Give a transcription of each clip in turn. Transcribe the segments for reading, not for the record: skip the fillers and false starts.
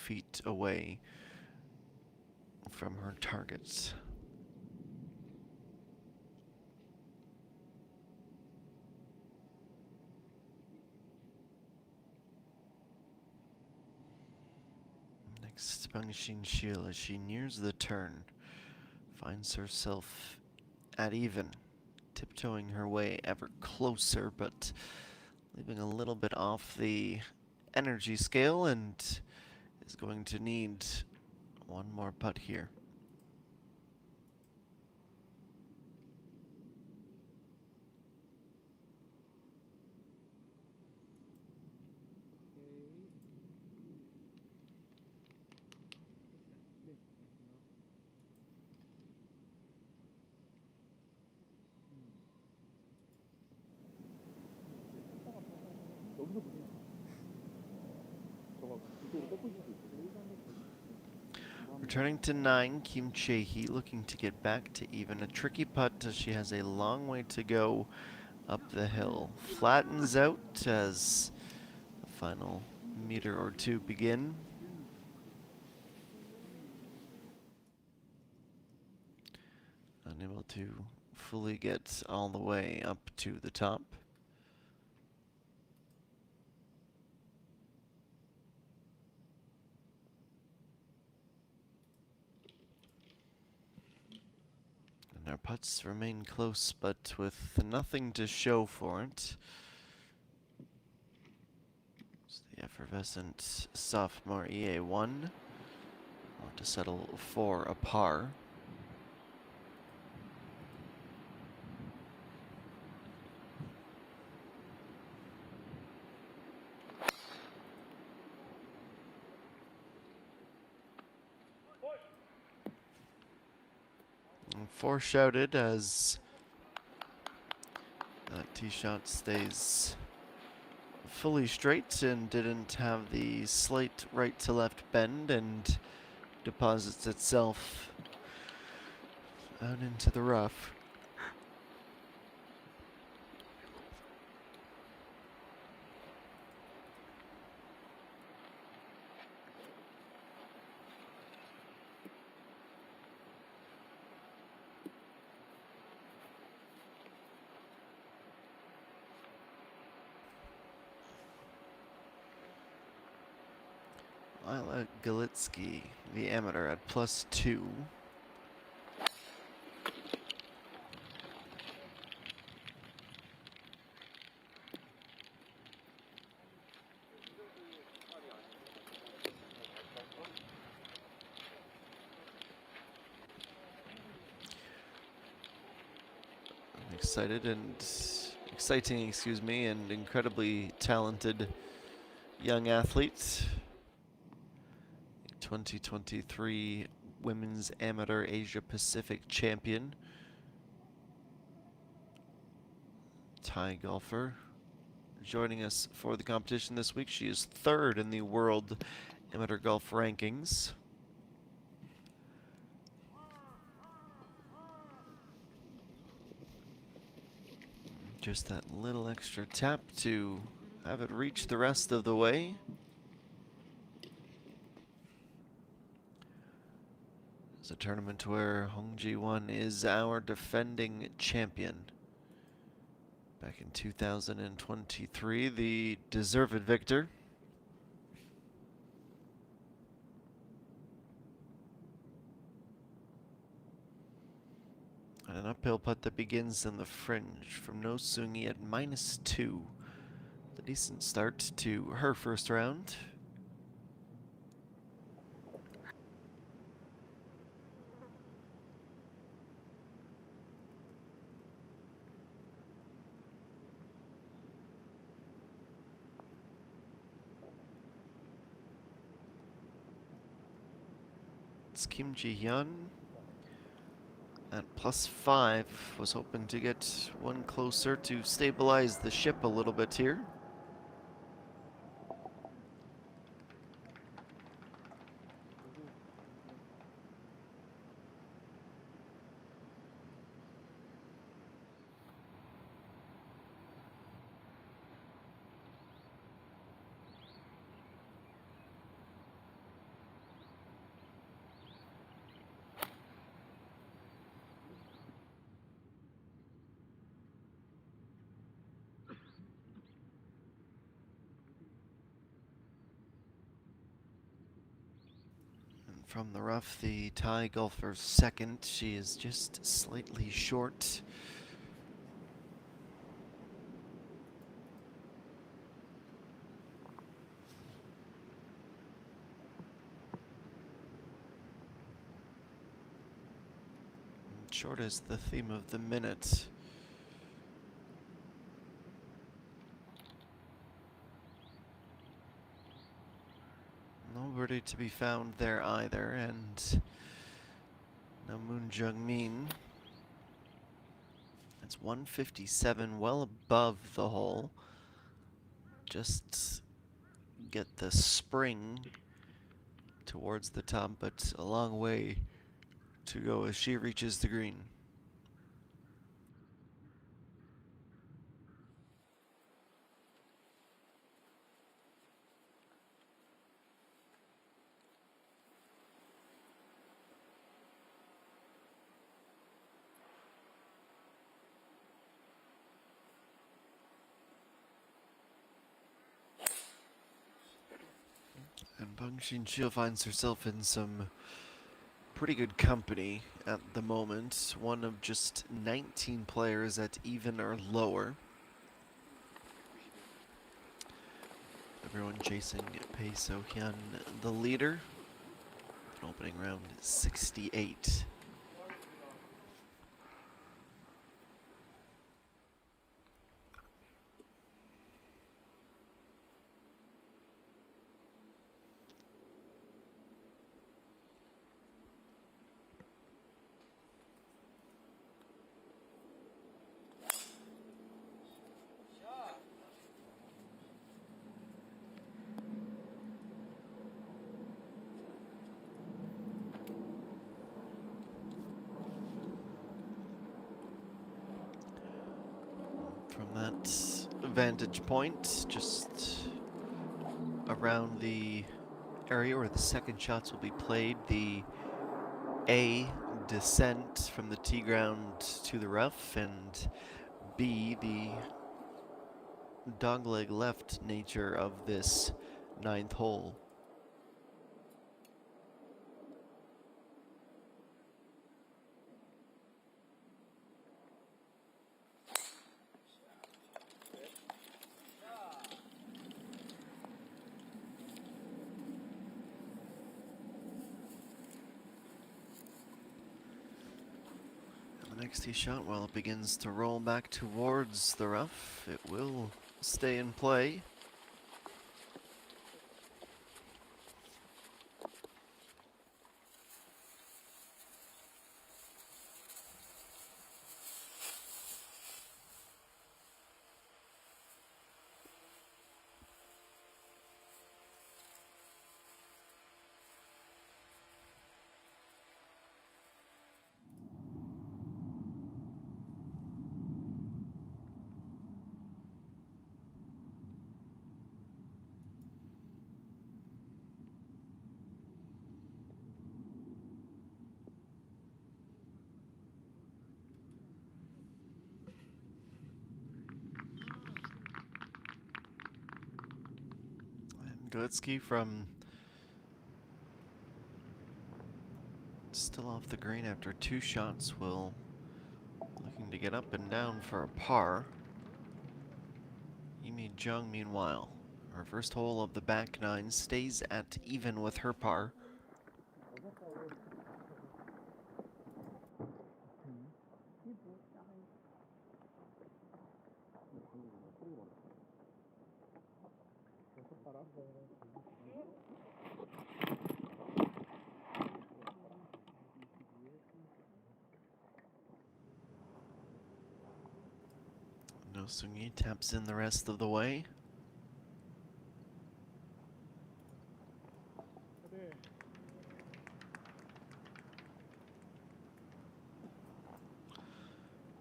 feet away from her targets. Next, Bangxin Shil, as she nears the turn, finds herself at even, tiptoeing her way ever closer, but leaving a little bit off the energy scale, and is going to need one more putt here. Returning to 9, Kim Chae-hee looking to get back to even. A tricky putt as she has a long way to go up the hill. Flattens out as the final meter or two begin. Unable to fully get all the way up to the top. And our putts remain close, but with nothing to show for it. It's the effervescent sophomore EA1 want to settle for a par. And foreshadowed as that tee shot stays fully straight and didn't have the slight right to left bend and deposits itself out into the rough. Lila Galitsky, the amateur, at +2. Exciting, excuse me, and incredibly talented young athlete. 2023 Women's Amateur Asia Pacific Champion. Thai golfer joining us for the competition this week. She is 3rd in the world amateur golf rankings. Just that little extra tap to have it reach the rest of the way. It's a tournament where Hong Ji-won is our defending champion. Back in 2023, the deserved victor. And an uphill putt that begins in the fringe from No Seung-hee at -2. A decent start to her first round. It's Kim Ji-hyun at +5, was hoping to get one closer to stabilize the ship a little bit here. From the rough, the Thai golfer's second. She is just slightly short. Short is the theme of the minute. No birdie to be found there either, and no Moon Jung-min. It's 157, well above the hole. Just get the spring towards the top, but a long way to go as she reaches the green. And Bang Xin finds herself in some pretty good company at the moment. One of just 19 players at even or lower. Everyone chasing Pei So-hyun, the leader. Opening round 68. From that vantage point, just around the area where the second shots will be played, the A, descent from the tee ground to the rough, and B, the dogleg left nature of this ninth hole. The next tee shot, while it begins to roll back towards the rough, it will stay in play. Golitsky from still off the green after two shots will looking to get up and down for a par. Imi Jung, meanwhile, her first hole of the back nine, stays at even with her par. No Sungi taps in the rest of the way.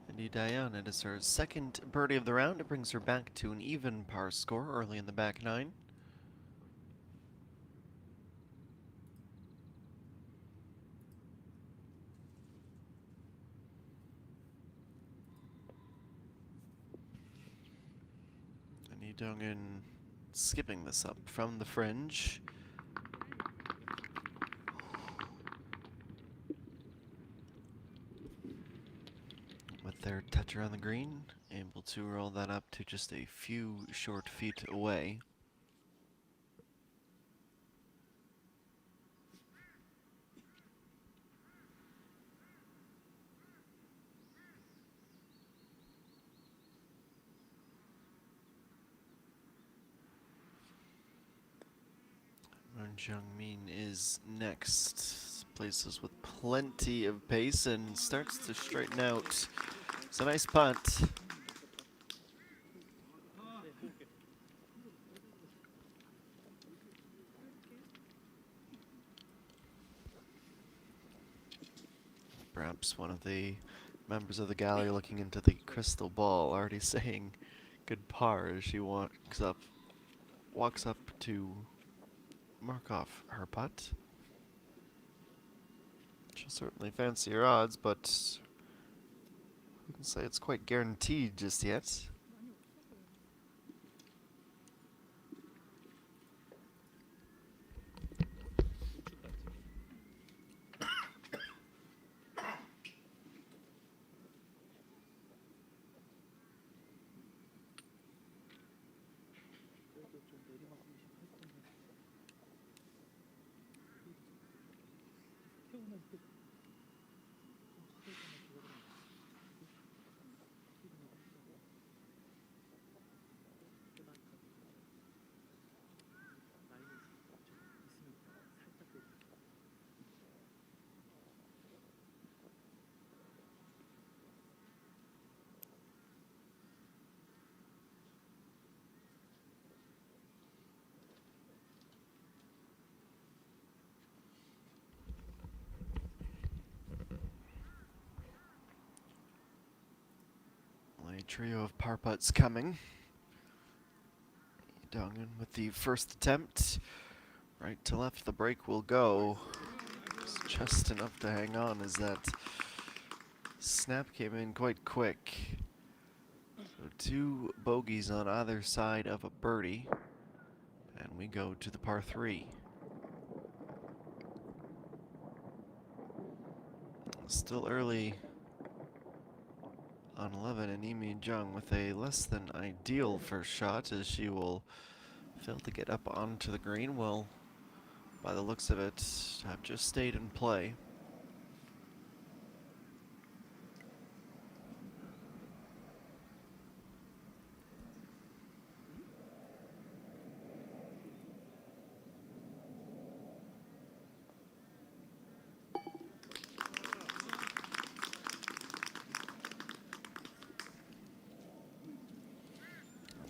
And Dayan, it is her second birdie of the round. It brings her back to an even par score early in the back nine. And Dongin skipping this up from the fringe. third touch around the green, able to roll that up to just a few short feet away. Jungmin is next. Places with plenty of pace and starts to straighten out. It's a nice punt. Perhaps one of the members of the gallery looking into the crystal ball already saying good par as she walks up to mark off her putt. She'll certainly fancy her odds, but who can say it's quite guaranteed just yet? A trio of par putts coming. Dongan with the first attempt. Right to left, the break will go. It's just enough to hang on as that snap came in quite quick. So 2 bogeys on either side of a birdie. And we go to the par 3. Still early on 11, and Imi Jung with a less than ideal first shot as she will fail to get up onto the green. Will, by the looks of it, have just stayed in play.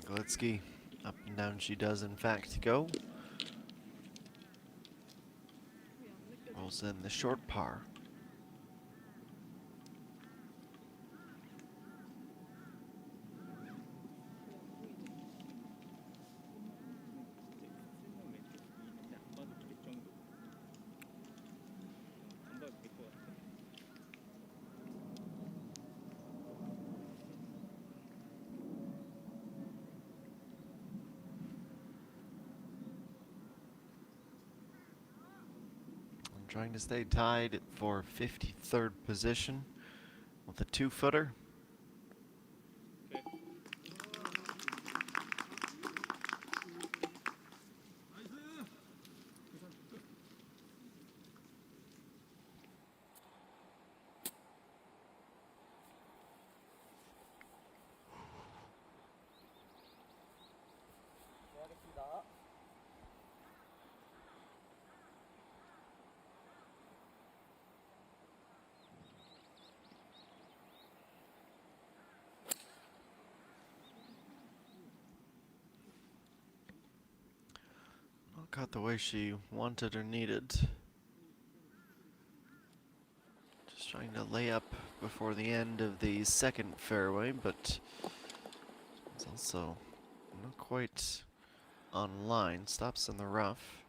Glitsky, up and down she does in fact go. Rolls in the short par. Trying to stay tied for 53rd position with a 2-footer. Caught the way she wanted or needed. Just trying to lay up before the end of the second fairway, but it's also not quite on line. Stops in the rough.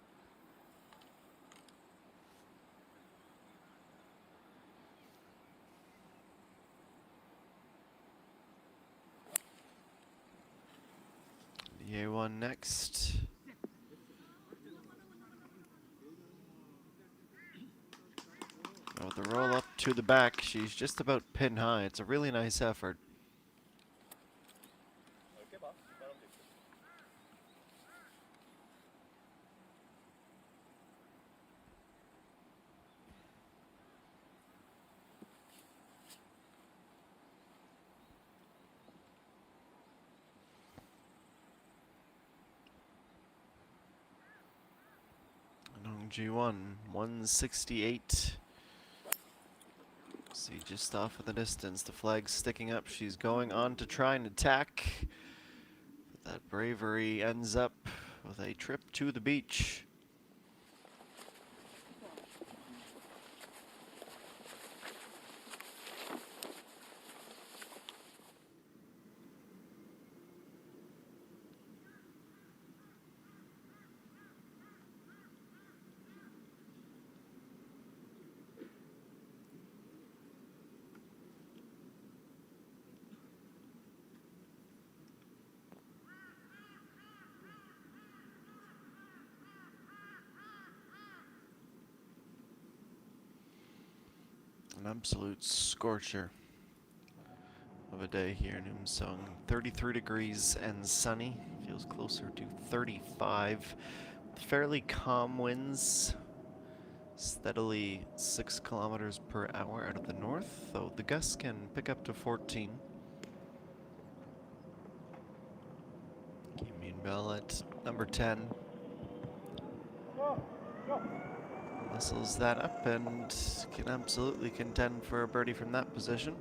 The A1 next. the roll up to the back. She's just about pin high. It's a really nice effort. G1, 168. See just off of the distance, the flag's sticking up. She's going on to try and attack. But that bravery ends up with a trip to the beach. An absolute scorcher of a day here in Umsung. 33 degrees and sunny. Feels closer to 35. Fairly calm winds. Steadily 6 kilometers per hour out of the north, though the gusts can pick up to 14. Kim Bell at number 10. Muscles that up and can absolutely contend for a birdie from that position.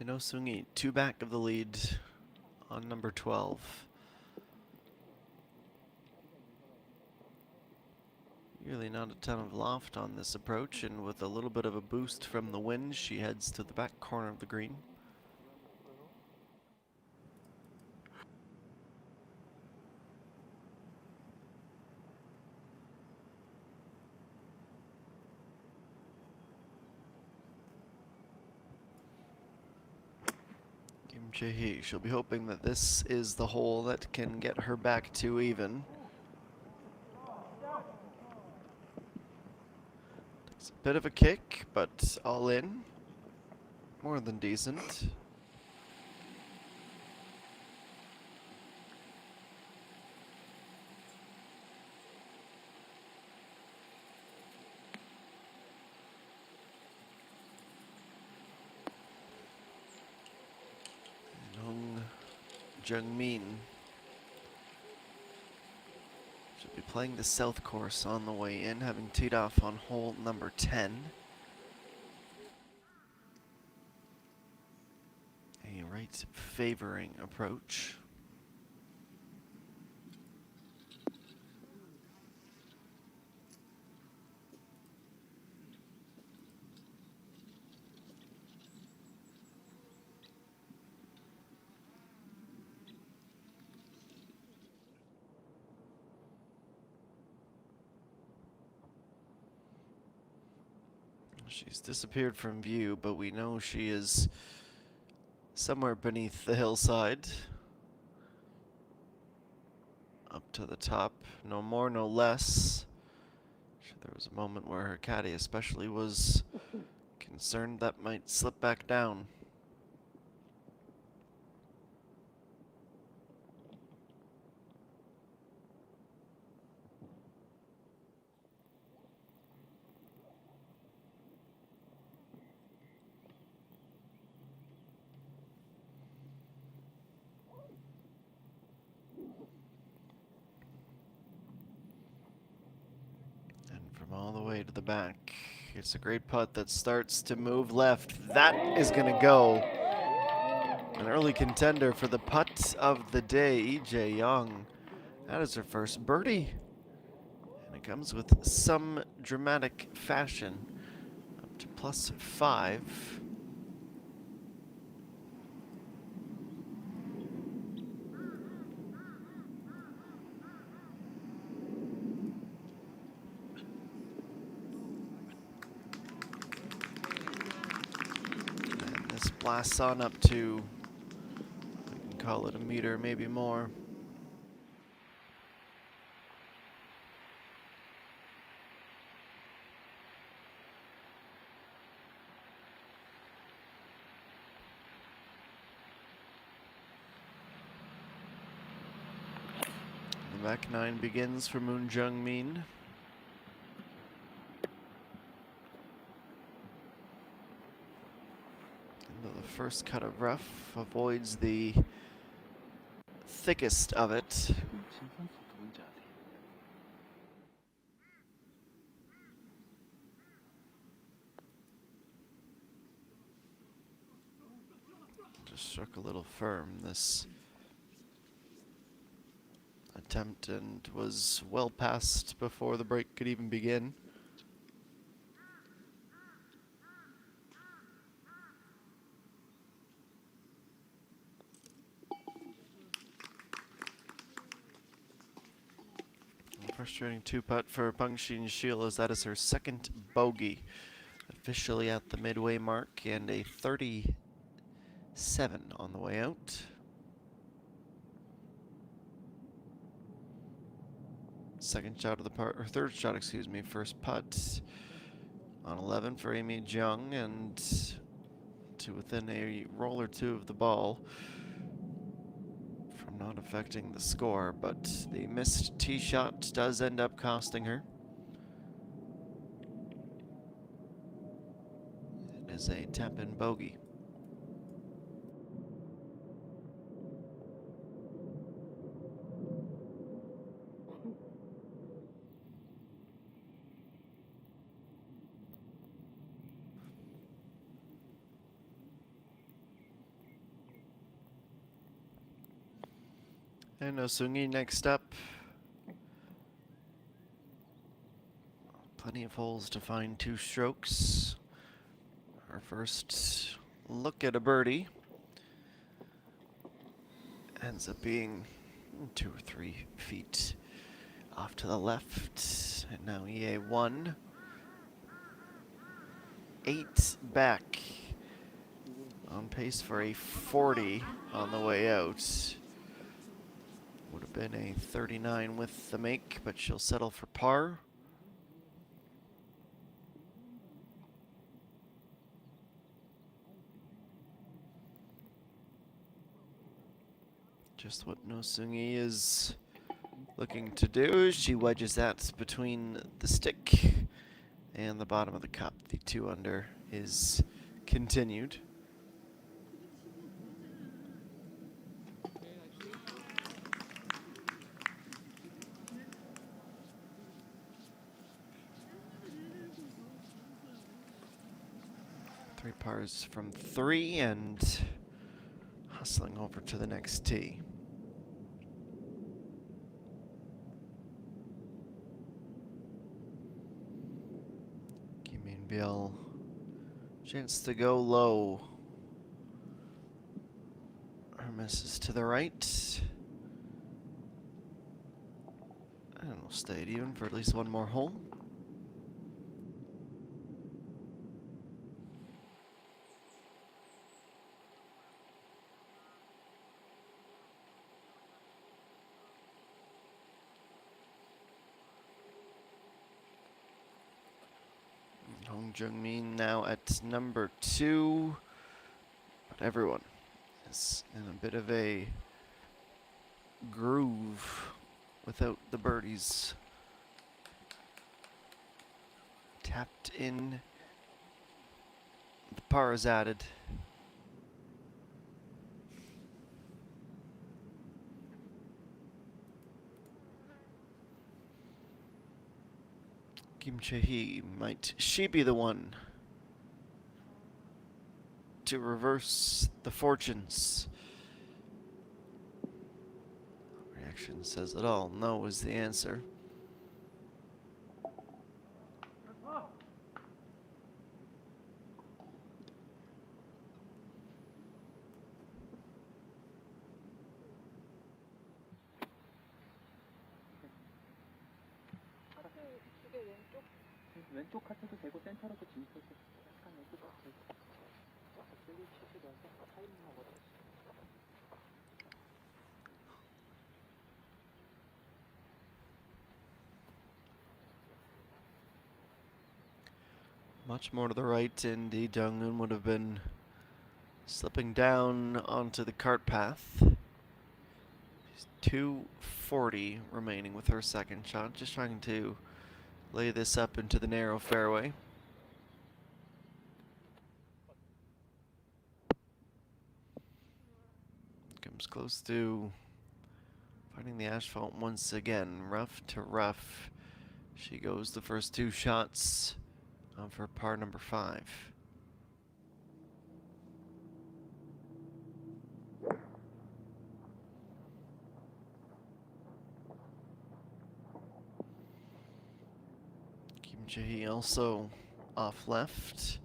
Inosungi, 2 back of the lead on number 12. Really not a ton of loft on this approach, and with a little bit of a boost from the wind, she heads to the back corner of the green. Kim Jae-hee, she'll be hoping that this is the hole that can get her back to even. Takes a bit of a kick, but all in. More than decent. Jungmin should be playing the south course on the way in, having teed off on hole number 10. A right favoring approach. She's disappeared from view, but we know she is somewhere beneath the hillside. Up to the top, no more, no less. There was a moment where her caddy especially was concerned that might slip back down. All the way to the back. It's a great putt that starts to move left. That is going to go. An early contender for the putt of the day, EJ Young. That is her first birdie. And it comes with some dramatic fashion. Up to +5. blasts on up to, I can call it a meter, maybe more. The back nine begins for Moon Jung-min. The first cut of rough avoids the thickest of it. Just struck a little firm this attempt and was well past before the break could even begin. Frustrating two-putt for Pengxin Shil as that is her second bogey, officially at the midway mark, and a 37 on the way out. Second shot of the par, or third shot, excuse me, first putt on 11 for Amy Jung, and to within a roll or two of the ball from not affecting the score, but the missed tee shot does end up costing her. It is a tap-in bogey. And Osungi next up. Plenty of holes to find two strokes. Our first look at a birdie ends up being 2 or 3 feet off to the left. And now EA1. 8 back. On pace for a 40 on the way out. Would have been a 39 with the make, but she'll settle for par. Just what No Sungi is looking to do. She wedges that between the stick and the bottom of the cup. The 2 under is continued. Three pars from 3 and hustling over to the next tee. Kim Min-biel, chance to go low. Her misses to the right. And we'll stay at even for at least one more hole. Hong Jung-min now at number 2, but everyone is in a bit of a groove without the birdies. Tapped in, the par is added. Kim Chae-hee, might she be the one to reverse the fortunes? Reaction says it all. No is the answer. 왼쪽 카트도 되고 센터로도 진입해서 약간 왼쪽 카트. Much more to the right, and Lee Jung-un would have been slipping down onto the cart path. She's 240 remaining with her second shot, just trying to lay this up into the narrow fairway. Comes close to finding the asphalt once again, rough to rough. She goes the first two shots of her par number 5. Kim Jae also off left.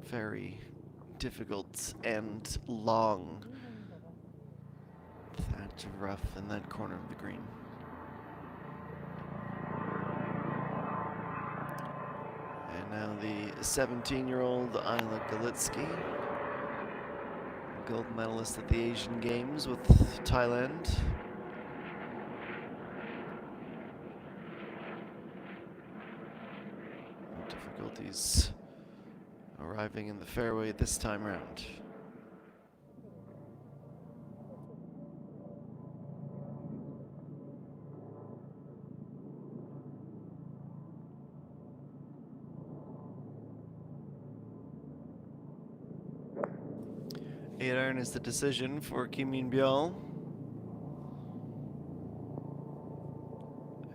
Very difficult and long thatch of rough in that corner of the green. And now the 17-year-old Ayla Galitsky, gold medalist at the Asian Games with Thailand. Difficulties arriving in the fairway this time round. Eight iron is the decision for Kim Min-byul.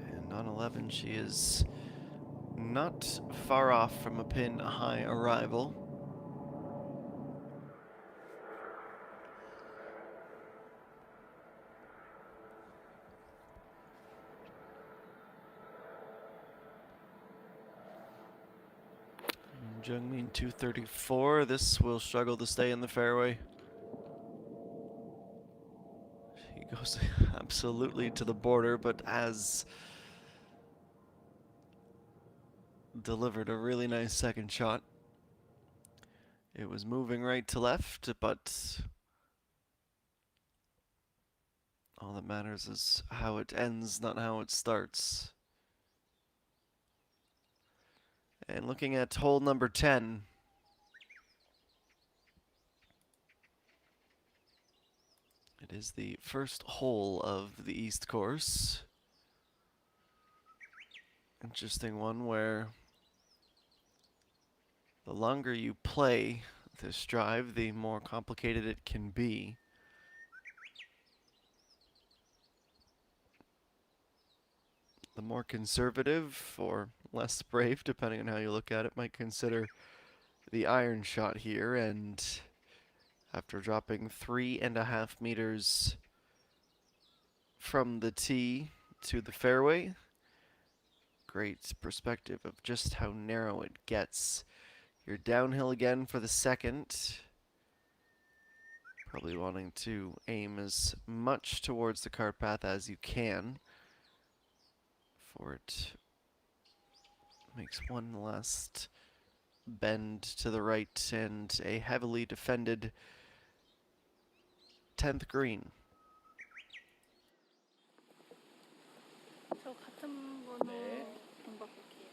And on 11, she is not far off from a pin high arrival. Jungmin 234. This will struggle to stay in the fairway. She goes absolutely to the border, but has delivered a really nice second shot. It was moving right to left, but all that matters is how it ends, not how it starts. And looking at hole number 10, it is the first hole of the East Course. Interesting one where the longer you play this drive, the more complicated it can be. The more conservative or less brave, depending on how you look at it, might consider the iron shot here. And after dropping 3.5 meters from the tee to the fairway, great perspective of just how narrow it gets. You're downhill again for the second. Probably wanting to aim as much towards the cart path as you can. For it makes one last bend to the right and a heavily defended 10th green. 저 같은 번호 돈 바꿀게요.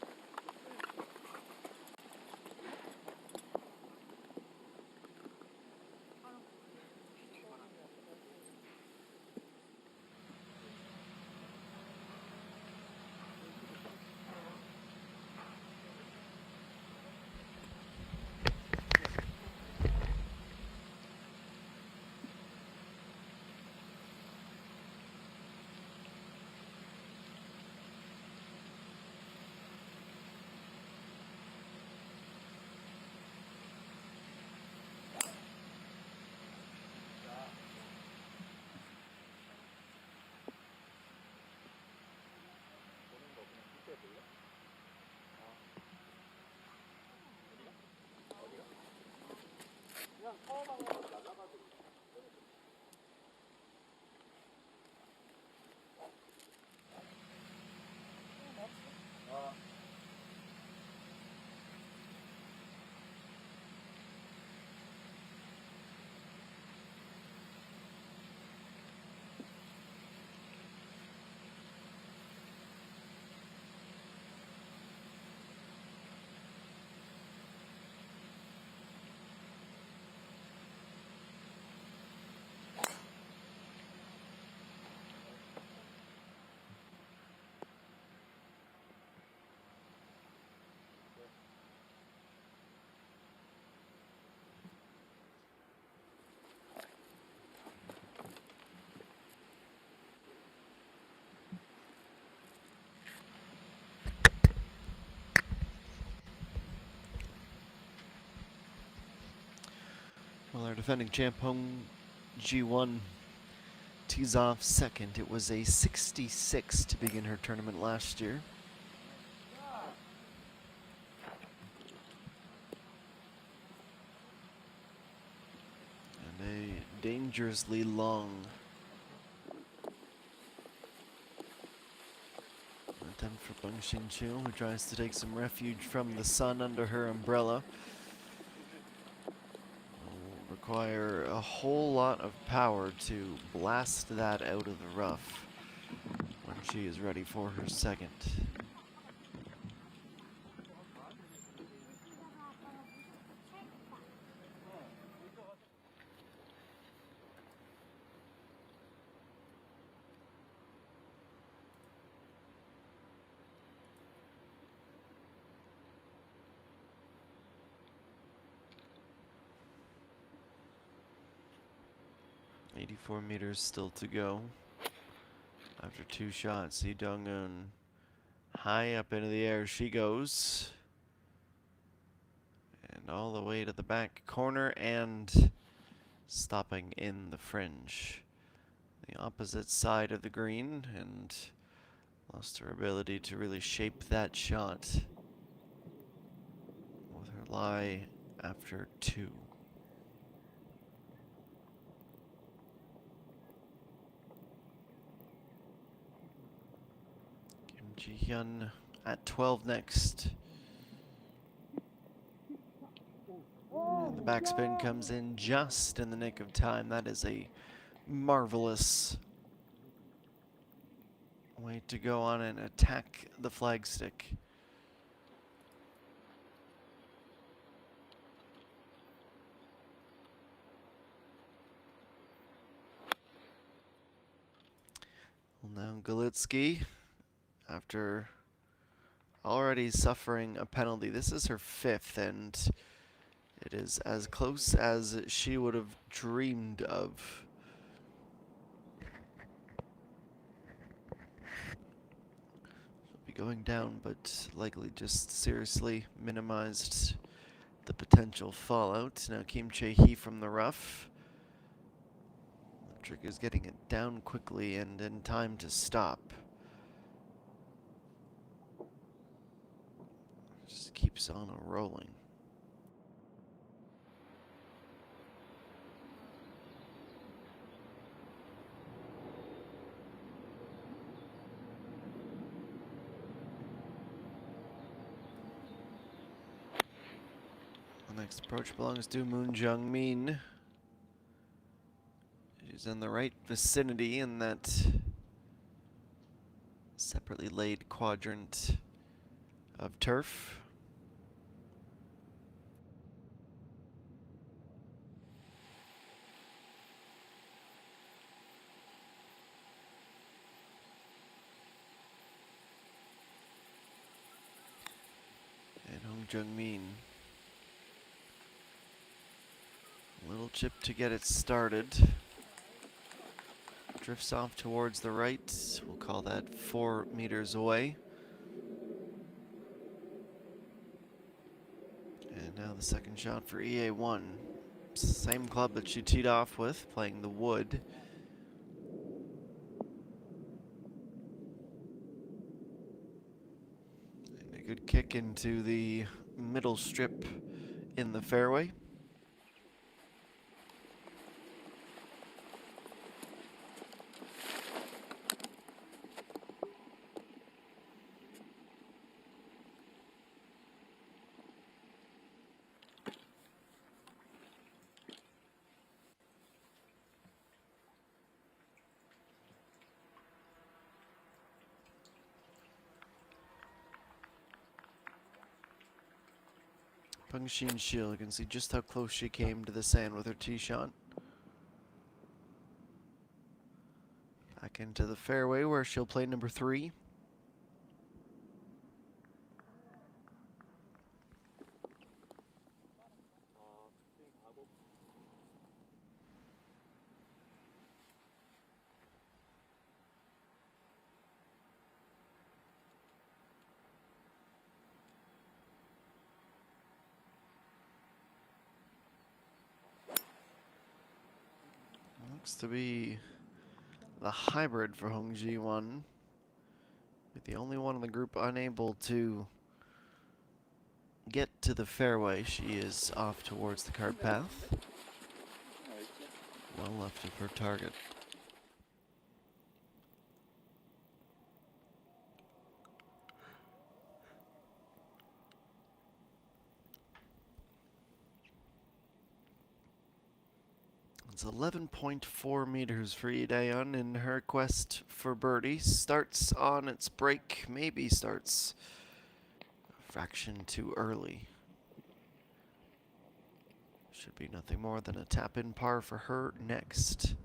Well, our defending champ Hong Ji-won tees off second. It was a 66 to begin her tournament last year. And a dangerously long attempt for Bung Xin-chiu, who tries to take some refuge from the sun under her umbrella. Will require a whole lot of power to blast that out of the rough when she is ready for her second. .84 meters still to go. After two shots, Lee Dong-eun high up into the air she goes. And all the way to the back corner and stopping in the fringe. The opposite side of the green, and lost her ability to really shape that shot with her lie after two. Kim Ji-hyun at 12 next. And the backspin comes in just in the nick of time. That is a marvelous way to go on and attack the flagstick. Well, now Galitsky, after already suffering a penalty, this is her fifth, and it is as close as she would have dreamed of. She'll be going down, but likely just seriously minimized the potential fallout. Now Kim Chae-hee from the rough. The trick is getting it down quickly and in time to stop. Just keeps on rolling. The next approach belongs to Moon Jung-min. She's in the right vicinity in that separately laid quadrant of turf. And Hong Jung-min. Little chip to get it started. Drifts off towards the right. We'll call that 4 meters away. And now the second shot for EA1. Same club that she teed off with, playing the wood. And a good kick into the middle strip in the fairway. Bung Xin-chiu, you can see just how close she came to the sand with her tee shot. Back into the fairway where she'll play number 3. Looks to be the hybrid for Hong Ji-won. The only one in the group unable to get to the fairway. She is off towards the cart path. Well left of her target. It's 11.4 meters for Lee Dae-yeon in her quest for birdie. Starts on its break, maybe starts a fraction too early. Should be nothing more than a tap-in par for her next.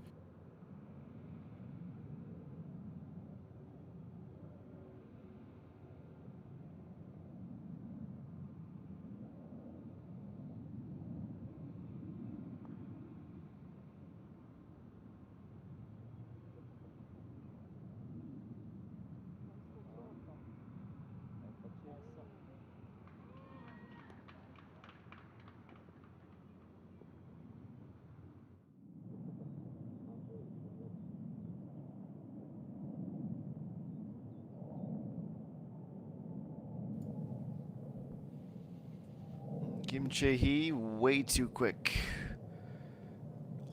Kim Chae-hee way too quick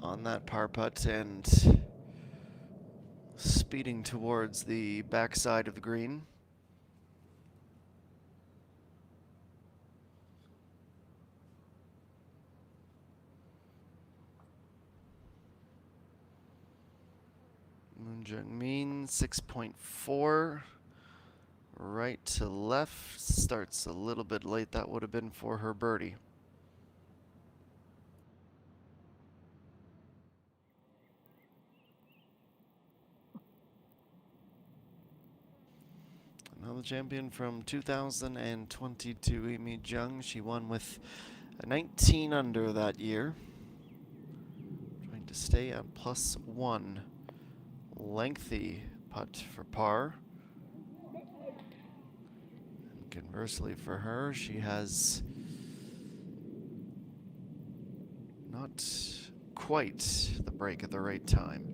on that par putt and speeding towards the backside of the green. Moon Jung-min 6.4. Right to left, starts a little bit late. That would have been for her birdie. Now the champion from 2022, Amy Jung. She won with a 19 under that year. Trying to stay at +1. Lengthy putt for par. And conversely for her, she has not quite the break at the right time.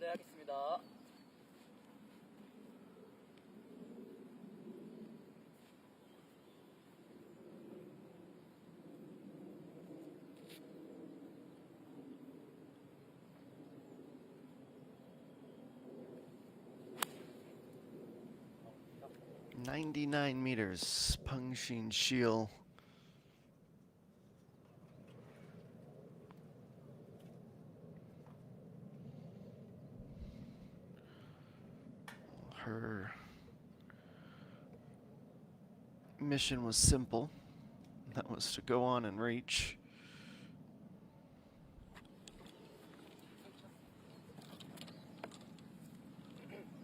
네, 하겠습니다. "99 meters, Peng Xin-shiel. Her mission was simple. That was to go on and reach.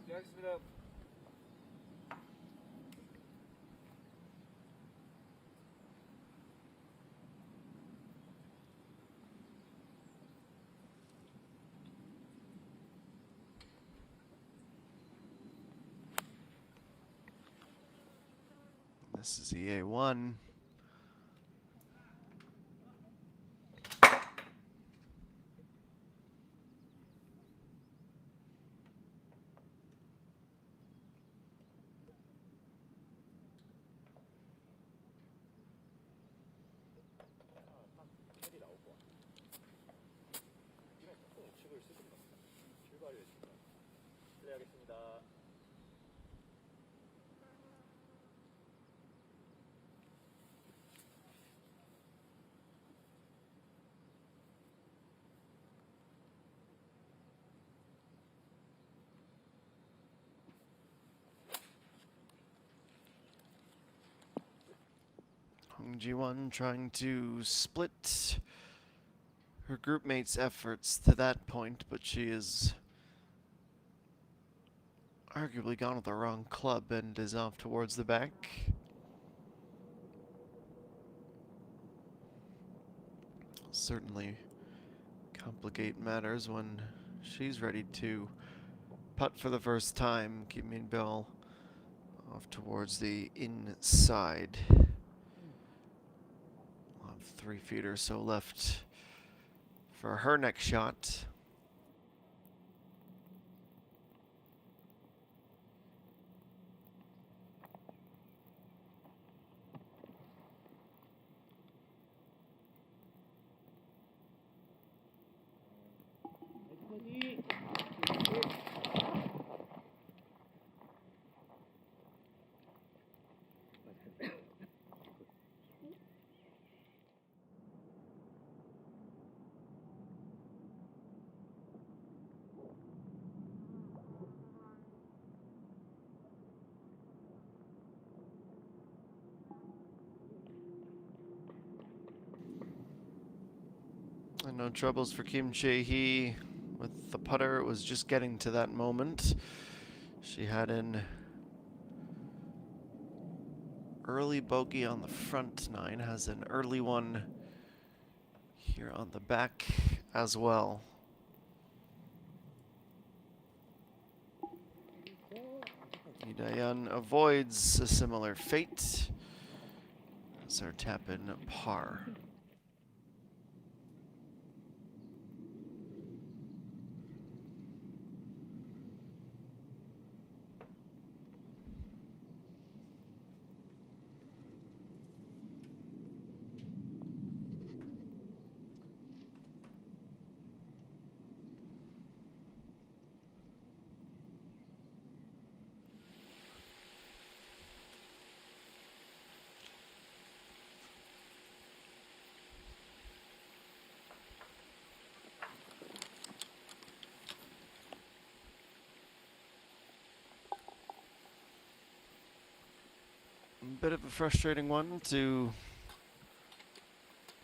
네, 하겠습니다. This is EA1. 네, 하겠습니다. G1 trying to split her group mates' efforts to that point, but she is arguably gone with the wrong club and is off towards the back. Certainly complicate matters when she's ready to putt for the first time, keeping Bell off towards the inside. We'll have 3 feet or so left for her next shot. And no troubles for Kim Chae-hee with the putter. It was just getting to that moment. She had an early bogey on the front 9, has an early one here on the back as well. Lee Dayan avoids a similar fate as our tap-in par. Bit of a frustrating one, to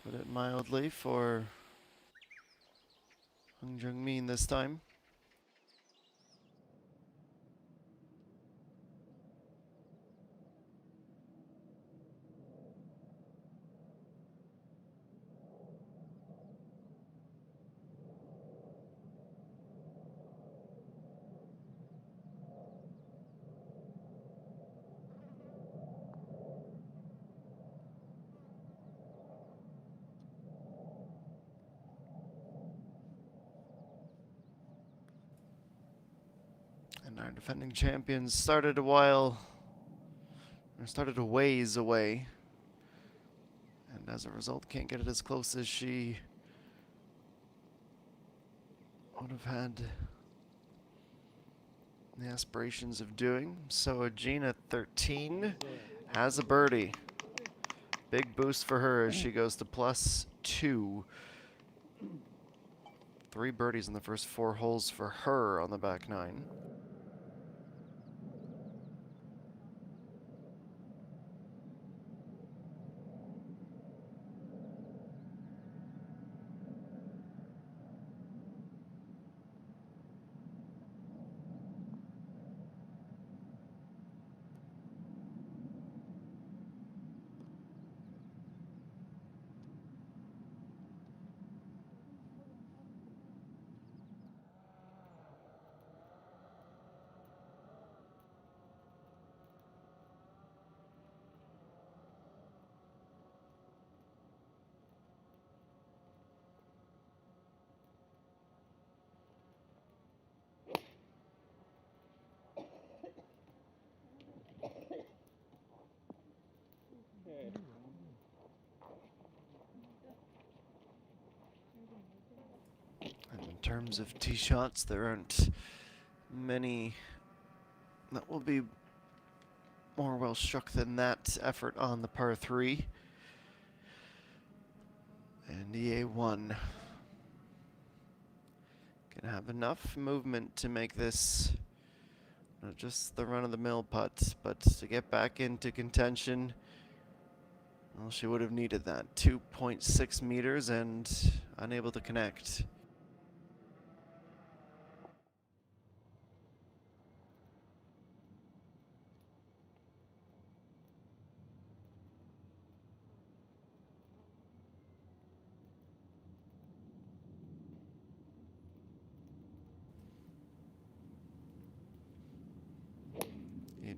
put it mildly, for Hung Jung-min this time. And our defending champions started a ways away. And as a result, can't get it as close as she would have had the aspirations of doing. So Gina, 13, has a birdie. Big boost for her as she goes to +2. 3 birdies in the first 4 holes for her on the back 9. And in terms of tee shots, there aren't many that will be more well struck than that effort on the par 3. And EA1 can have enough movement to make this not just the run-of-the-mill putt, but to get back into contention Well, she would have needed that. 2.6 meters and unable to connect.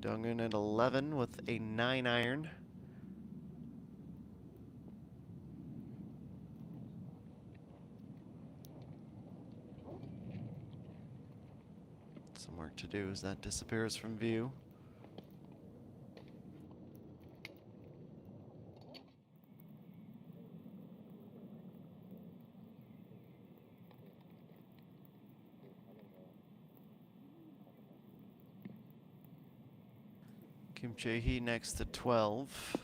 Dungan at 11 with a 9-iron. Some work to do as that disappears from view. Kim Jae-hee next to 12.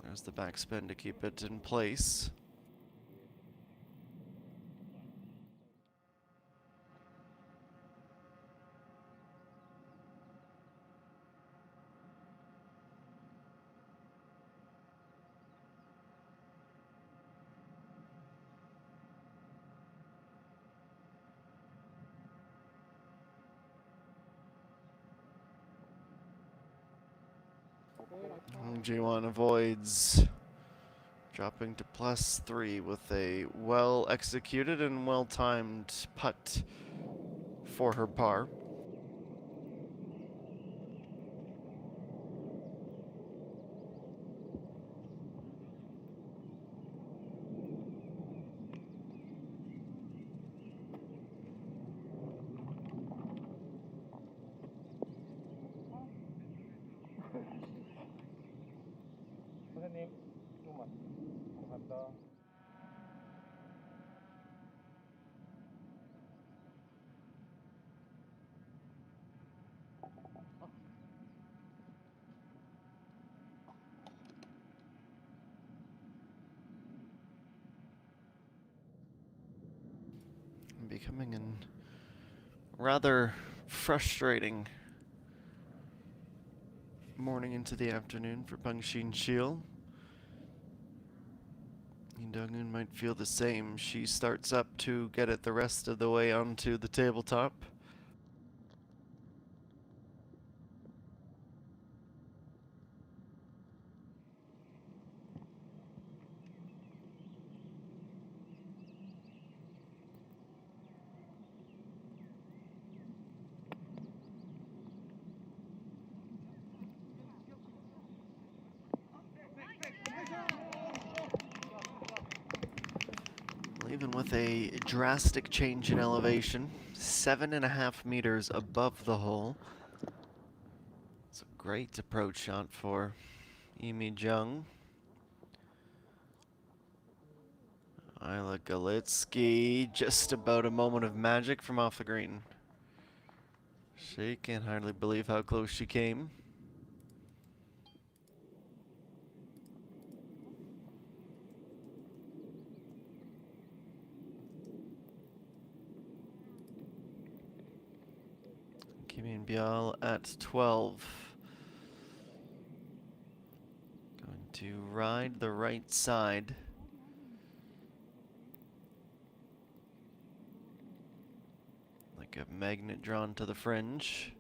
There's the backspin to keep it in place. Ji-won avoids dropping to +3 with a well-executed and well-timed putt for her par. 선생님, 조금만. 감사합니다. Becoming an rather frustrating morning into the afternoon for Bangshin Shil. Dunghoon might feel the same. She starts up to get it the rest of the way onto the tabletop. Even with a drastic change in elevation, 7.5 meters above the hole. It's a great approach shot for Imi Jung. Isla Galitsky, just about a moment of magic from off the green. She can hardly believe how close she came. Kim Bial at 12. Going to ride the right side. Like a magnet drawn to the fringe.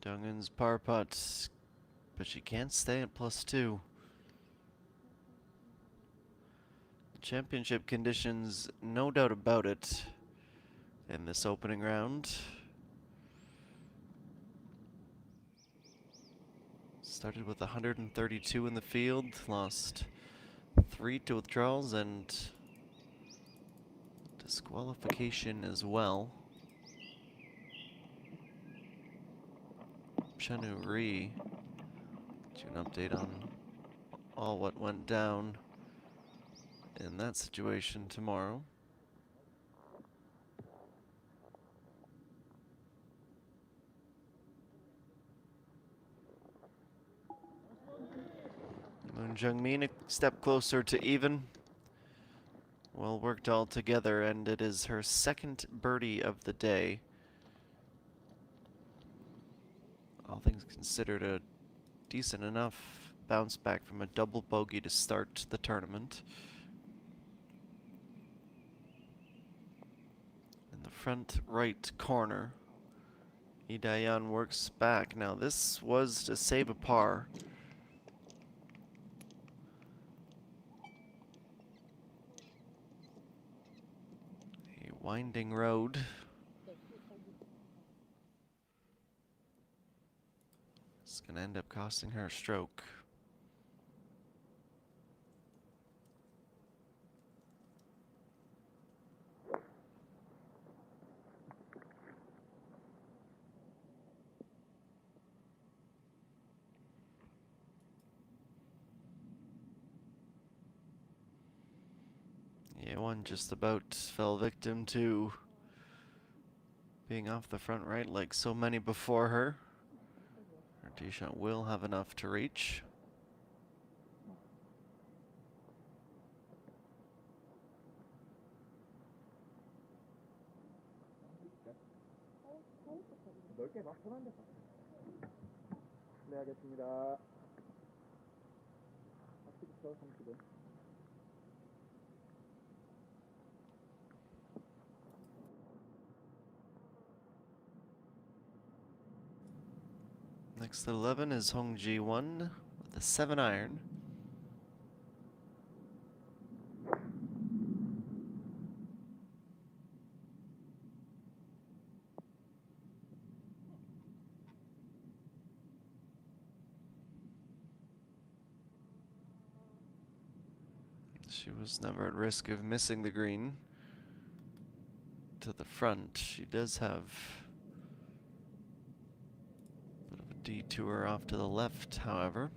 Dungan's par putt, but she can't stay at +2. Championship conditions, no doubt about it, in this opening round. Started with 132 in the field, lost 3 to withdrawals and disqualification as well. Chenu Ri, to an update on all what went down in that situation tomorrow. Moon Jung-min a step closer to even. well worked all together, and it is her second birdie of the day. All things considered, a decent enough bounce back from a double bogey to start the tournament. In the front right corner, Lee Dayan works back. Now this was to save a par. A winding road. It's going to end up costing her a stroke. Yeah, one just about fell victim to being off the front right like so many before her. Her tee shot will have enough to reach. 넓게 막 편한데. 네, 알겠습니다. 40부터 30분. Next at 11 is Hong Ji-won with a 7-iron. She was never at risk of missing the green. To the front, she does have a bit of a detour off to the left, however.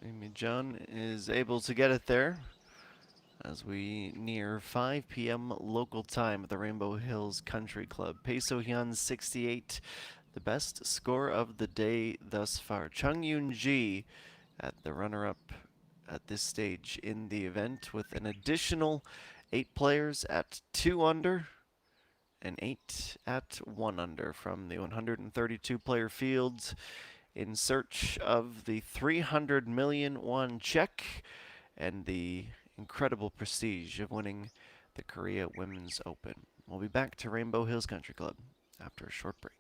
Amy John is able to get it there as we near 5 p.m. local time at the Rainbow Hills Country Club. Pae So-hyun 68, the best score of the day thus far. Chung Yoon-ji at the runner-up at this stage in the event with an additional 8 players at 2 under and 8 at 1 under from the 132 player field in search of the 300 million won check and the incredible prestige of winning the Korea Women's Open. We'll be back to Rainbow Hills Country Club after a short break.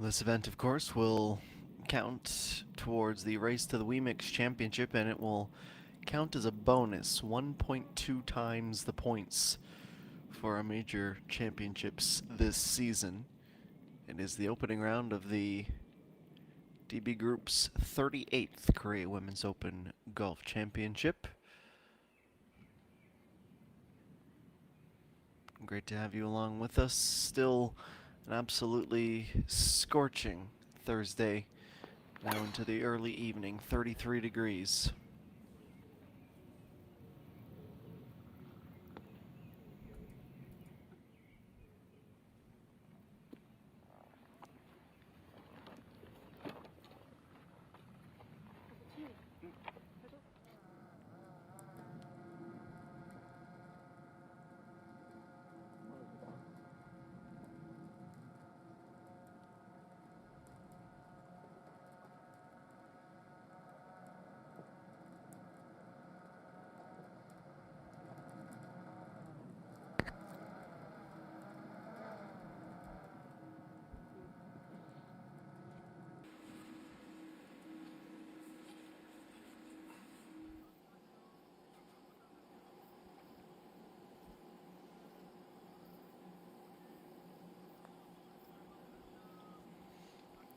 This event, of course, will count towards the Race to the WeMix Championship, and it will count as a bonus, 1.2 times the points for our major championships this season. It is the opening round of the DB Group's 38th Korea Women's Open Golf Championship. Great to have you along with us. Still an absolutely scorching Thursday, now into the early evening, 33 degrees.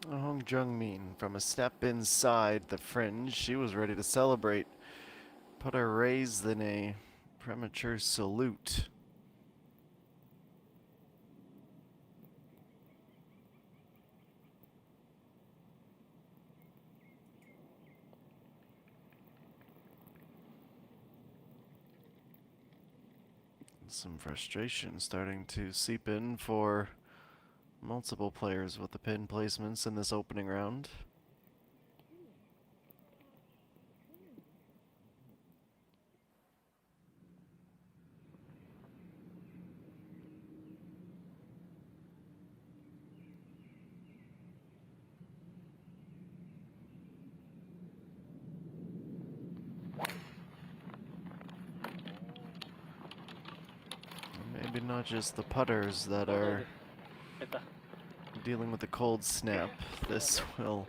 Hong Jung-min, from a step inside the fringe, she was ready to celebrate. Put her raised in a premature salute. Some frustration starting to seep in for multiple players with the pin placements in this opening round. Maybe not just the putters that are dealing with the cold snap. This will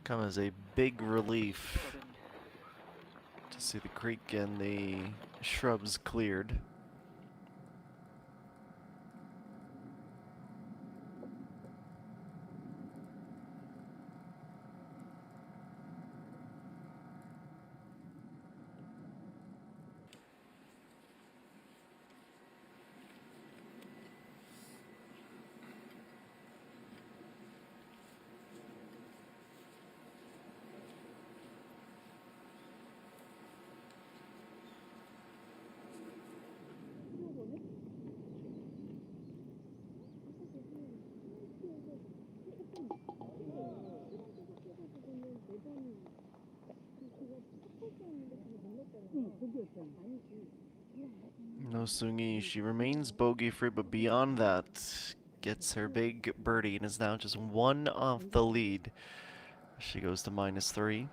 come as a big relief to see the creek and the shrubs cleared. No Sungi, she remains bogey free, but beyond that, gets her big birdie and is now just one off the lead. She goes to -3.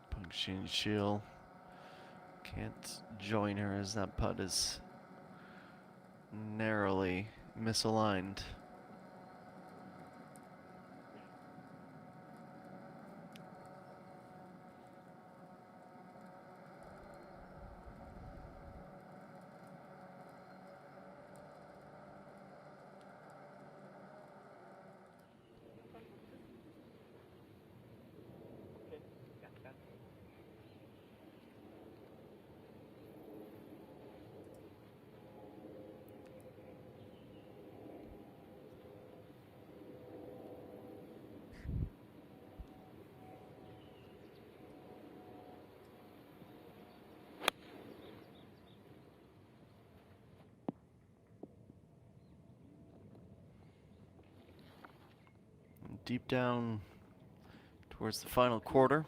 Peng Shil can't join her as that putt is narrowly misaligned. Deep down towards the final quarter.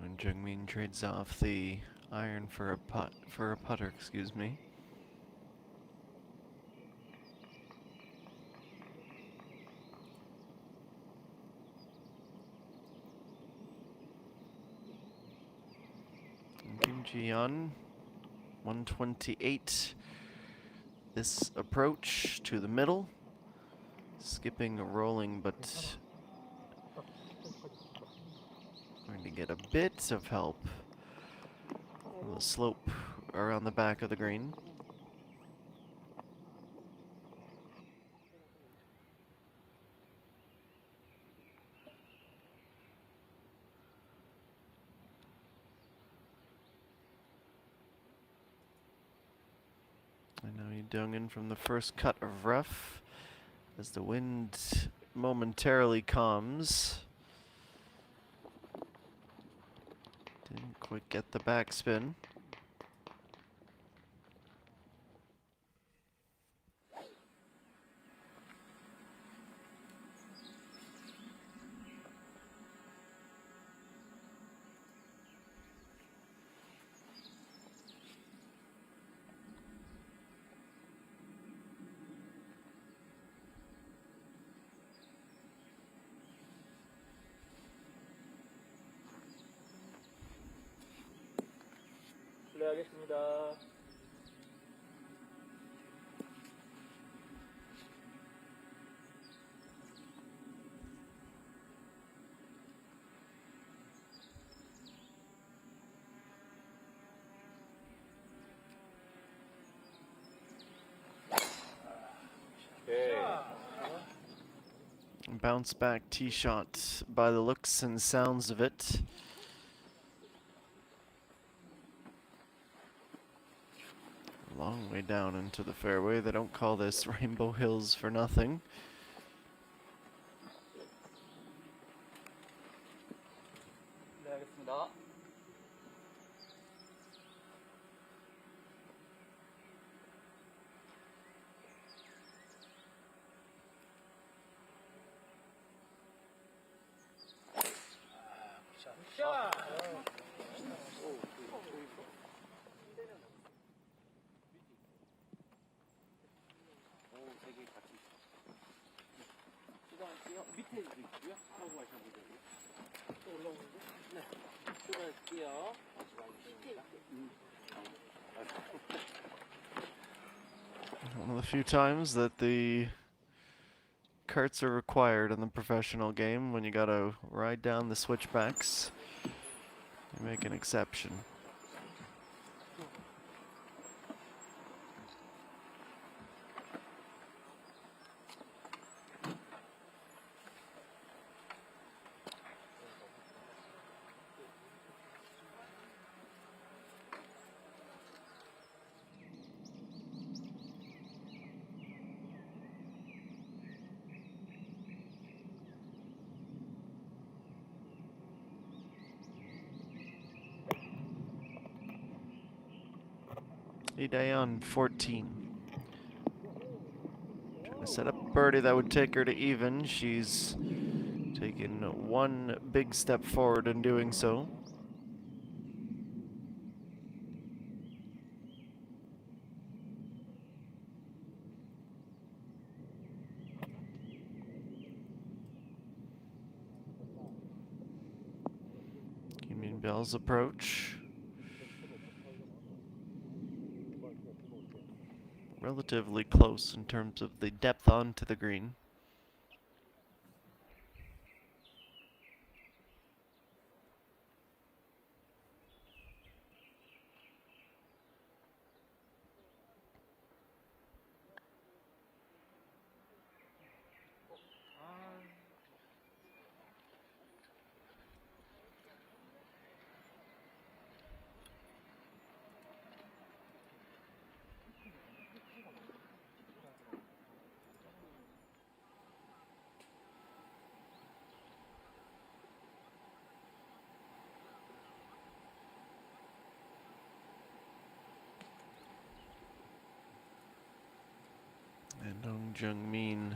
When Jungmin trades off the iron for a putter, excuse me. ENG on 128. This approach to the middle. Skipping, rolling, but going to get a bit of help from the slope around the back of the green. I know he dug in from the first cut of rough as the wind momentarily calms. Didn't quite get the backspin. 실례하겠습니다. Bounce back tee shot by the looks and sounds of it. Long way down into the fairway. They don't call this Rainbow Hills for nothing. 실례하겠습니다. 밑에 있고요. 하고 가시면 되고요. 또 올라오는데? 네. 출발할게요. One of the few times that the carts are required in the professional game when you gotta ride down the switchbacks. You make an exception. Day on 14. Trying to set up birdie that would take her to even. She's taken one big step forward in doing so. Union Bell's approach. Relatively close in terms of the depth onto the green. And Dong Jung-min,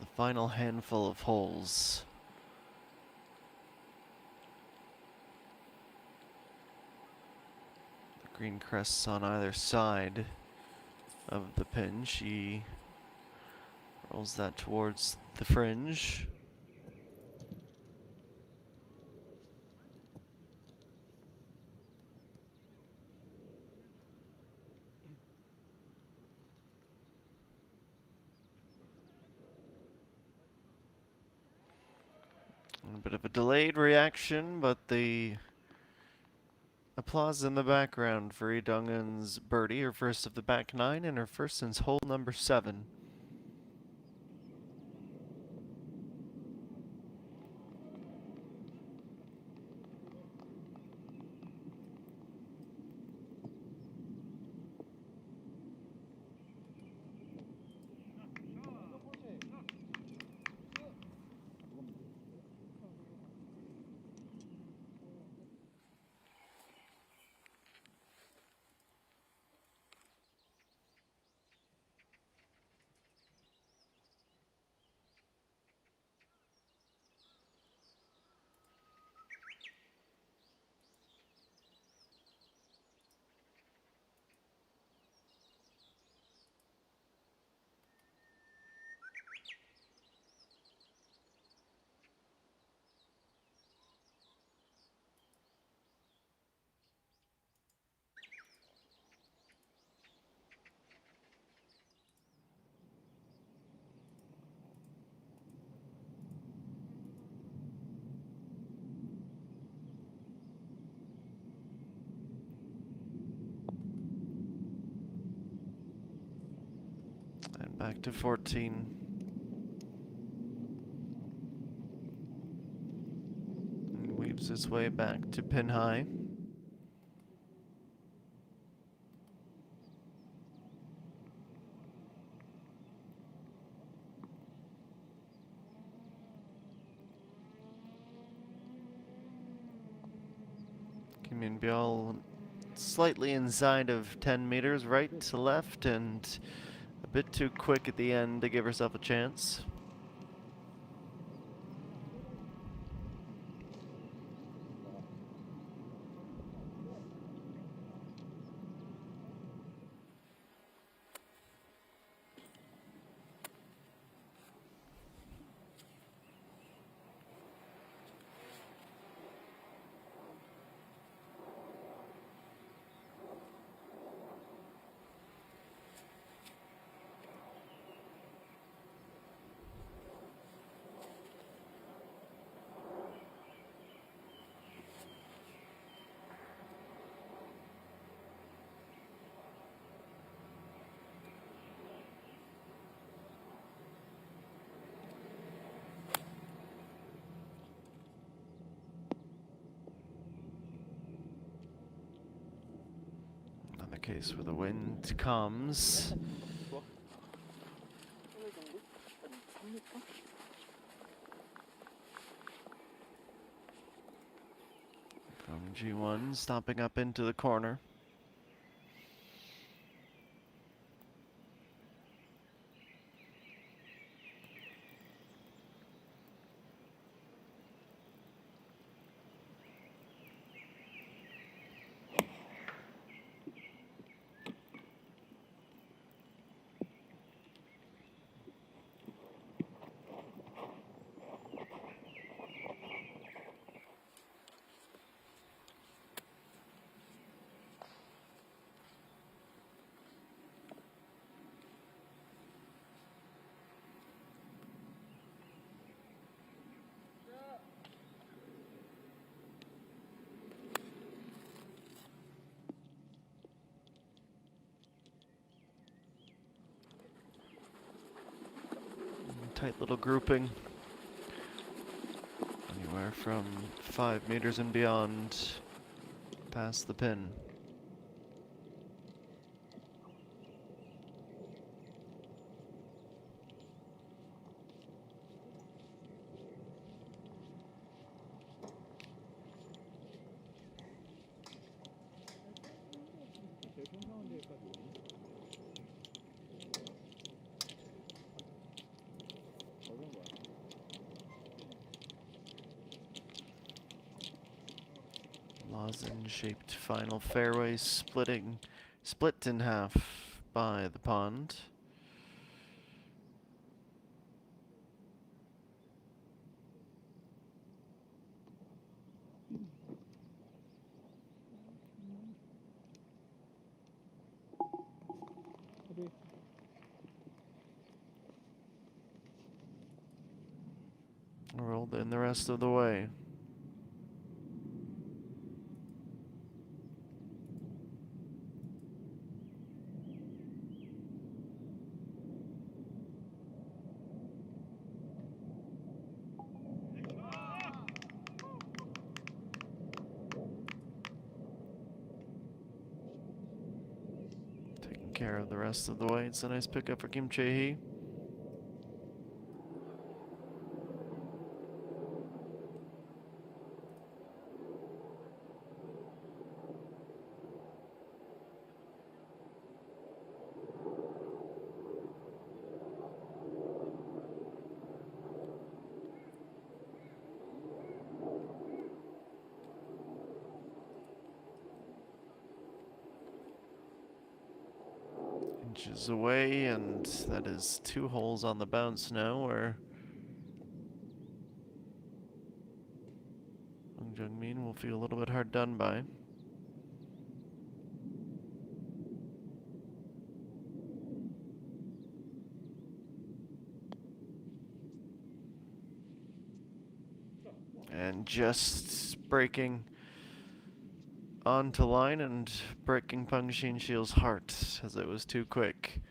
the final handful of holes. The green crests on either side of the pin. She rolls that towards the fringe. A bit of a delayed reaction, but the applause in the background for Lee Dong-eun's birdie, her first of the back nine, and her first since hole number 7. And back to 14. And weaves his way back to pin high. Kim Min-byul slightly inside of 10 meters, right to left, and a bit too quick at the end to give herself a chance. Not the case where the wind comes. 좋아. 오늘 정도? 한 3m? From G1, stopping up into the corner. Tight little grouping. Anywhere from 5 meters and beyond, past the pin. Lozenge-shaped final fairway split in half by the pond. Roll Pulled in the rest of the way. Taking care of the rest of the way. It's a nice pickup for Kim Chae-hee. Inches away, and that is 2 holes on the bounce now, where Hong Jung-min will feel a little bit hard done by. And just breaking onto line and breaking Peng Shin-shield's heart as it was too quick.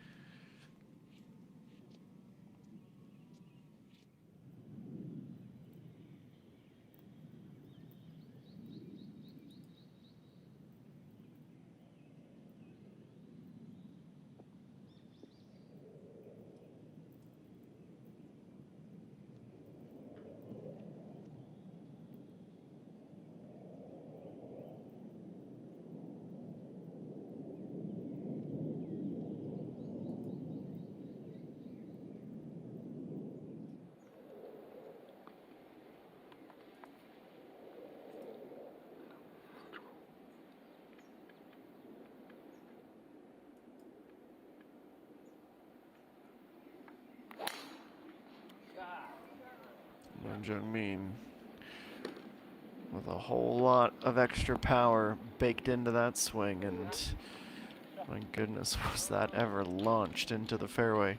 Hong Jung-min with a whole lot of extra power baked into that swing, and my goodness, was that ever launched into the fairway.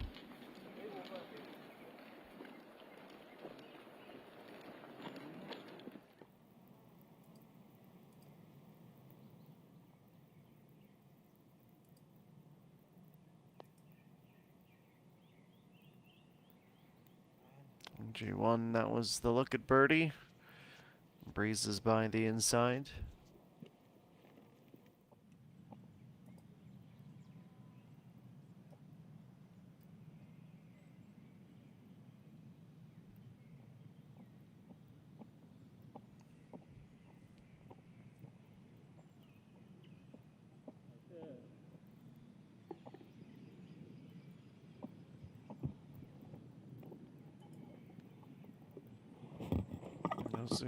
G1, that was the look at birdie. Breezes by the inside.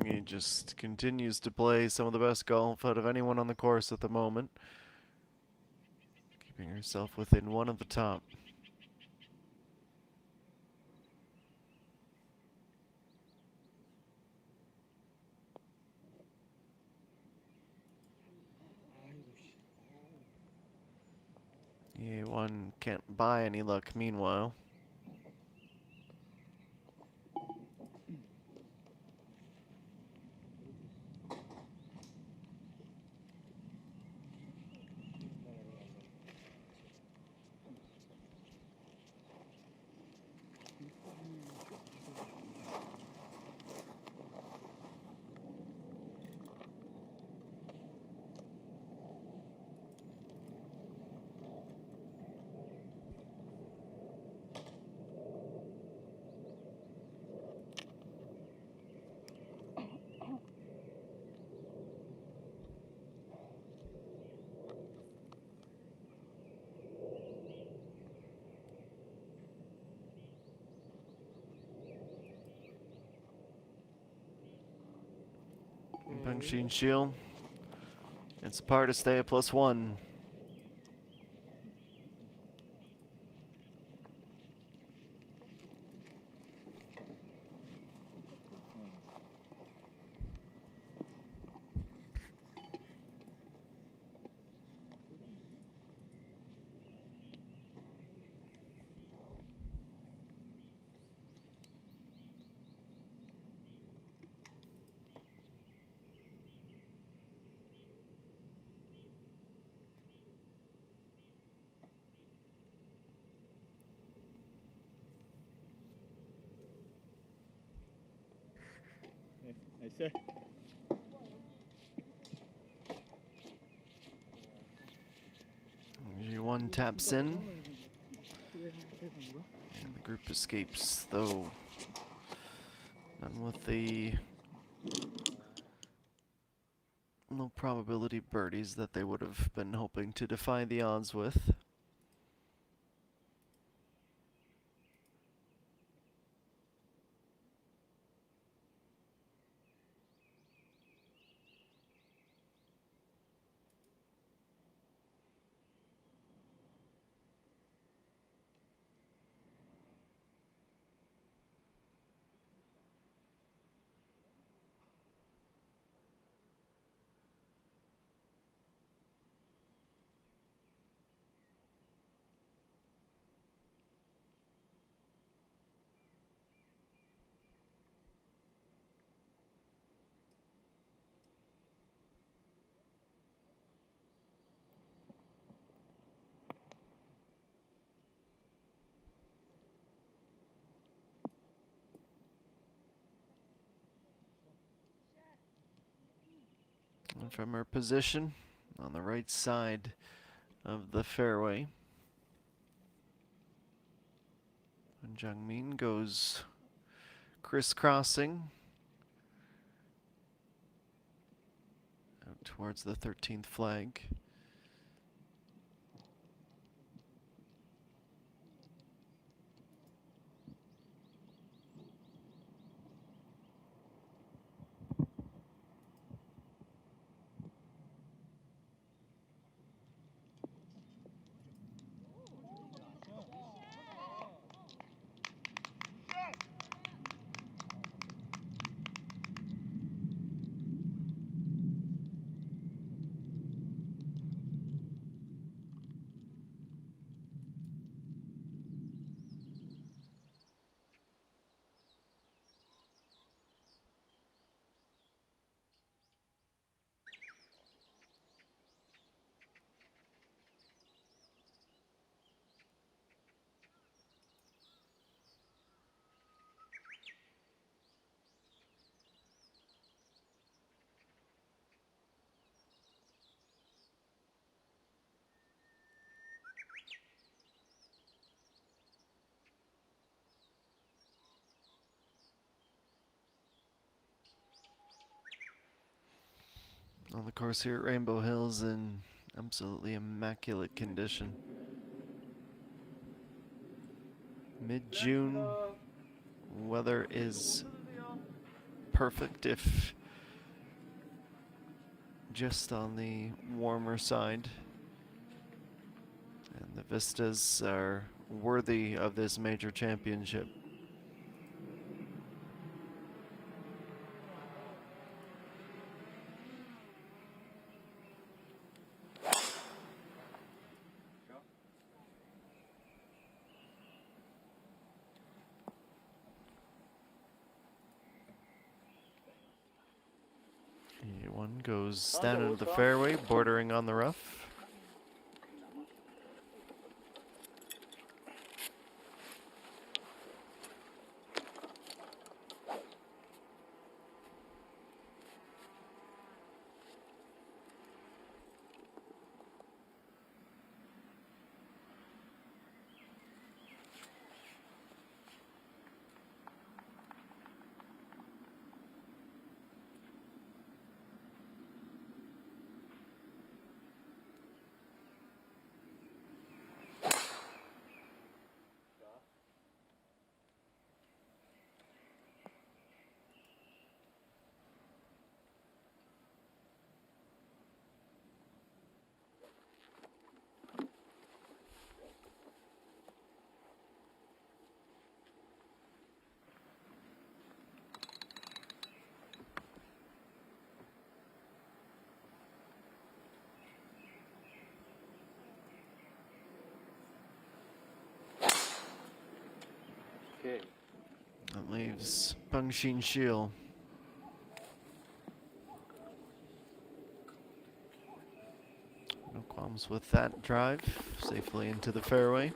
He just continues to play some of the best golf out of anyone on the course at the moment, keeping herself within one of the top. EA1 can't buy any luck meanwhile. Peng Shin-shield, it's a par to stay at +1. 나이스. One taps in, and the group escapes, though none with the low probability birdies that they would have been hoping to defy the odds with. And from her position on the right side of the fairway, and Jungmin goes crisscrossing out towards the 13th flag. On the course here at Rainbow Hills in absolutely immaculate condition. Mid-June, weather is perfect, if just on the warmer side. And the vistas are worthy of this major championship. One goes down into the fairway, bordering on the rough. Okay. That leaves Bungxin Shil. No qualms with that drive, safely into the fairway.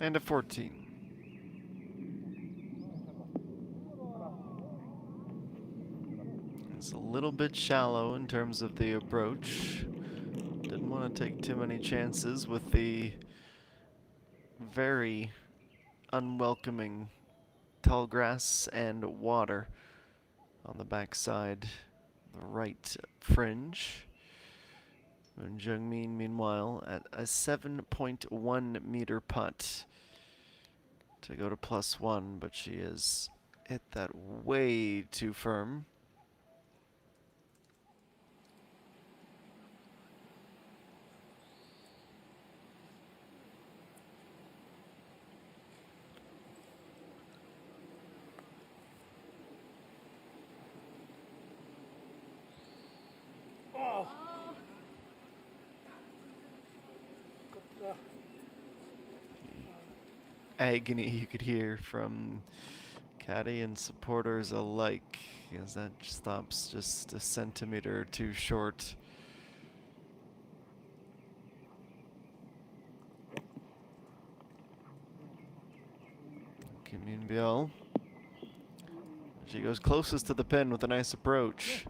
And a 14. It's a little bit shallow in terms of the approach. Didn't want to take too many chances with the very unwelcoming tall grass and water on the backside, the right fringe. And Jungmin, meanwhile, at a 7.1 meter putt to go to +1, but she has hit that way too firm. Agony you could hear from caddy and supporters alike, as that stops just a centimeter or two short. Kim Yoon-byul. She goes closest to the pin with a nice approach.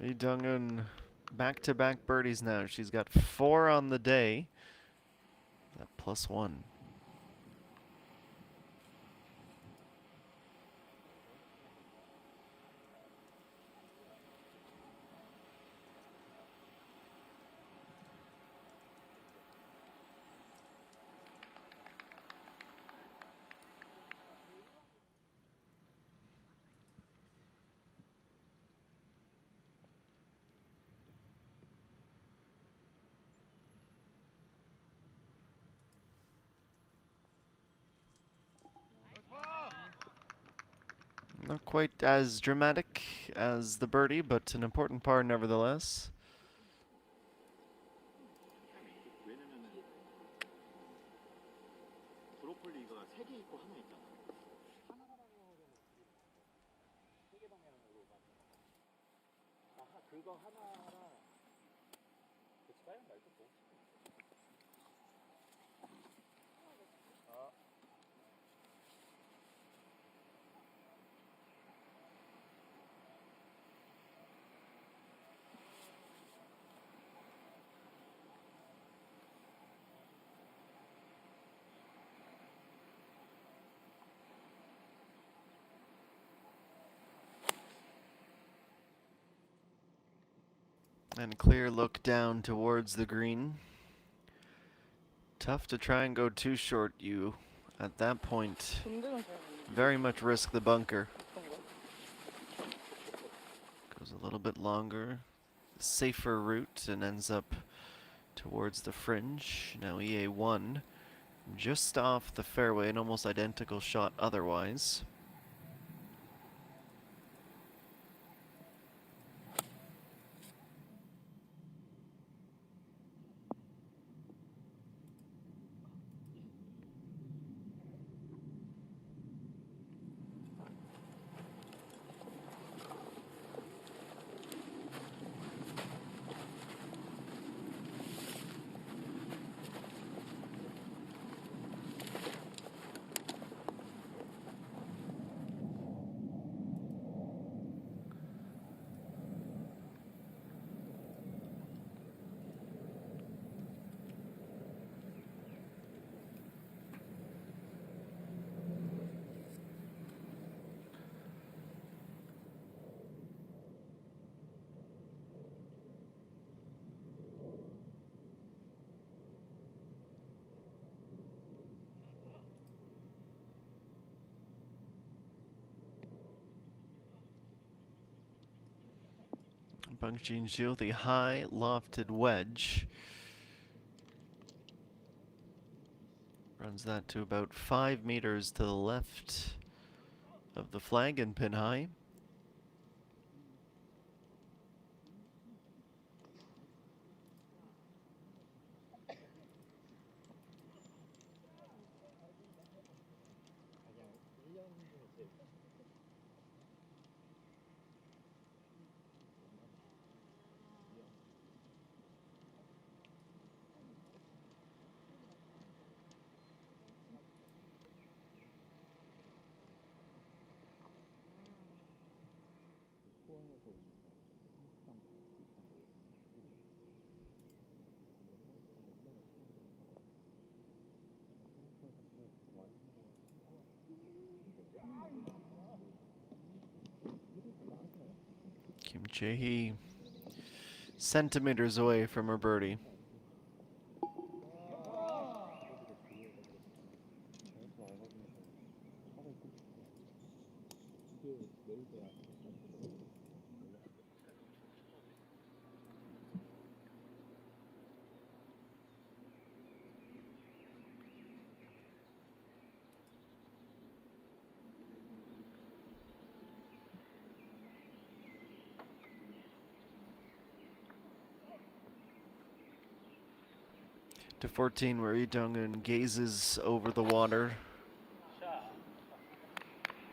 Lee Dong-eun back-to-back birdies now. She's got 4 on the day. That +1. Not quite as dramatic as the birdie, but an important par nevertheless. 왜냐면은 브로콜리가 3개 있고 하나 있잖아. 세개 방향으로 가는 거. 아, 그거 하나랑 그 빨간 말고 뭐? 아. And a clear look down towards the green. Tough to try and go too short. You, at that point, very much risk the bunker. Goes a little bit longer, safer route, and ends up towards the fringe. Now EA1, just off the fairway, an almost identical shot otherwise. Bang Jin-gyu, the high lofted wedge. Runs that to about 5 meters to the left of the flag and pin high. 가장 1년 중에 제일 수원에서 Kim Jae-hee centimeters away from her birdie. To 14, where Lee Dong-eun gazes over the water.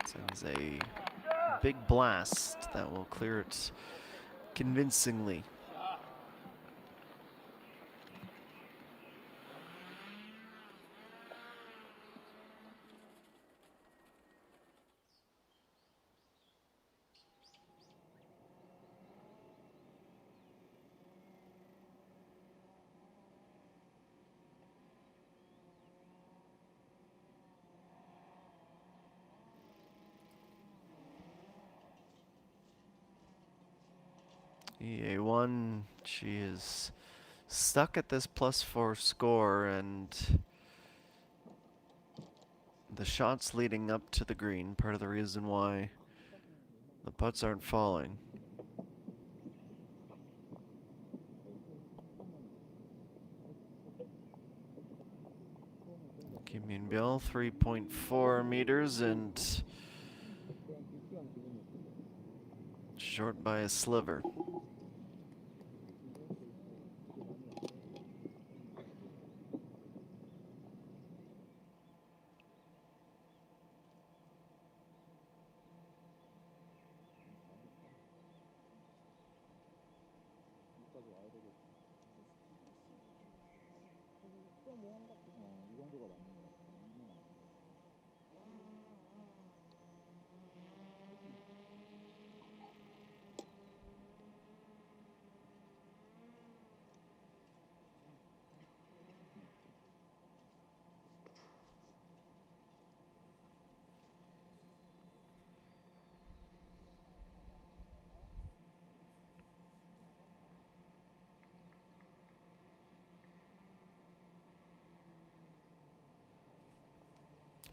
Sends a big blast that will clear it convincingly. EA1, she is stuck at this +4 score, and the shots leading up to the green, part of the reason why the putts aren't falling. Kim Min-byul, 3.4 meters, and short by a sliver. 이 정도가 맞는 것 같아.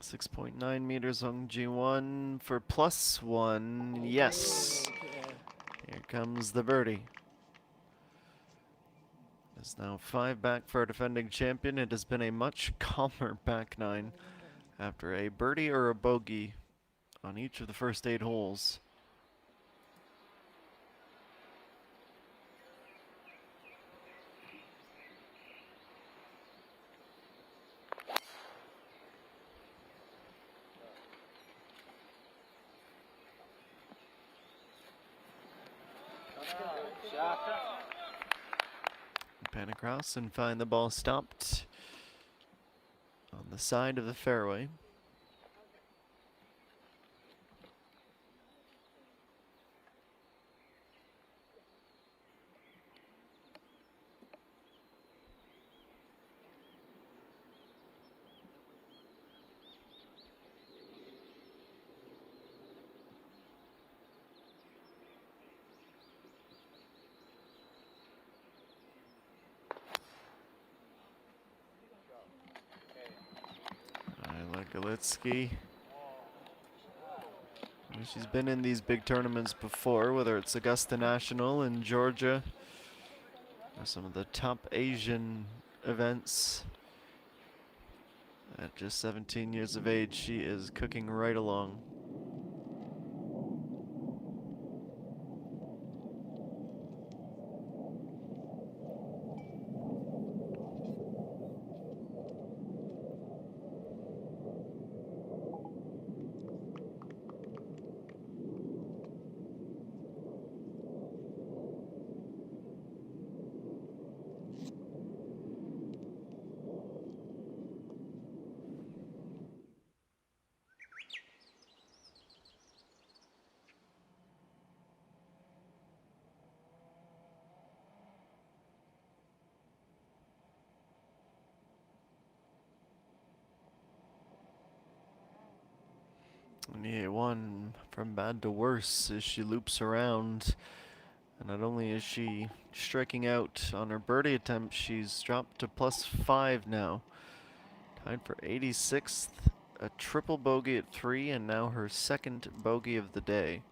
.9 meters on G1 for +1. Yes. Here comes the birdie. It's now 5 back for our defending champion. It has been a much calmer back 9 after a birdie or a bogey on each of the first 8 holes. Pan across and find the ball stopped on the side of the fairway. Galitsky. She's been in these big tournaments before, whether it's Augusta National in Georgia or some of the top Asian events At just 17 years of age, she is cooking right along. And yeah, one from bad to worse as she loops around. And not only is she striking out on her birdie attempt, she's dropped to +5 now. Tied for 86th, a triple bogey at 3, and now her second bogey of the day.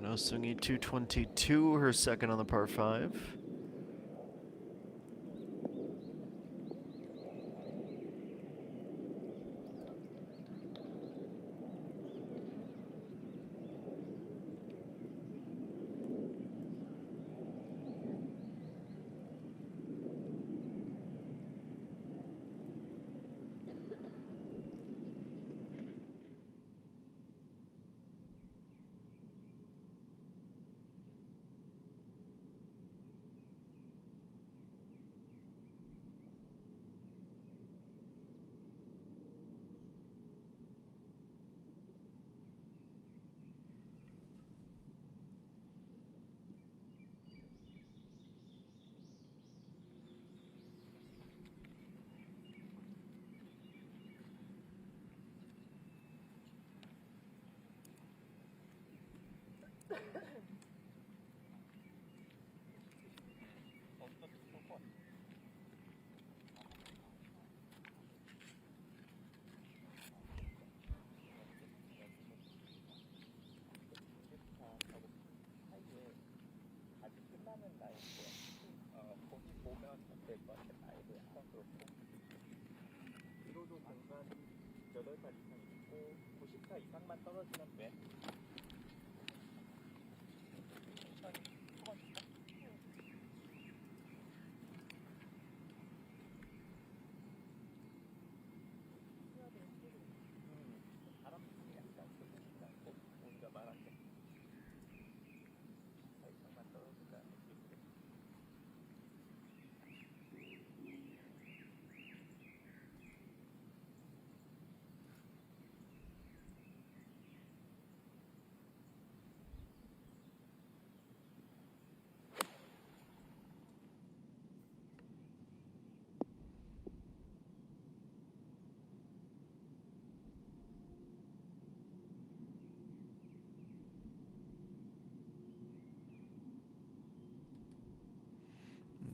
No swingy 222, her second on the par 5.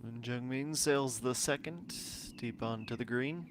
And Jungmin sails the second, deep onto the green.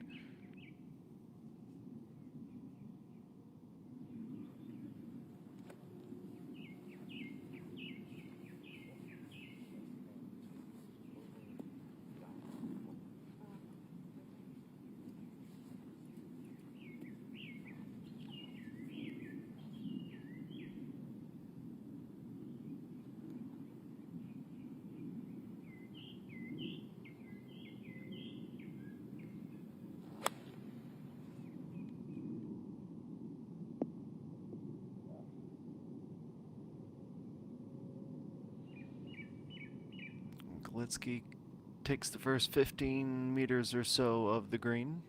Galitsky takes the first 15 meters or so of the green.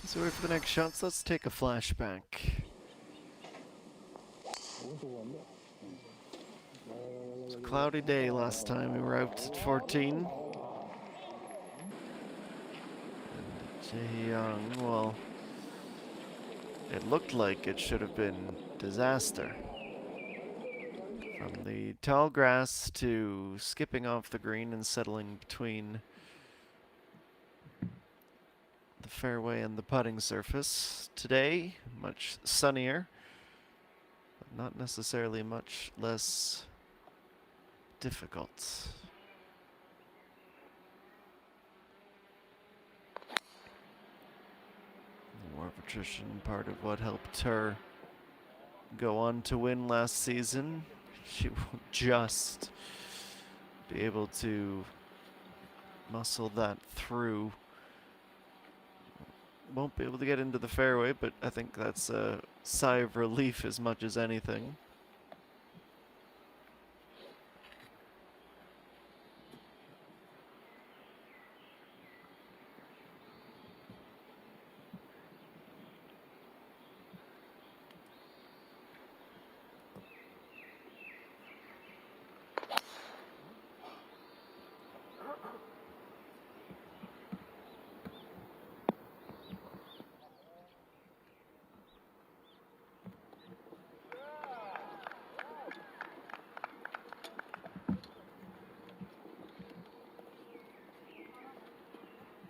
So wait for the next shots. Let's take a flashback. It's a cloudy day last time we were out at 14. Jae-young, well, it looked like it should have been disaster. From the tall grass to skipping off the green and settling between the fairway and the putting surface. Today, much sunnier, but not necessarily much less difficult. War of attrition, part of what helped her go on to win last season. She won't just be able to muscle that through. Won't be able to get into the fairway, but I think that's a sigh of relief as much as anything.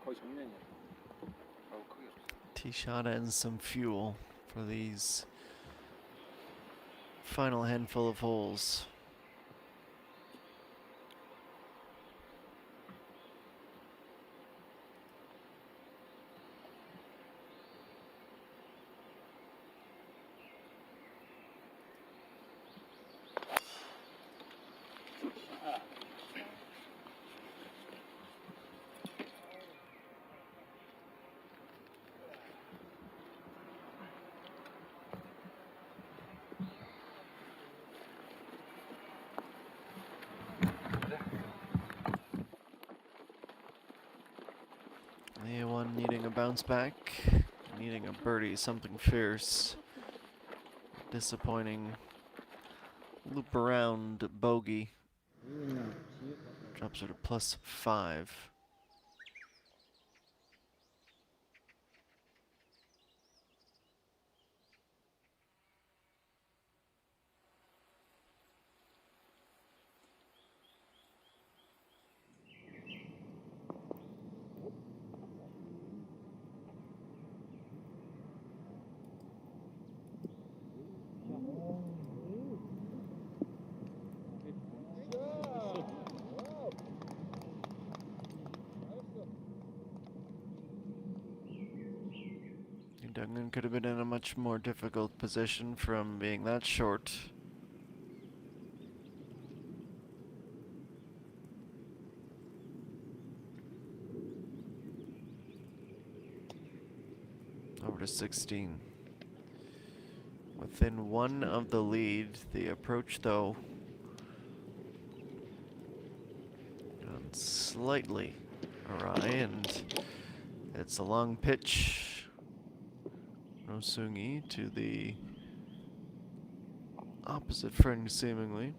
거의 정면이야. 아우 크게 없어. Tee shot and some fuel for these final handful of holes. The one needing a bounce back, needing a birdie, something fierce. Disappointing loop around bogey. Drops her to +5. Dungan could have been in a much more difficult position from being that short. Over to 16. Within one of the lead, the approach though gone slightly awry, and it's a long pitch. Rosungi to the opposite fringe, seemingly.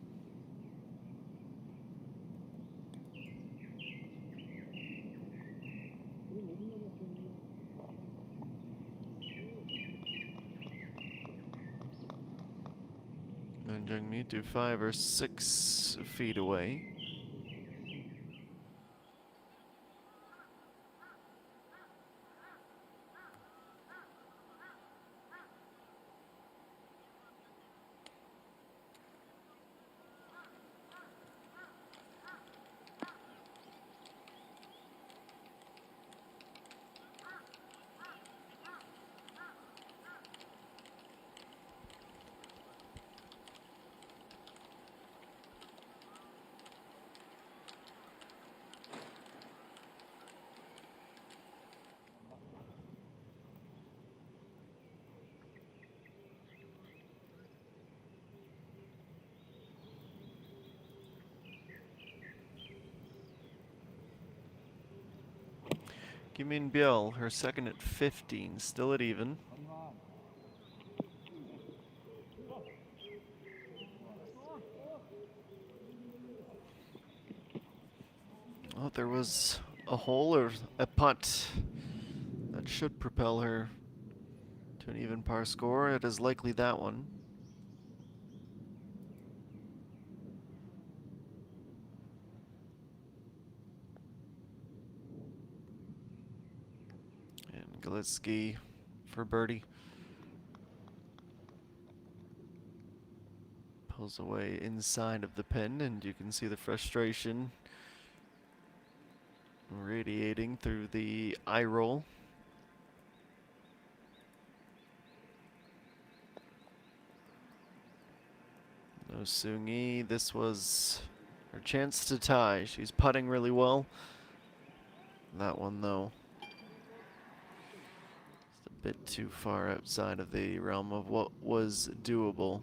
And Jungmi to 5 or 6 feet away. Kim Biel, her second at 15, still at even. Oh, there was a hole or a putt that should propel her to an even par score. It is likely that one. And Galitsky for birdie. Pulls away inside of the pin, and you can see the frustration radiating through the eye roll. No Soon-Yi, this was her chance to tie. She's putting really well. That one, though, it's a bit too far outside of the realm of what was doable.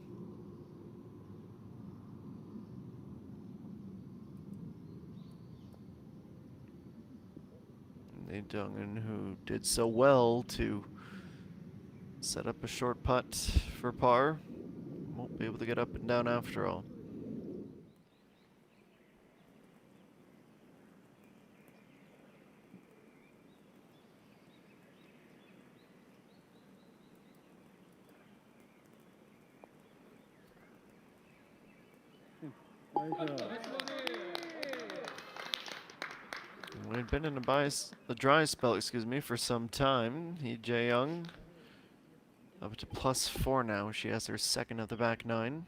Lee Dongin, who did so well to set up a short putt for par, won't be able to get up and down after all. We'd been in a dry spell, excuse me, for some time. Jae Young up to +4 now. She has her second of the back 9.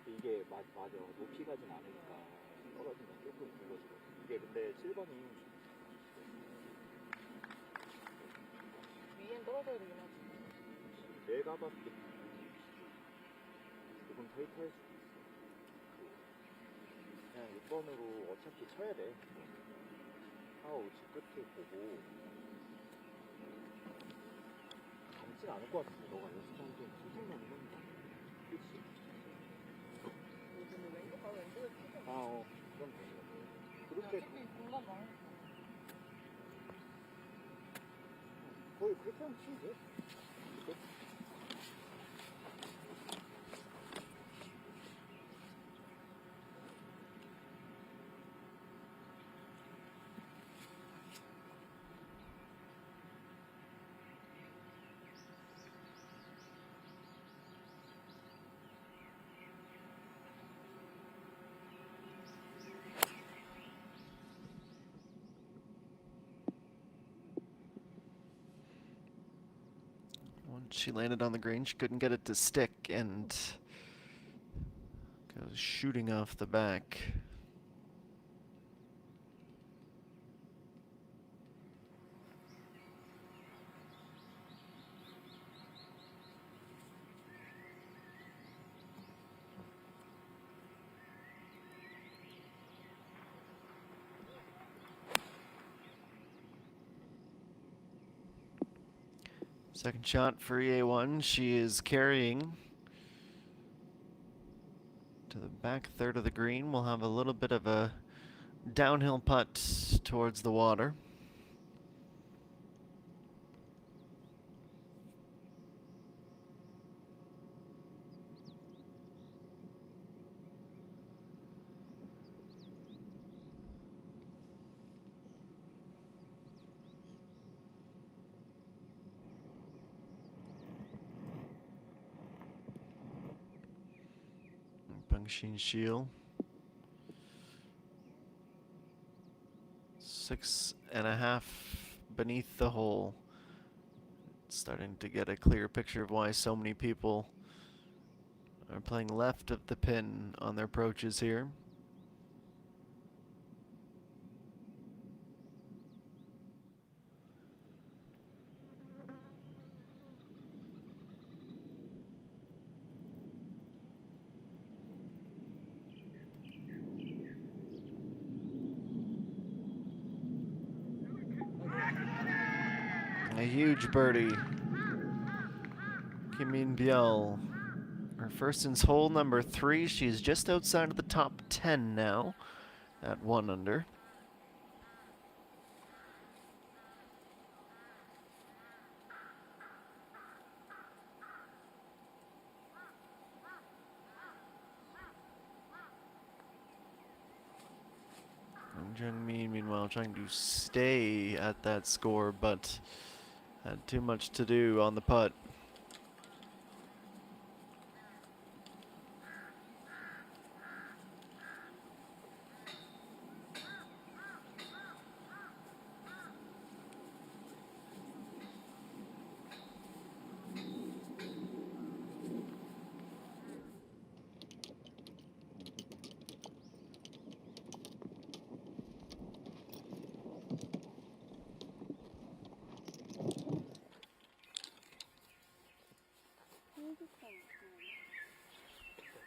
이게 맞아. 높이 가진 않으니까 떨어지면 조금 굵어지거든. 이게 근데 7번이 위엔 떨어져야 되긴 하지. 내가 봤을 때 조금 타이트할 수도 있어. 그냥 6번으로 어차피 쳐야 돼. 우측 끝을 보고 감진 않을 것 같은데 너가 연습하는 좀 수준만 이런 거. 그치? 요즘에 왼쪽에 치죠. 그럼 되는 거. 그럴 때 공간 많아. 거의 그렇게 하면 치면 돼. Once she landed on the green, she couldn't get it to stick and goes shooting off the back. Second shot for EA1. She is carrying to the back third of the green. We'll have a little bit of a downhill putt towards the water. Bangshin Shield. 6.5 beneath the hole. Starting to get a clear picture of why so many people are playing left of the pin on their approaches here. A huge birdie. Kim Biel. Her first in hole number 3. She's just outside of the top 10 now at 1 under. Jungmin, meanwhile, trying to stay at that score, but had too much to do on the putt.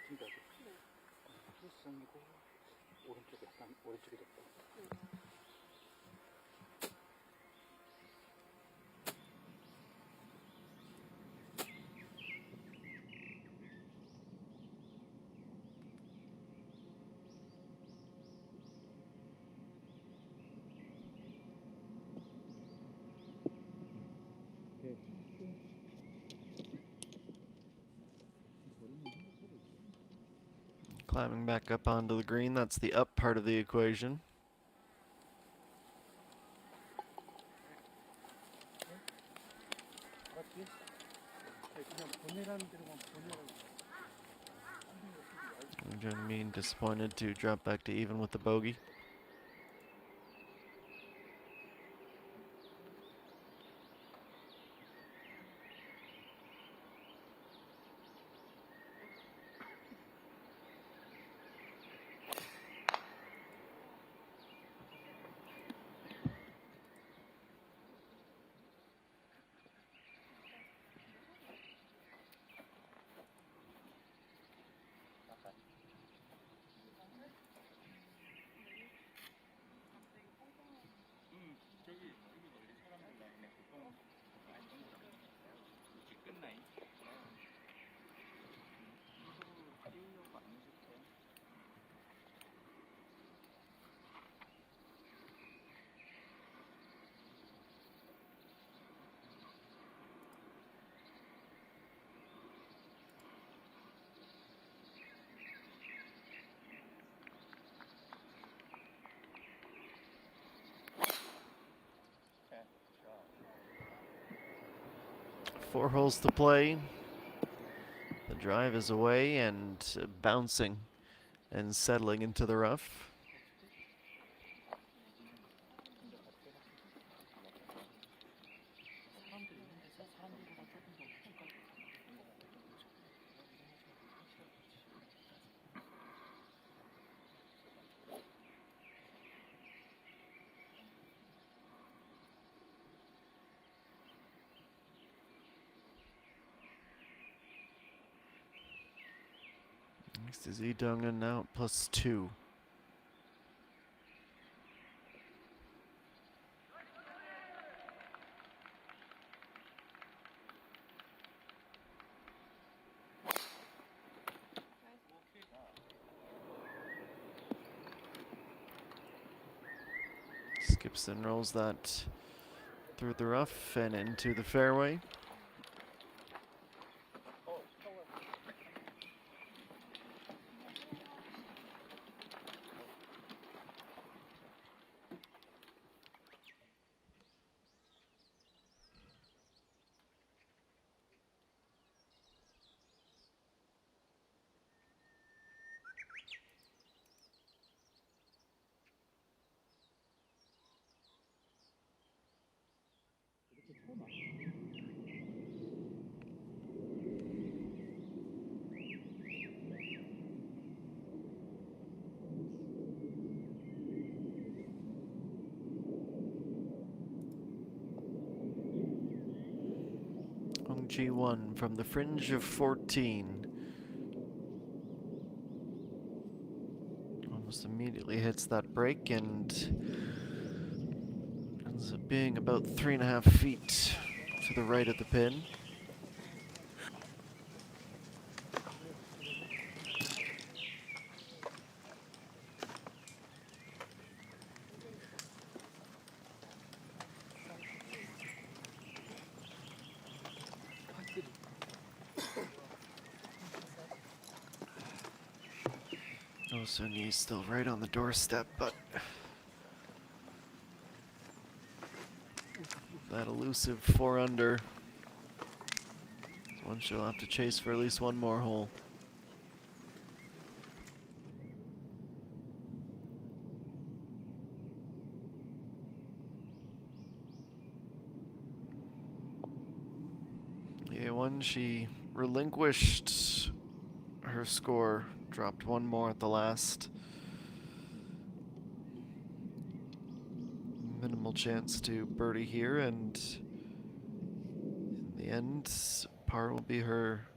진짜 플러스성이고 오른쪽 약간 오른쪽이 됐다. Climbing back up onto the green, that's the up part of the equation. Jungmin disappointed to drop back to even with the bogey. Four holes to play. The drive is away and bouncing and settling into the rough. Next is Idunga now +2. Skips and rolls that through the rough and into the fairway. G1 from the fringe of 14. Almost immediately hits that break and Ends up being about 3.5 feet to the right of the pin. Oh, Sunyi's still right on the doorstep, but that elusive 4 under is one she'll have to chase for at least one more hole. Yeah, one she relinquished her score, dropped one more at the last. Minimal chance to birdie here, and in the end, par will be her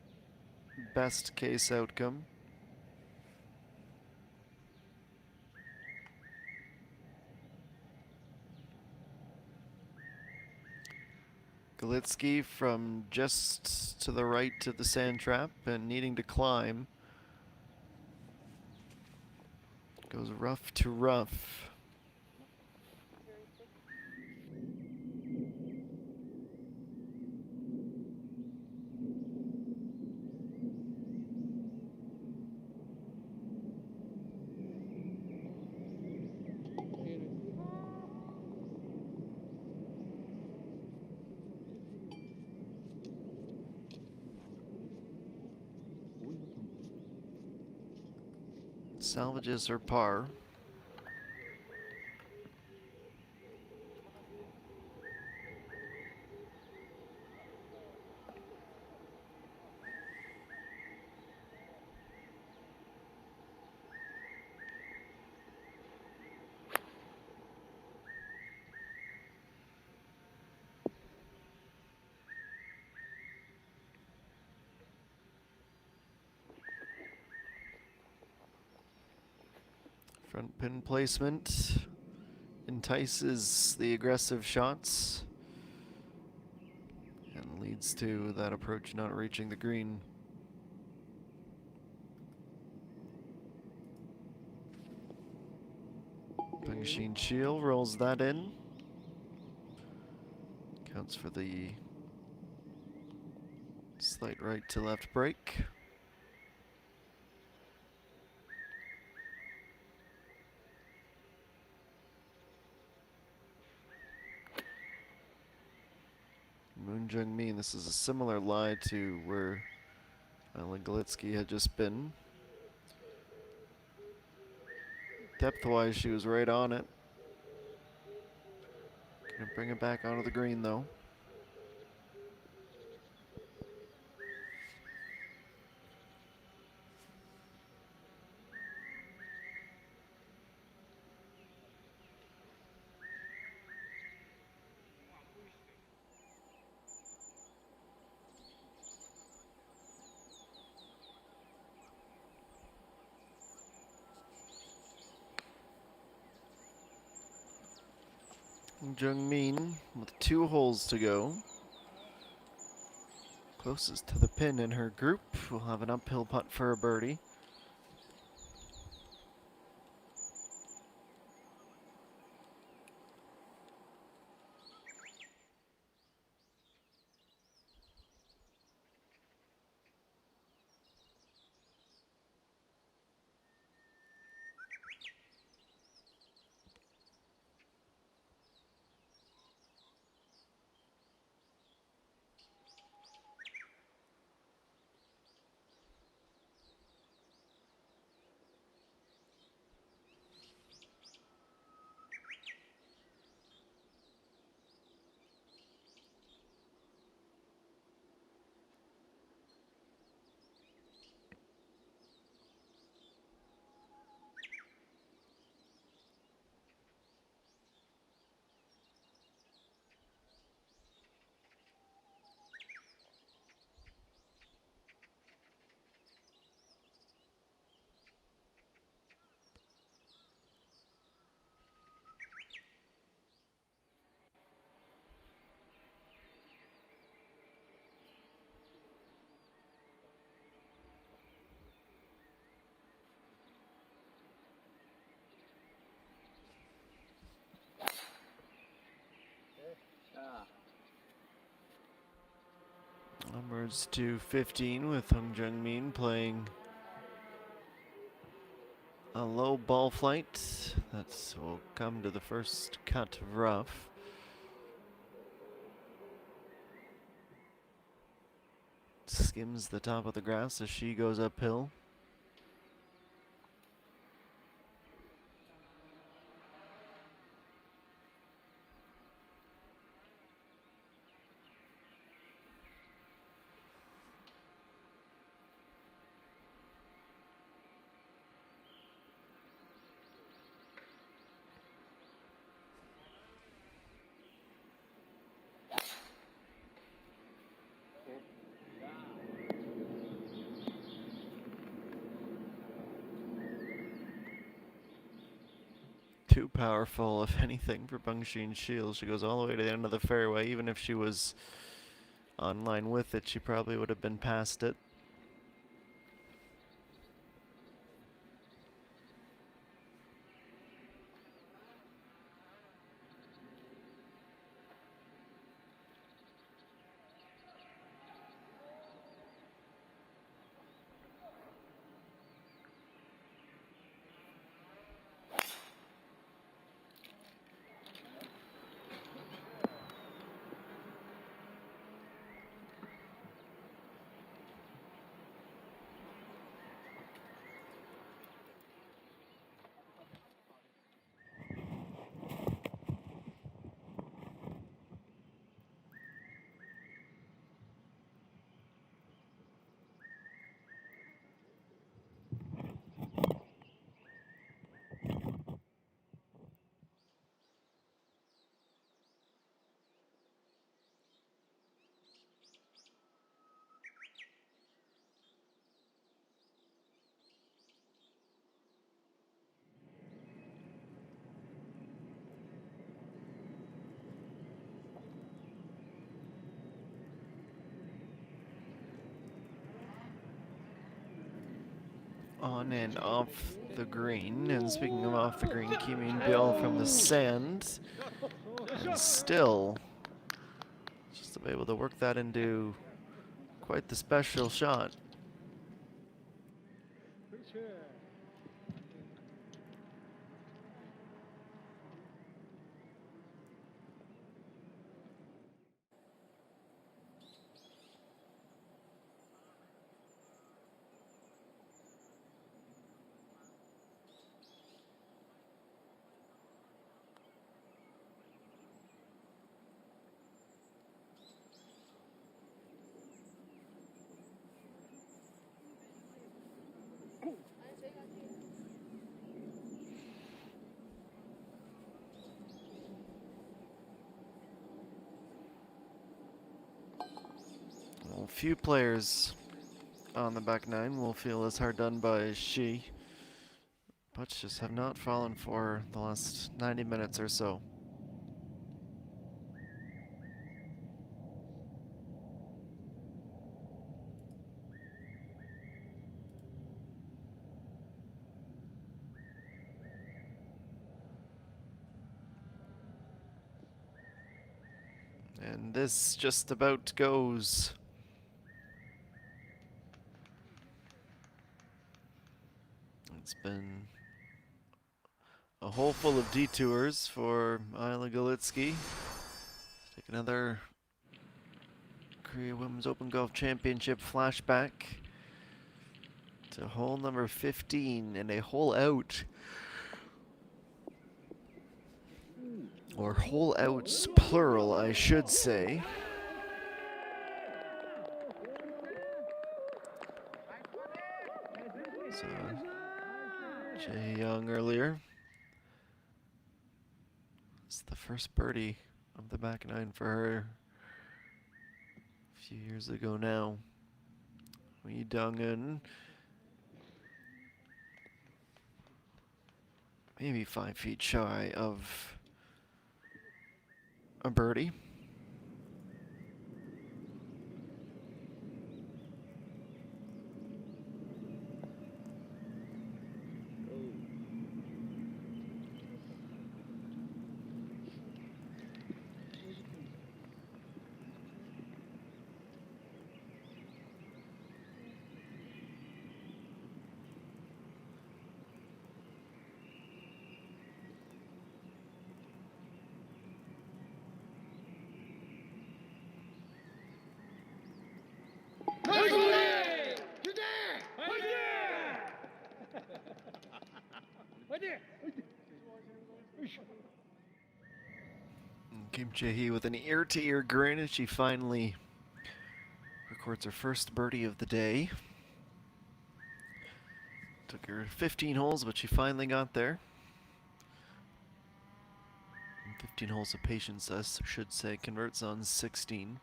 best case outcome. Galitsky from just to the right of the sand trap and needing to climb. Goes rough to rough. Salvages her par. Front pin placement entices the aggressive shots and leads to that approach not reaching the green. Pengxin Shield rolls that in. Counts for the slight right to left break. Moon Jung-min, this is a similar lie to where Alan Galitsky had just been. Depth-wise, she was right on it. Gonna bring it back onto the green, though. Jung-min with 2 holes to go. Closest to the pin in her group will have an uphill putt for a birdie. Numbers to 15 with Hung Jung-min playing a low ball flight. That will come to the first cut of rough. Skims the top of the grass as she goes uphill. Too powerful, if anything, for Bungsheen Shield. She goes all the way to the end of the fairway. Even if she was on line with it, she probably would have been past it. On and off the green. And speaking of off the green, Kim Bill from the sand. And still just able to work that into quite the special shot. Well, few players on the back nine will feel as hard done by as she. Putts just have not fallen for the last 90 minutes or so. And this just about goes. It's been a hole full of detours for Isla Galitsky. Take another Korea Women's Open Golf Championship flashback to hole number 15 and a hole out. Or hole outs plural, I should say. So, Jae Young earlier. It's the first birdie of the back nine for her a few years ago now. Wee Dong-eun, maybe 5 feet shy of a birdie. Kim Jae-hee with an ear-to-ear grin as she finally records her first birdie of the day. Took her 15 holes, but she finally got there. 15 holes of patience, I should say, converts on 16.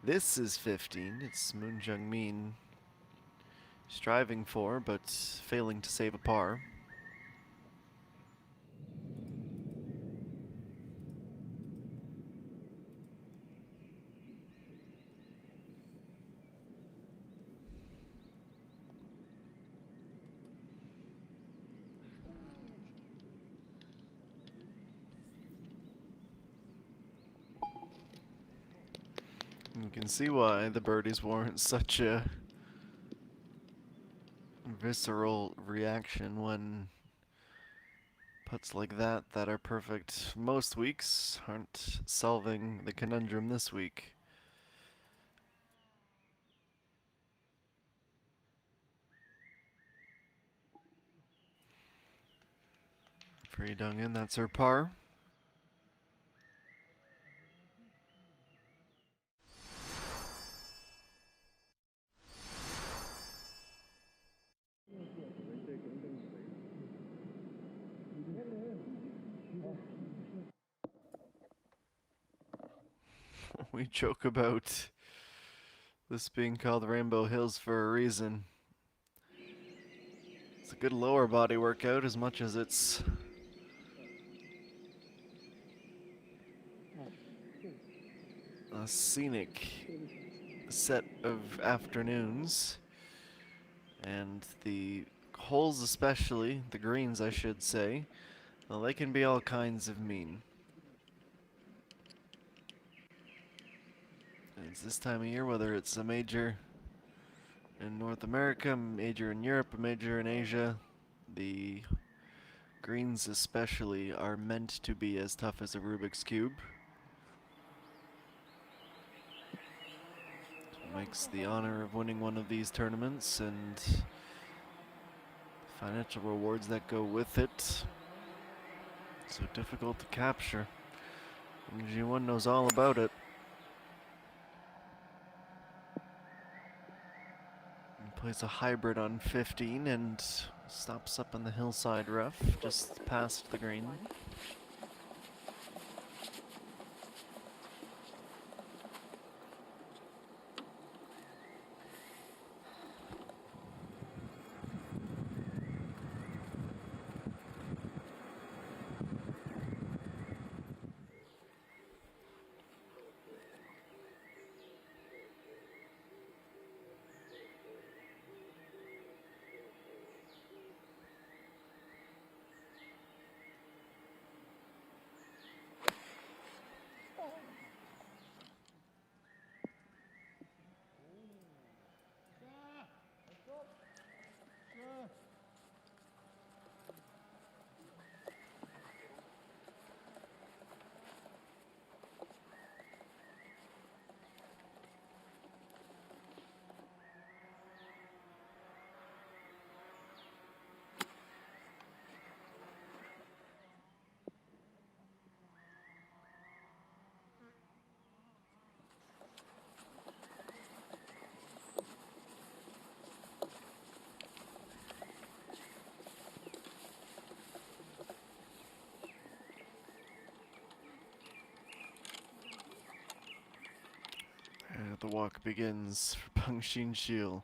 This is 15. It's Moon Jung-min striving for, but failing to save a par. You can see why the birdies warrant such a visceral reaction when putts like that are perfect most weeks aren't solving the conundrum this week. Free Dung in, that's her par. We joke about this being called Rainbow Hills for a reason. It's a good lower body workout as much as it's a scenic set of afternoons. And the holes especially, the greens I should say, well, they can be all kinds of mean. And it's this time of year, whether it's a major in North America, a major in Europe, a major in Asia, the greens especially are meant to be as tough as a Rubik's Cube. It makes the honor of winning one of these tournaments and financial rewards that go with it so difficult to capture. ENG1 knows all about it. He plays a hybrid on 15 and stops up in the hillside rough just past the green. The walk begins for Peng Xinxiu.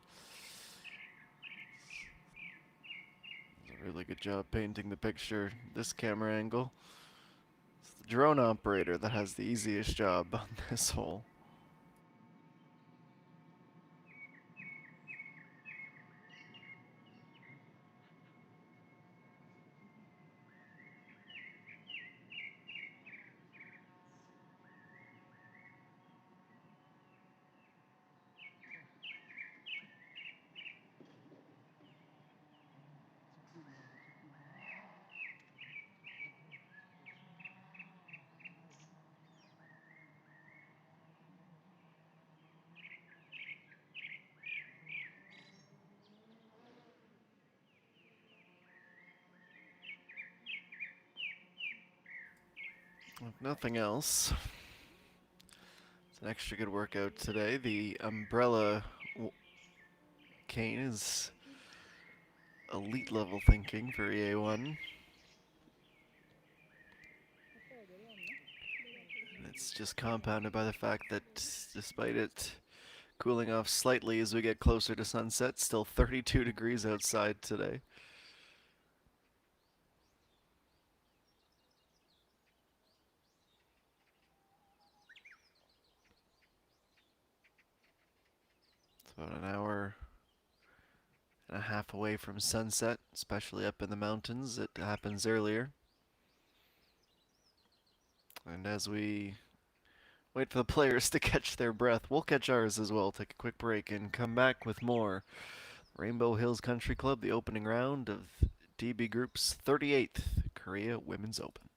Does a really good job painting the picture. This camera angle. It's the drone operator that has the easiest job on this hole. If nothing else, it's an extra good workout today. The umbrella cane is elite level thinking for EA1. And it's just compounded by the fact that despite it cooling off slightly as we get closer to sunset, still 32 degrees outside today. It's about an hour and a half away from sunset, especially up in the mountains. It happens earlier. And as we wait for the players to catch their breath, we'll catch ours as well. Take a quick break and come back with more Rainbow Hills Country Club, the opening round of DB Group's 38th Korea Women's Open.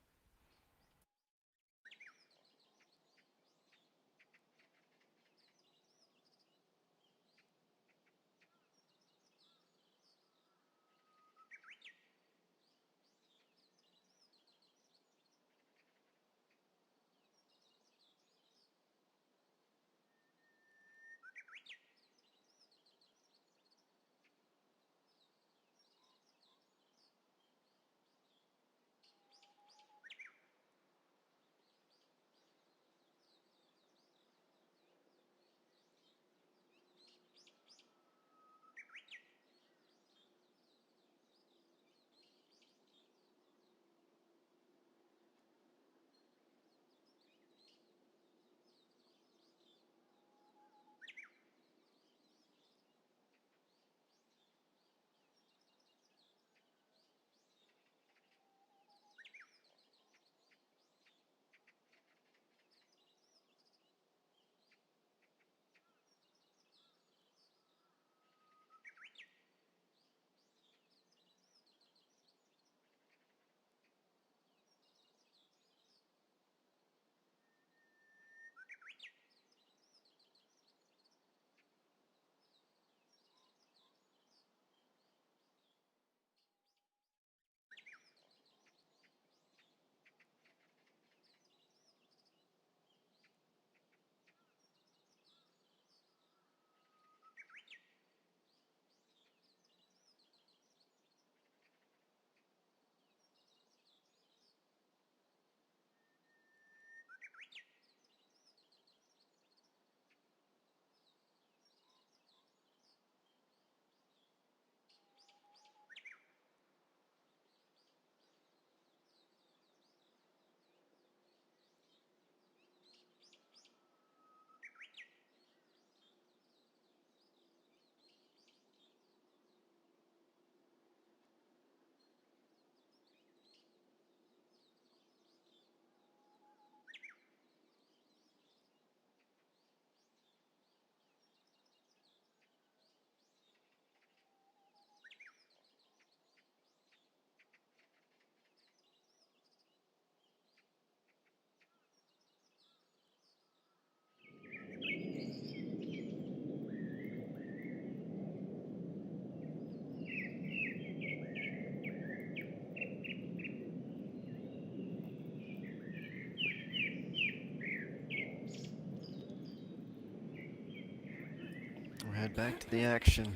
We'll head back to the action.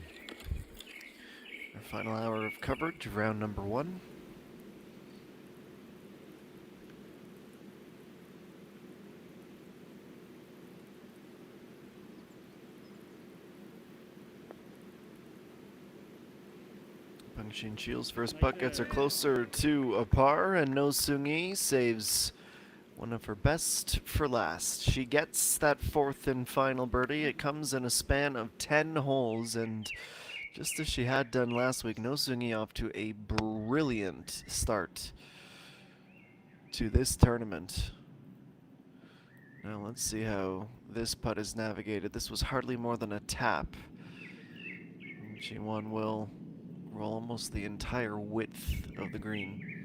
Our final hour of coverage, round number 1. Pungshin Shields' first putt gets her closer to a par, and No Sung-yi saves one of her best for last. She gets that fourth and final birdie. It comes in a span of 10 holes, and just as she had done last week, No Sung-yi off to a brilliant start to this tournament. Now let's see how this putt is navigated. This was hardly more than a tap. G1 will roll almost the entire width of the green.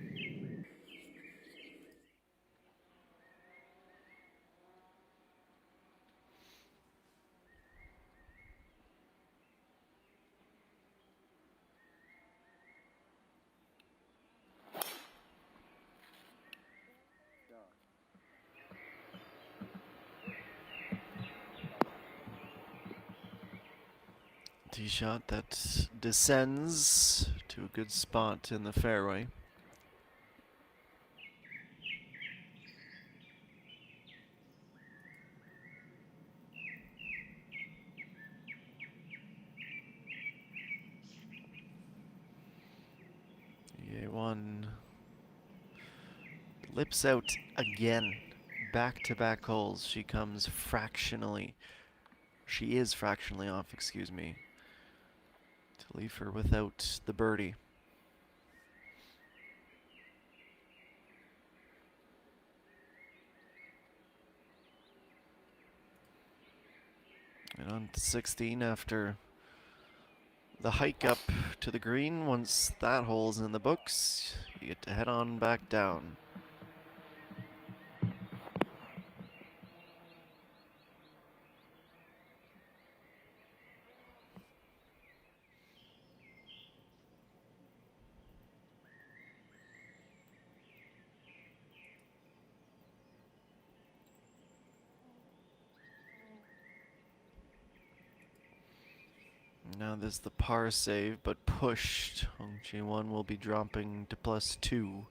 야, tee shot that descends to a good spot in the fairway. EA1 lips out again. Back-to-back holes. She comes fractionally. She is fractionally off, excuse me, to leave her without the birdie. And on to 16 after the hike up to the green. Once that hole's in the books, you get to head on back down. Now there's the par save, but pushed. Hong Ji-won will be dropping to +2.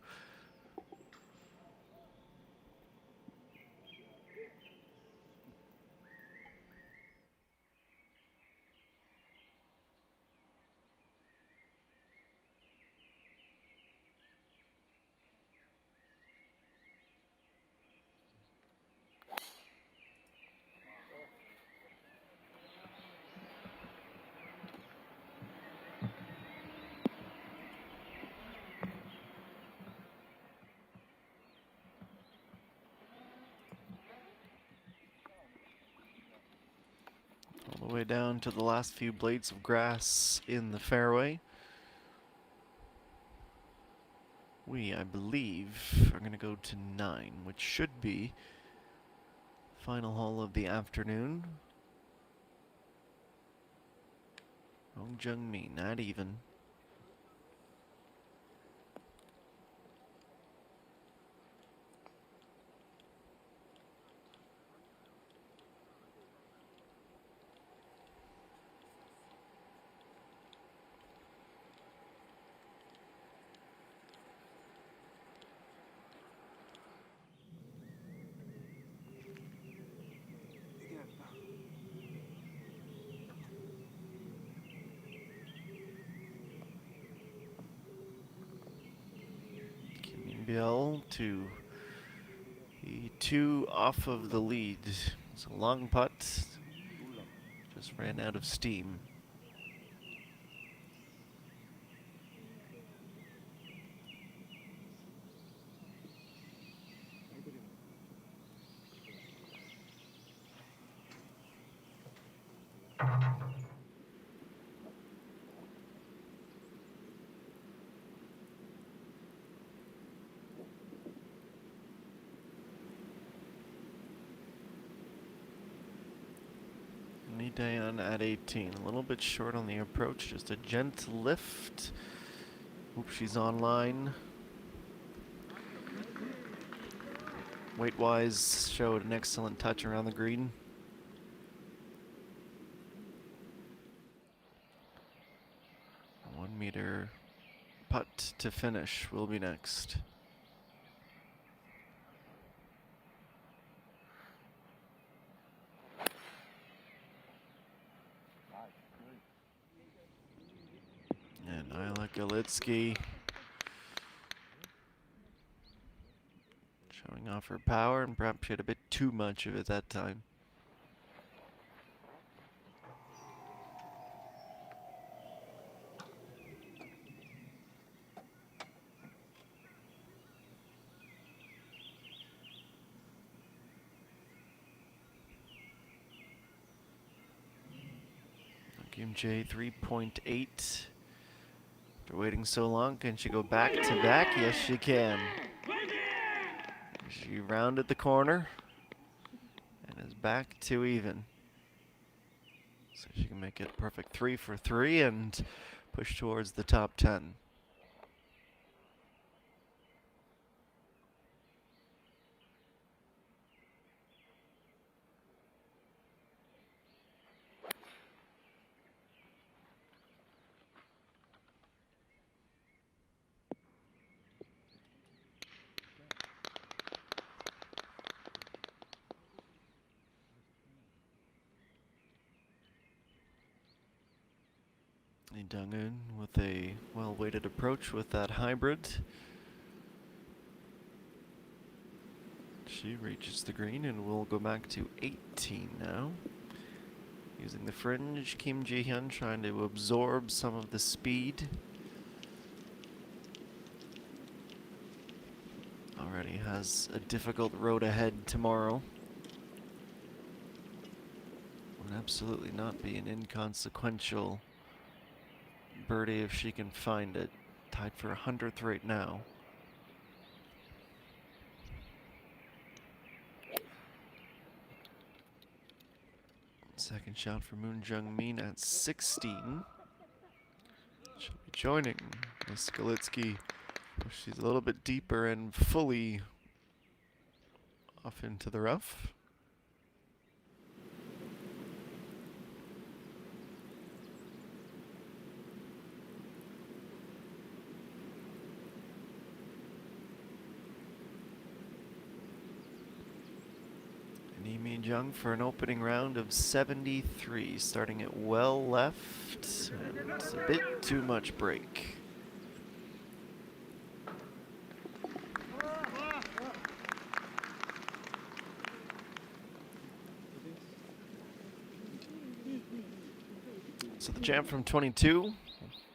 All the way down to the last few blades of grass in the fairway. We, I believe, are going to go to 9, which should be final hole of the afternoon. Hong Jung-mi, not even. Bill to the 2 off of the lead. It's a long putt. Just ran out of steam. Dayan at 18. A little bit short on the approach. Just a gentle lift. Hope she's online. Weight-wise, showed an excellent touch around the green. A 1 meter putt to finish will be next. And Isla Galitsky showing off her power, and perhaps she had a bit too much of it that time. Kim J 3.8. After waiting so long, can she go back to back? Yes, she can. She rounded the corner and is back to even. So she can make it a perfect 3 for 3 and push towards the top 10. Dungan with a well-weighted approach with that hybrid. She reaches the green and we'll go back to 18 now. Using the fringe, Kim Ji-hyun trying to absorb some of the speed. Already has a difficult road ahead tomorrow. Would absolutely not be an inconsequential birdie if she can find it. Tied for 100th right now. Second shot for Moon Jung-min at 16. She'll be joining Miss Galitsky. She's a little bit deeper and fully off into the rough. Lee Mi-jung for an opening round of 73, starting it well left, and it's a bit too much break. So the jam from 22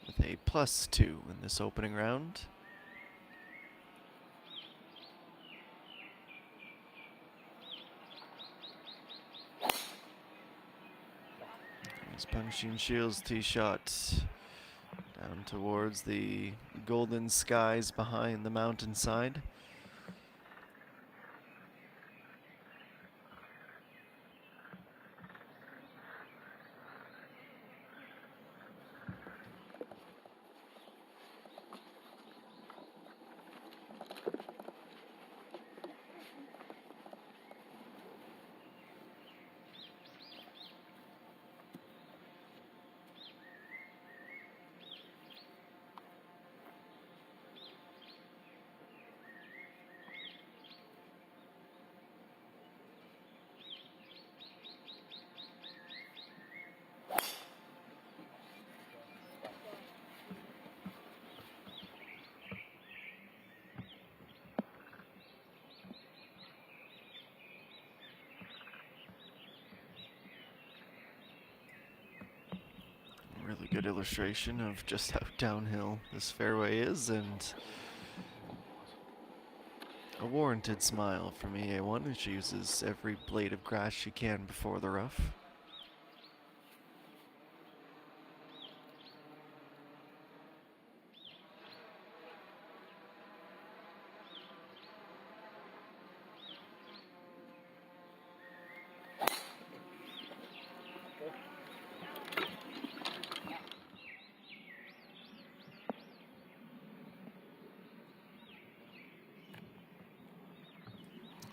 with a +2 in this opening round. There's Peng Shields' tee shot down towards the golden skies behind the mountainside. Really good illustration of just how downhill this fairway is, and a warranted smile from EA1 as she uses every blade of grass she can before the rough.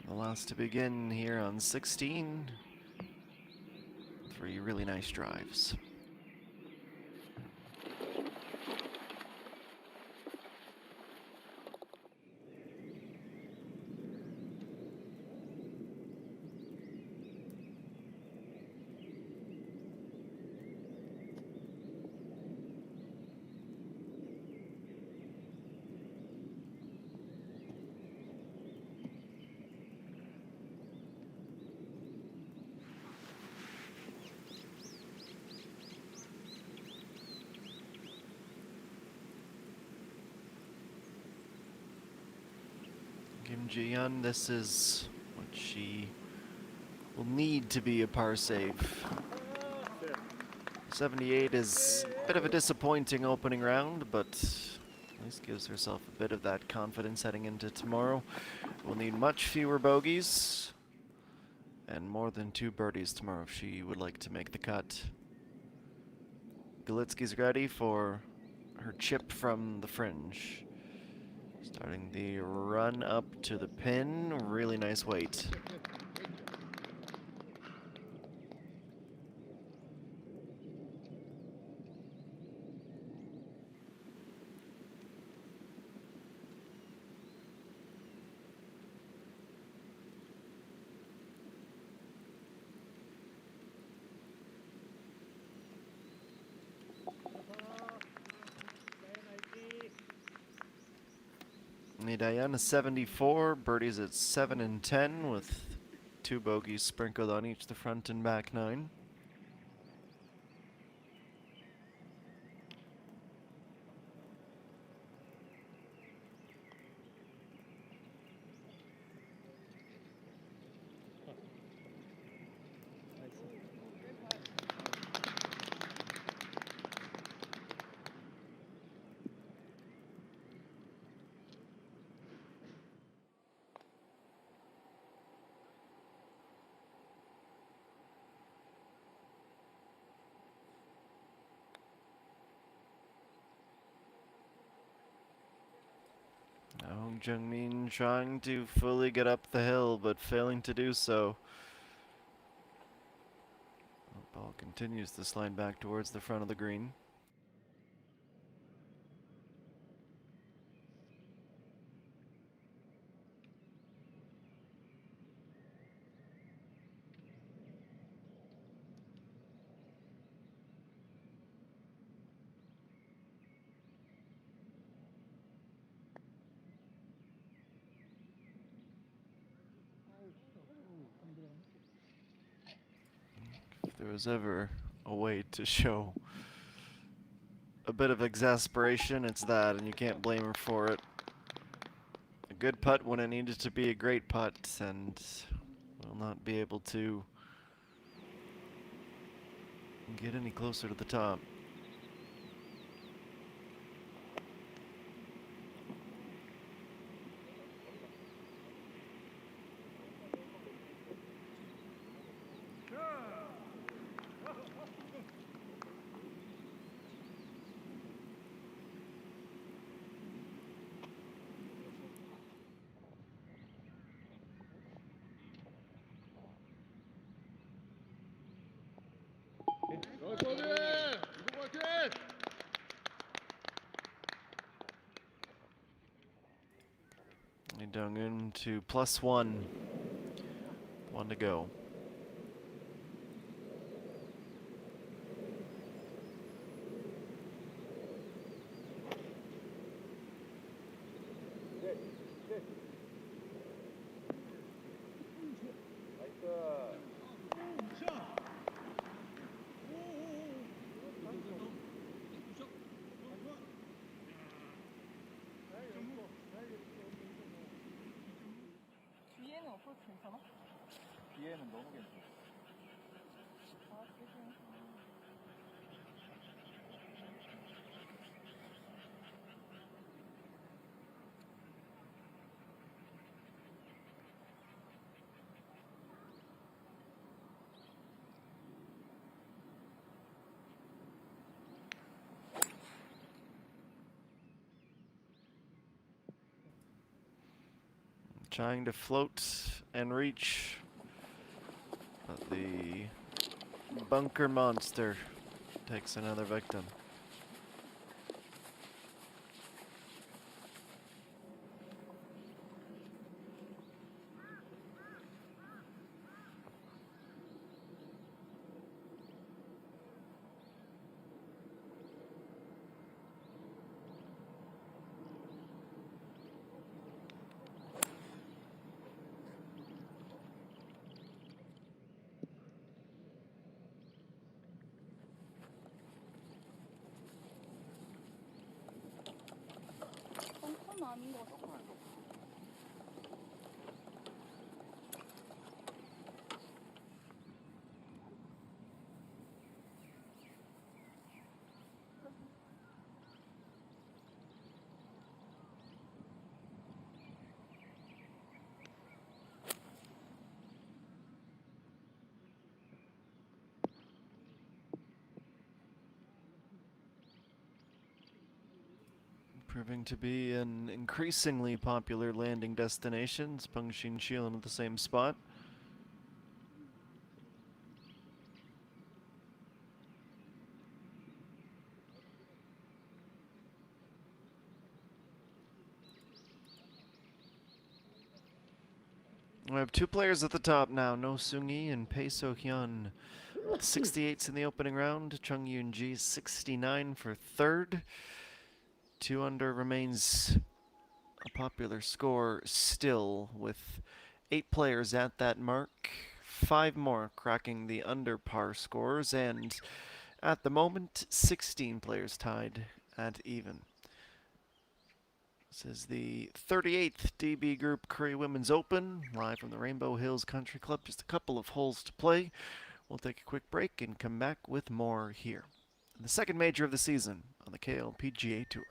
The last to begin here on 16. 3 really nice drives. Kim Ji-hyun, this is what she will need to be a par save. 78 is a bit of a disappointing opening round, but at least gives herself a bit of that confidence heading into tomorrow. We'll need much fewer bogeys and more than 2 birdies tomorrow if she would like to make the cut. Galitsky's ready for her chip from the fringe. Starting the run up to the pin, really nice weight. Diana 74, Birdie's at 7 and 10 with 2 bogeys sprinkled on each the front and back 9. Now Jungmin trying to fully get up the hill, but failing to do so. The ball continues to slide back towards the front of the green. If there was ever a way to show a bit of exasperation, it's that, and you can't blame her for it. A good putt when it needed to be a great putt, and will not be able to get any closer to the top. Dung into +1. 1 to go. 뒤에는 어플 괜찮아? 뒤에는 너무 괜찮아. 아, 조심. Trying to float and reach, but the bunker monster takes another victim. 펑크는 아닌 것 같아. Proving to be an increasingly popular landing destination. Spungshin Shielin at the same spot. We have 2 players at the top now, No Sung-yi and Pei So-hyun. 68s in the opening round. Chung Yoon-ji 69 for third. 2 under remains a popular score still, with 8 players at that mark, 5 more cracking the under par scores, and at the moment 16 players tied at even. This is the 38th DB Group Curry Women's Open, live from the Rainbow Hills Country Club. Just a couple of holes to play. We'll take a quick break and come back with more here. The second major of the season on the KLPGA Tour.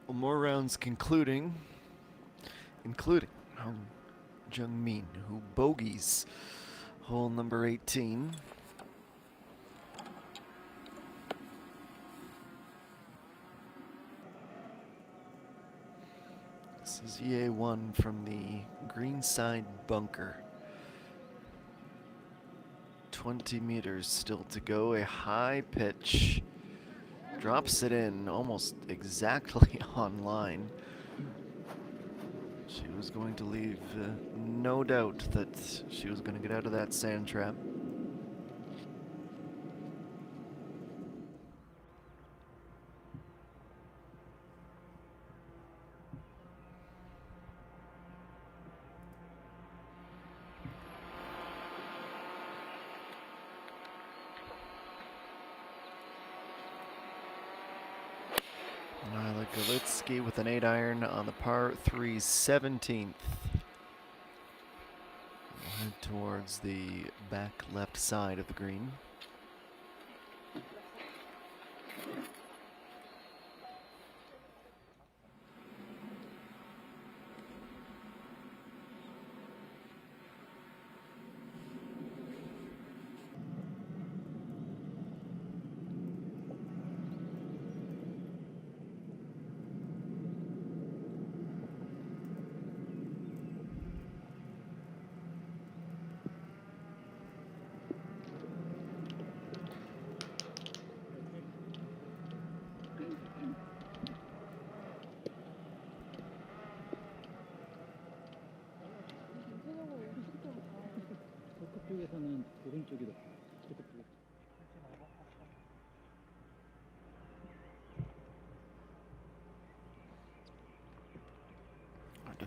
Well, more rounds concluding, including Jungmin, who bogeys hole number 18. This is EA1 from the greenside bunker. 20 meters still to go, a high pitch. Drops it in almost exactly on line. She was going to leave no doubt that she was going to get out of that sand trap. Nyla Galitsky with an 8-iron on the par 3 17th. We'll head towards the back left side of the green.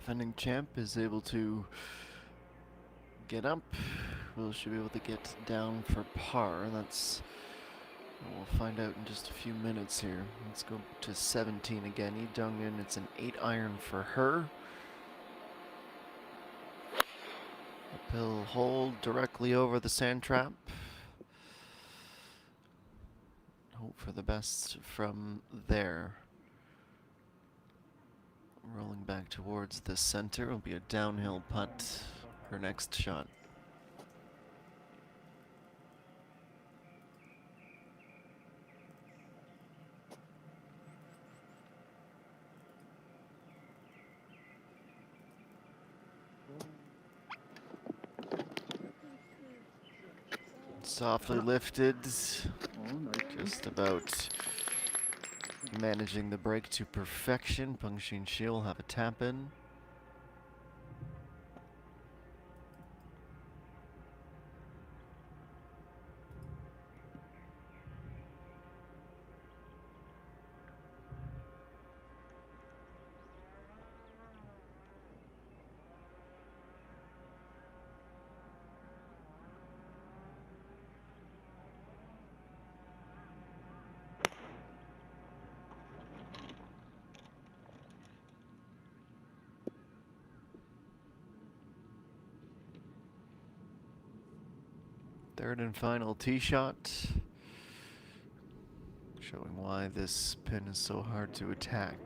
defending champ is able to get up. Will she be able to get down for par? That's we'll find out in just a few minutes here. Let's go to 17 again. Lee Jung-in, it's an 8-iron for her. Uphill hole directly over the sand trap. Hope for the best from there. Rolling back towards the center will be a downhill putt. Her next shot. Softly lifted, just about managing the break to perfection. Peng Xin-shi will have a tap in. Third and final tee shot. Showing why this pin is so hard to attack.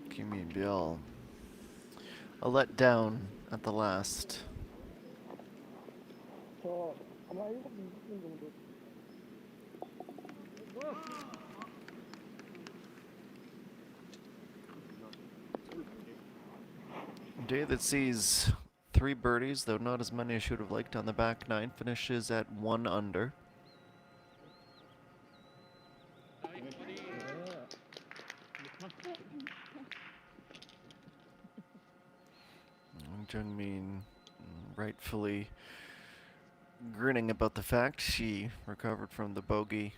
Kim Min-byul a letdown at the last. 저 아마 7분 20분 정도. Day that sees 3 birdies, though not as many as she would have liked on the back 9, finishes at 1 under. Jungmin rightfully grinning about the fact she recovered from the bogey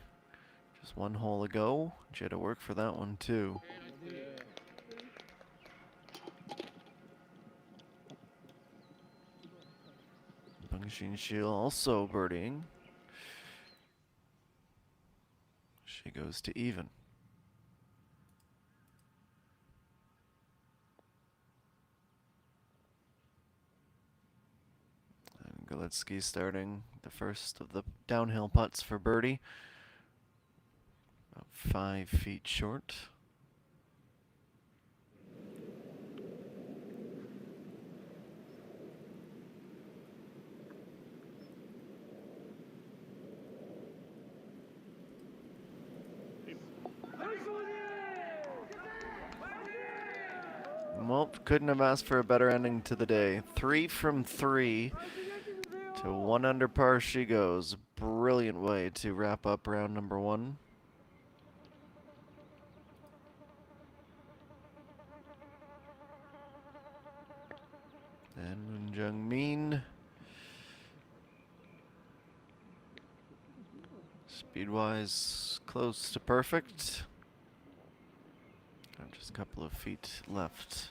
just 1 hole ago. She had to work for that one too. Peng Xin-shi also birdieing. She goes to even. Goletsky starting the first of the downhill putts for birdie. About 5 feet short. Well, couldn't have asked for a better ending to the day. 3 from 3 to 1 under par she goes. Brilliant way to wrap up round number 1. And Jung-min. Speed-wise, close to perfect. Just a couple of feet left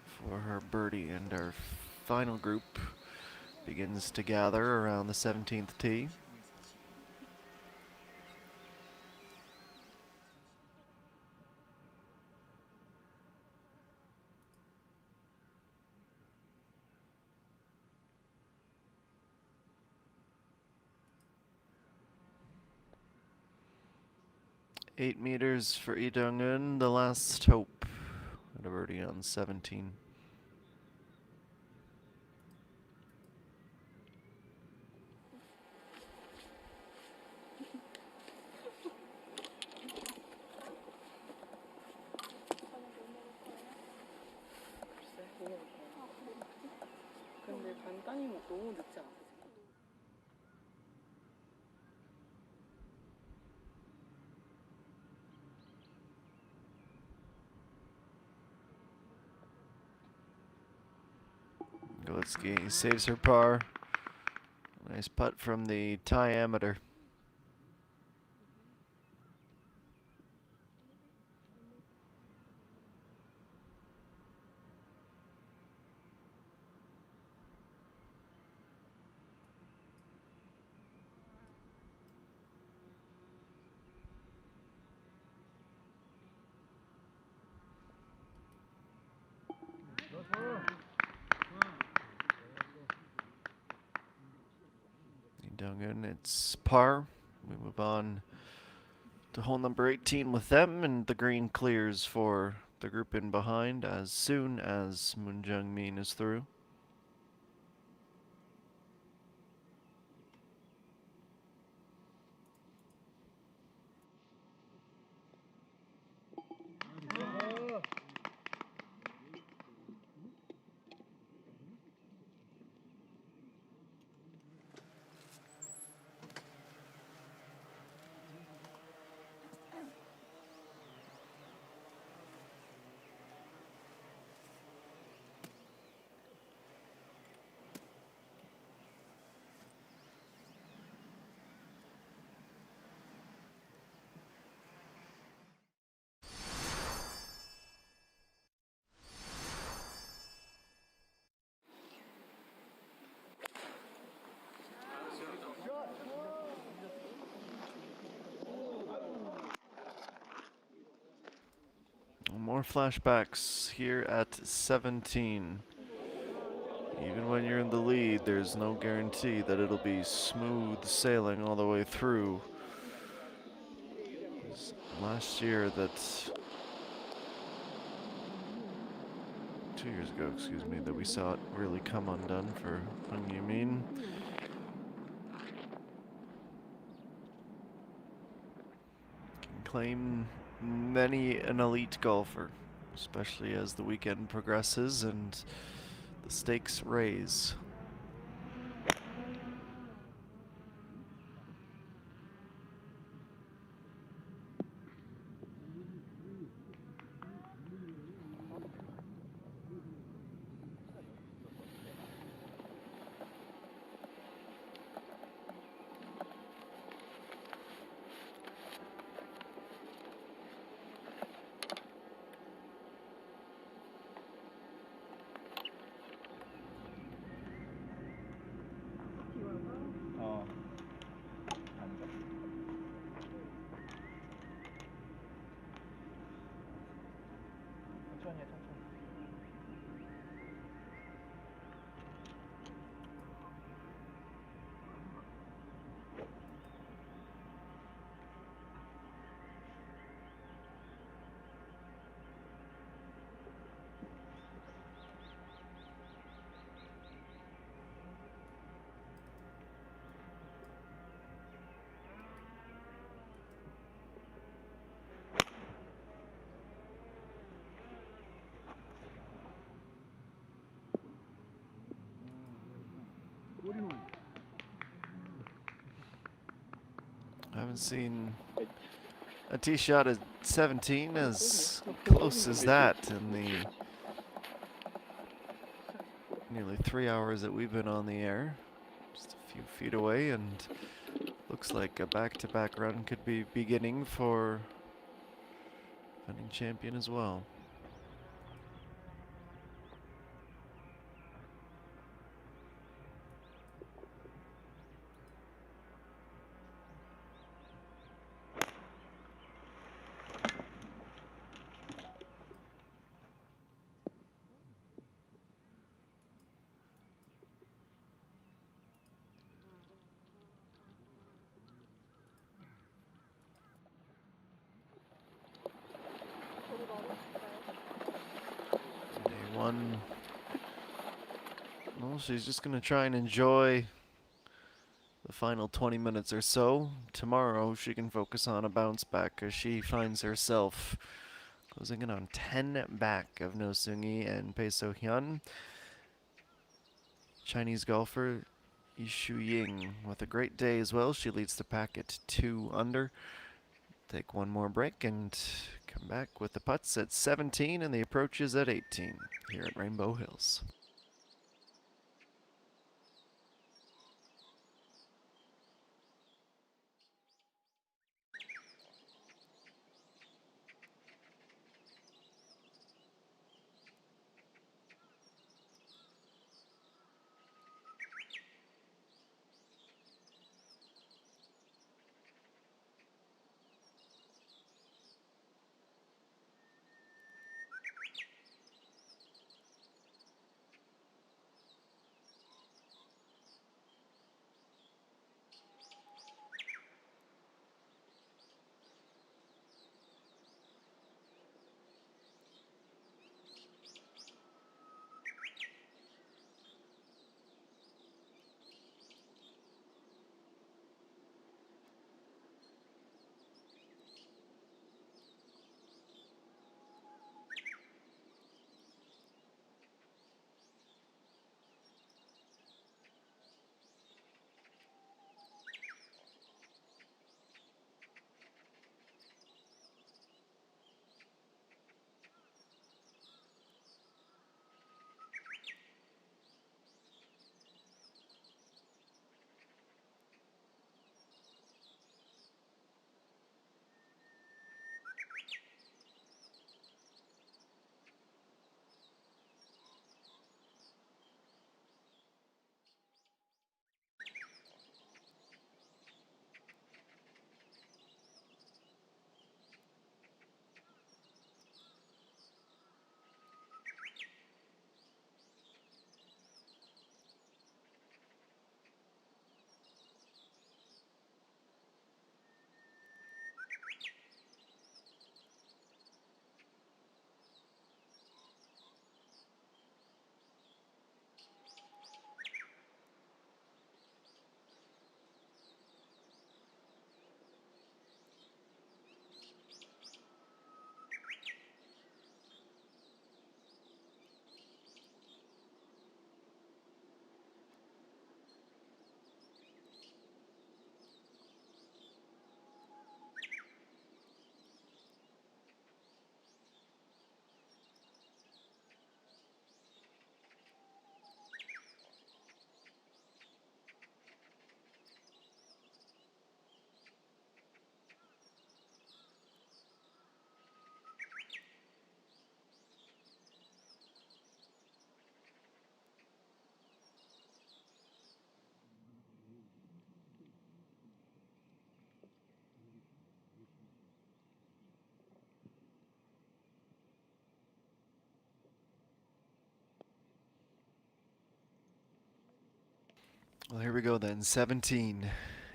for her birdie, and our final group begins to gather around the 17th tee. 8 meters for Lee Dong-un, the last hope. And a birdie on 17. 글쎄, 이게 근데 간단히 뭐 너무 늦지 않아? Golitsky saves her par. Nice putt from the diameter. Lee Dong-un, it's par. We move on to hole number 18 with them, and the green clears for the group in behind as soon as Moon Jung-min is through. More flashbacks here at 17. Even when you're in the lead, there's no guarantee that it'll be smooth sailing all the way through. Last year, 2 years ago, excuse me, that we saw it really come undone for Hung Yoo-min. Can claim many an elite golfer, especially as the weekend progresses and the stakes raise. 천천히 해, 천천히. I haven't seen a tee shot at 17 as close as that in the nearly 3 hours that we've been on the air. Just a few feet away, and looks like a back-to-back run could be beginning for defending champion as well. one. Well, she's just going to try and enjoy the final 20 minutes or so. Tomorrow, she can focus on a bounce back as she finds herself closing in on 10 back of No Seung-hee and Pei So-hyun. Chinese golfer Yi Shu-ying with a great day as well. She leads the pack at 2 under. Take one more break and come back with the putts at 17 and the approaches at 18 here at Rainbow Hills. Well, here we go then. 17.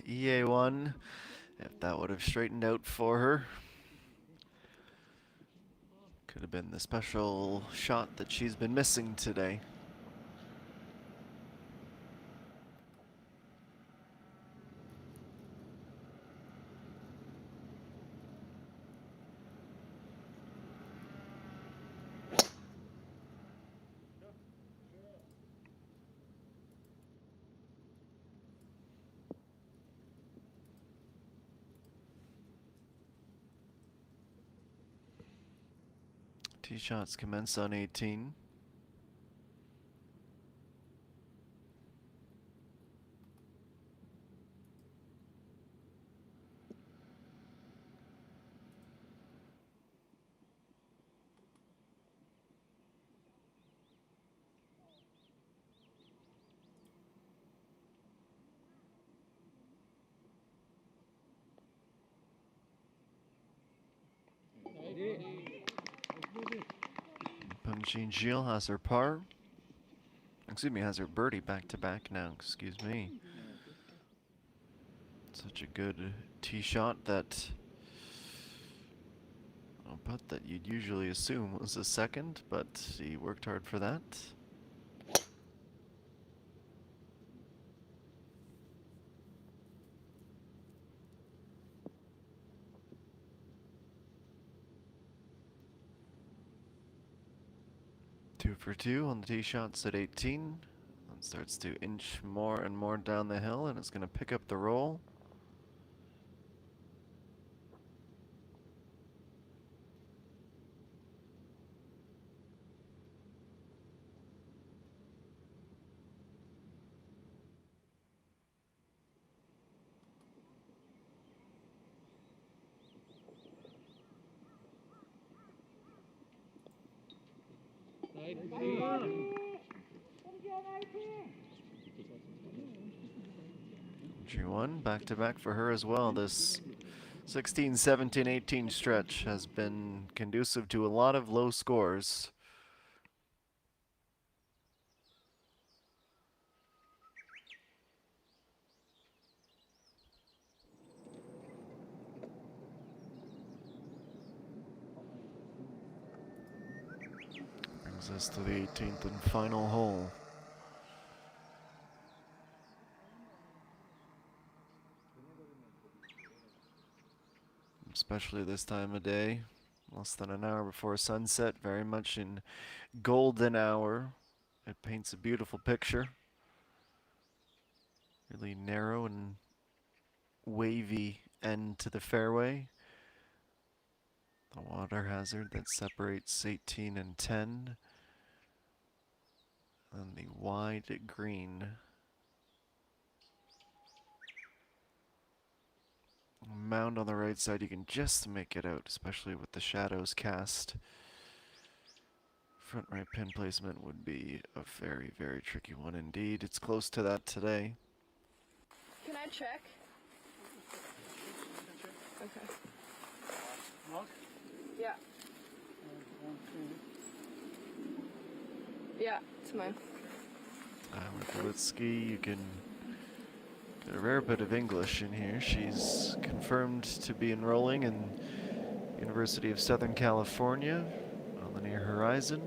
EA1. If that would have straightened out for her. Could have been the special shot that she's been missing today. Tee shots commence on 18. Peng Jin has her par. Excuse me, has her birdie back to back now. Excuse me. Such a good tee shot that putt that you'd usually assume was a second, but he worked hard for that. Two for two on the tee shots at 18. And starts to inch more and more down the hill, and it's going to pick up the roll. G1 back to back for her as well. This 16, 17, 18 stretch has been conducive to a lot of low scores. Brings us to the 18th and final hole. Especially this time of day, less than an hour before sunset, very much in golden hour. It paints a beautiful picture. Really narrow and wavy end to the fairway. The water hazard that separates 18 and 10. And the wide green. Mound on the right side, you can just make it out, especially with the shadows cast. Front right pin placement would be a very, very tricky one indeed. It's close to that today. Can I check? Okay. Yeah. Yeah, it's mine. Witkowski, you can get a rare bit of English in here. She's confirmed to be enrolling in University of Southern California on the near horizon.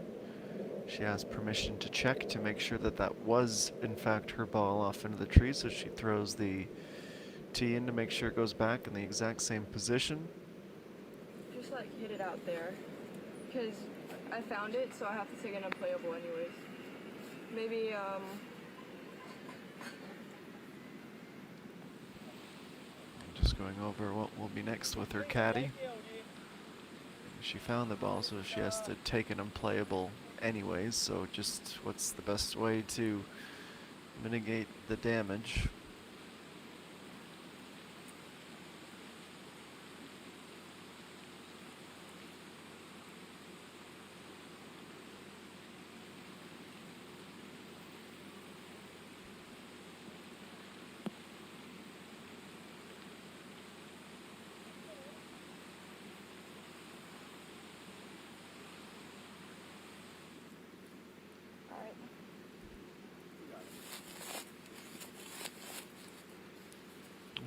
She asked permission to check to make sure that that was in fact her ball off into the tree, so she throws the tee in to make sure it goes back in the exact same position. Just like hit it out there, because I found it, so I have to take it unplayable anyways. Maybe Just going over what will be next with her caddy. She found the ball, so she has to take it unplayable anyways, so just what's the best way to mitigate the damage.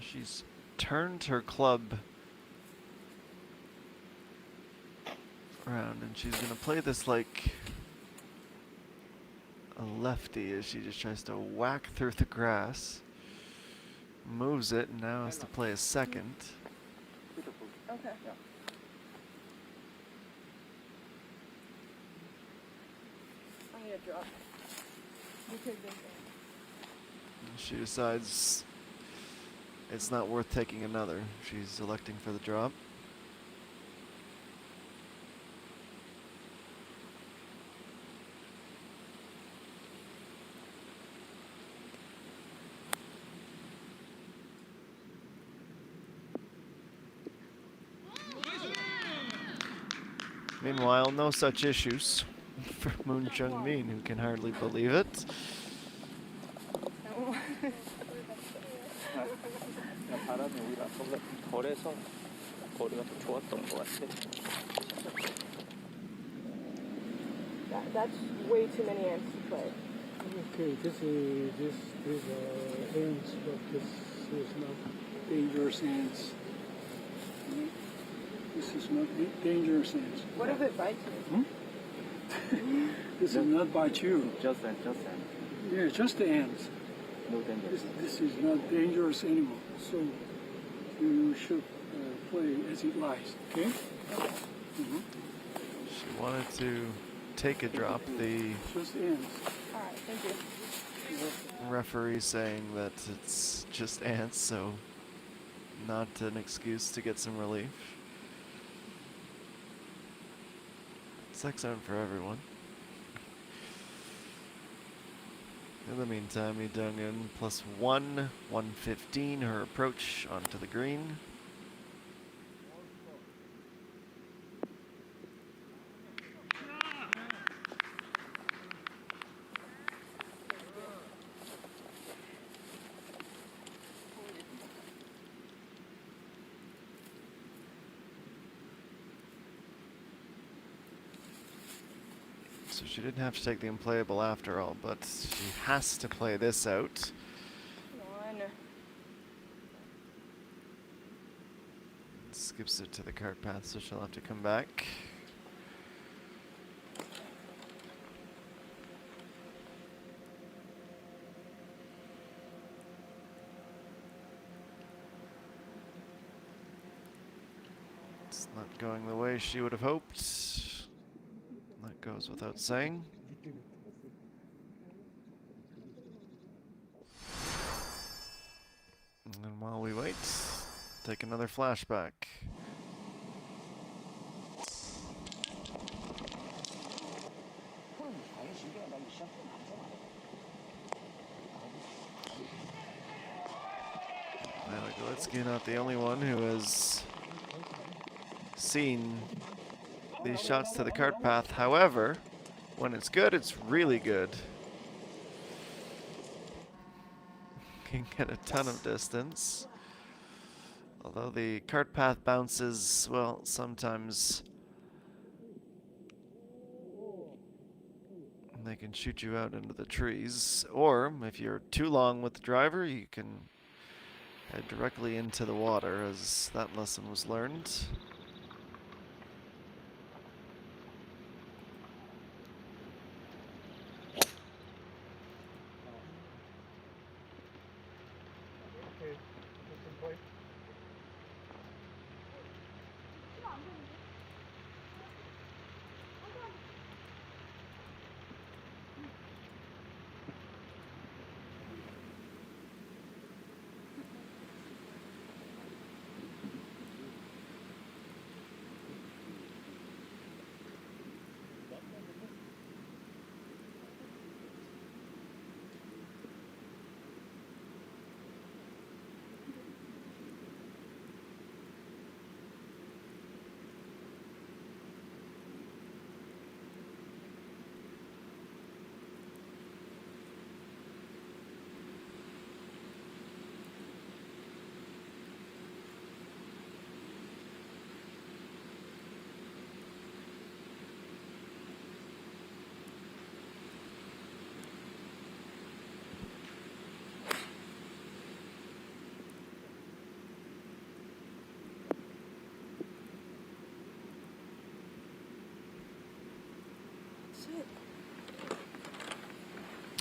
She's turned her club around, and she's gonna play this like a lefty as she just tries to whack through the grass. Moves it, and now has to play a second. okay. I need a drop. Because She decides it's not worth taking another. She's electing for the drop. Meanwhile, no such issues for Moon Chung-min, who can hardly believe it. 바람이 오히려 아까보다 좀 덜해서 거리가 더 좋았던 것 같아. That's way too many ants to play. Okay, this ants, but this is not dangerous ants. This is not dangerous ends. What if it bites you? This is not bite you. Just end. Yeah, just the ends. No danger. This is not dangerous anymore. So you should play as it lies. Okay? She wanted to take a drop. The Just ends. Alright, thank you. referee saying that it's just ants, so not an excuse to get some relief. It's excellent for everyone. In the meantime, Lee Dong-eun +1, 115, her approach onto the green. So she didn't have to take the unplayable after all, but she has to play this out. Come on. Skips it to the cart path, so she'll have to come back. It's not going the way she would have hoped. That goes without saying. And while we wait, take another flashback. Now Galitsky not the only one who has seen these shots to the cart path. However, when it's good, it's really good. Can get a ton of distance. Although the cart path bounces, well, sometimes they can shoot you out into the trees. Or, if you're too long with the driver, you can head directly into the water, as that lesson was learned.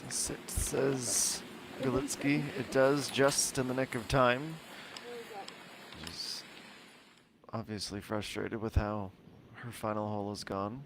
Sit, says Galitsky. It does, just in the nick of time. She's obviously frustrated with how her final hole has gone.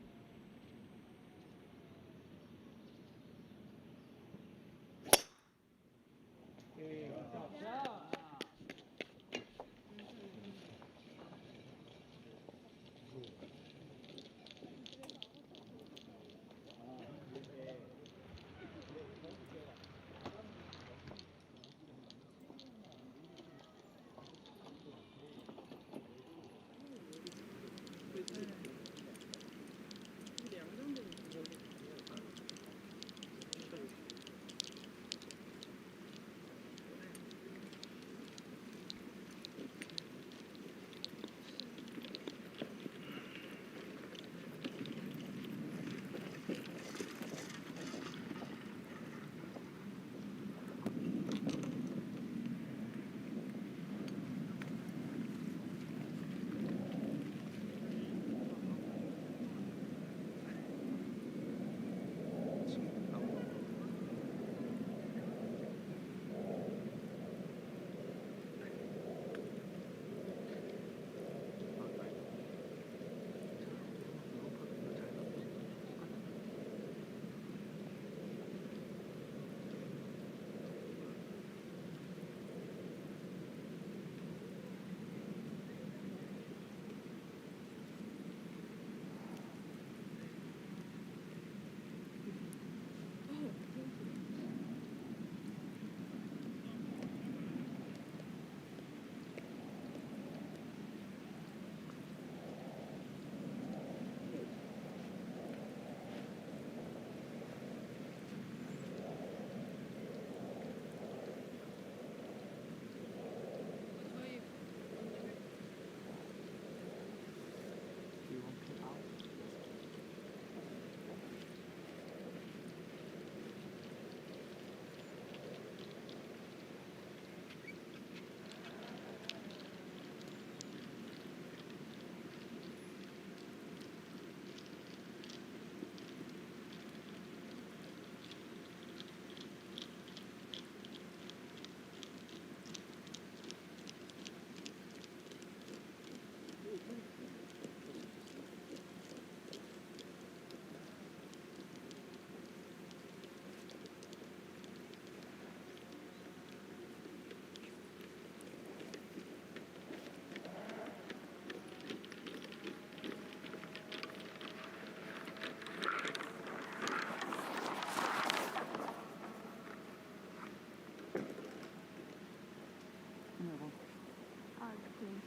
clean.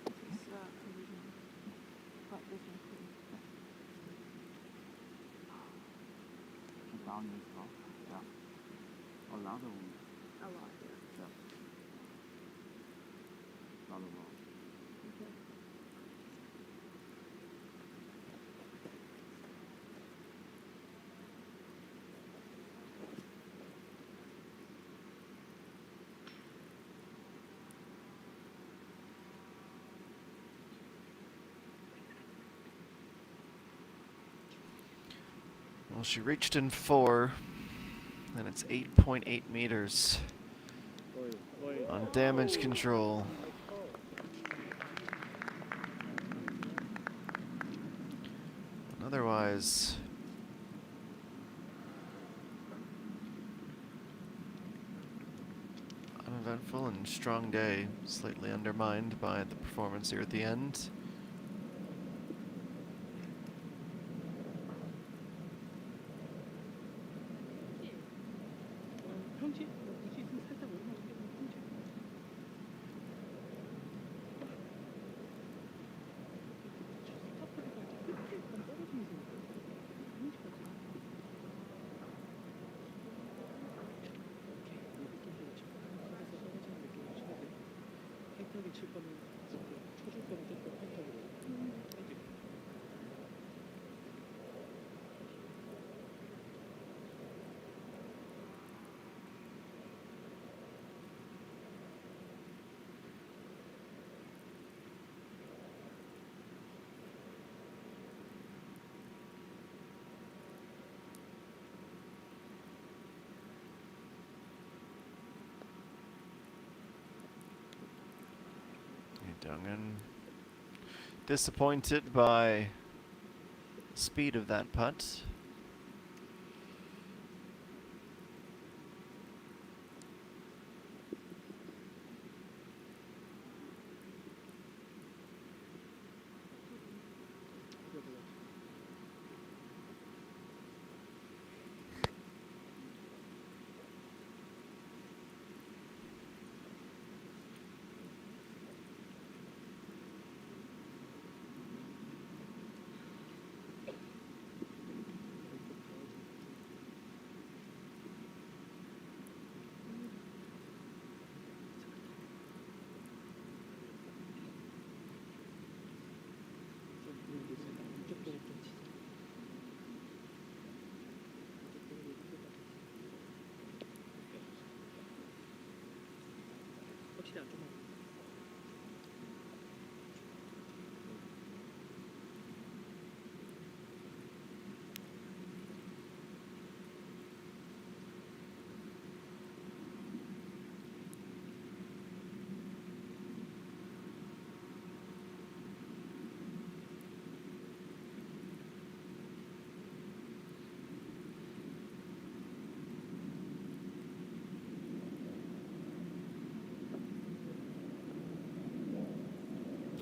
This is original. But this one's clean. down is low. Yeah. A lot of A lot, yeah. lot of low. Okay. Well, she reached in 4, and it's 8.8 meters on damage control. And otherwise, uneventful and strong day, slightly undermined by the performance here at the end. Dungan disappointed by the speed of that putt.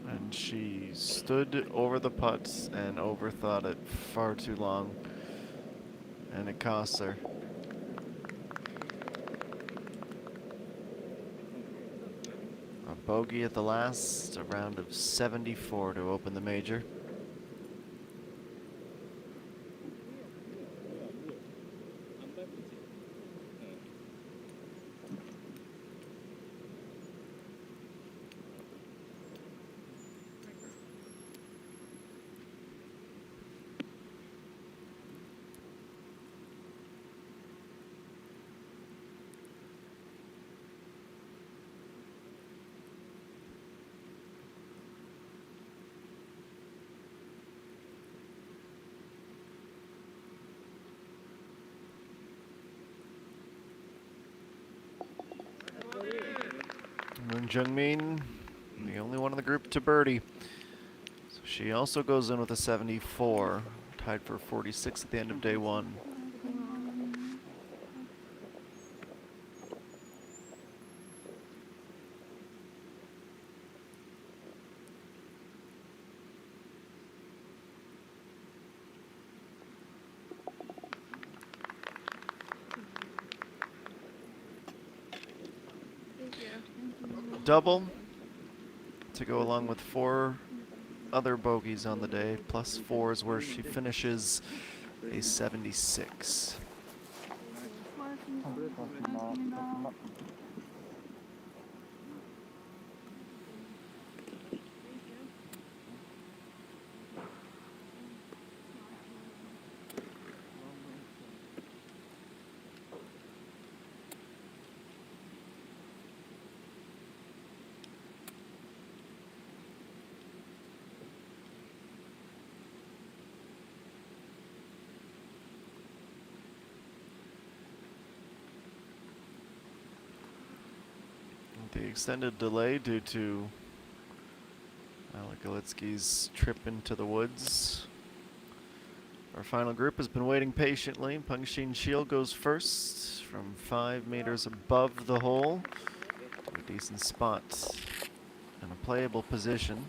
And she stood over the putt and overthought it far too long, and it cost her. A bogey at the last, a round of 74 to open the major. Moon Jungmin, the only one in the group to birdie. So she also goes in with a 74, tied for 46 at the end of day 1. Thank you. Double to go along with 4 other bogeys on the day, plus 4s where she finishes a 76. The extended delay due to Alec Galitsky's trip into the woods. Our final group has been waiting patiently. Pengxin Shield goes first from 5 meters above the hole. A decent spot and a playable position.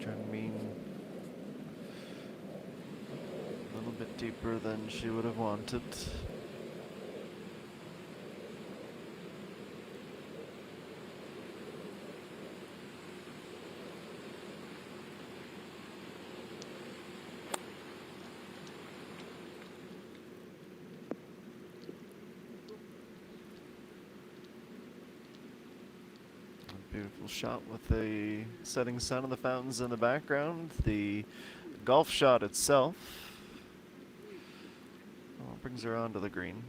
Jungmin a little bit deeper than she would have wanted. Beautiful shot with the setting sun and the fountains in the background. The golf shot itself brings her onto the green.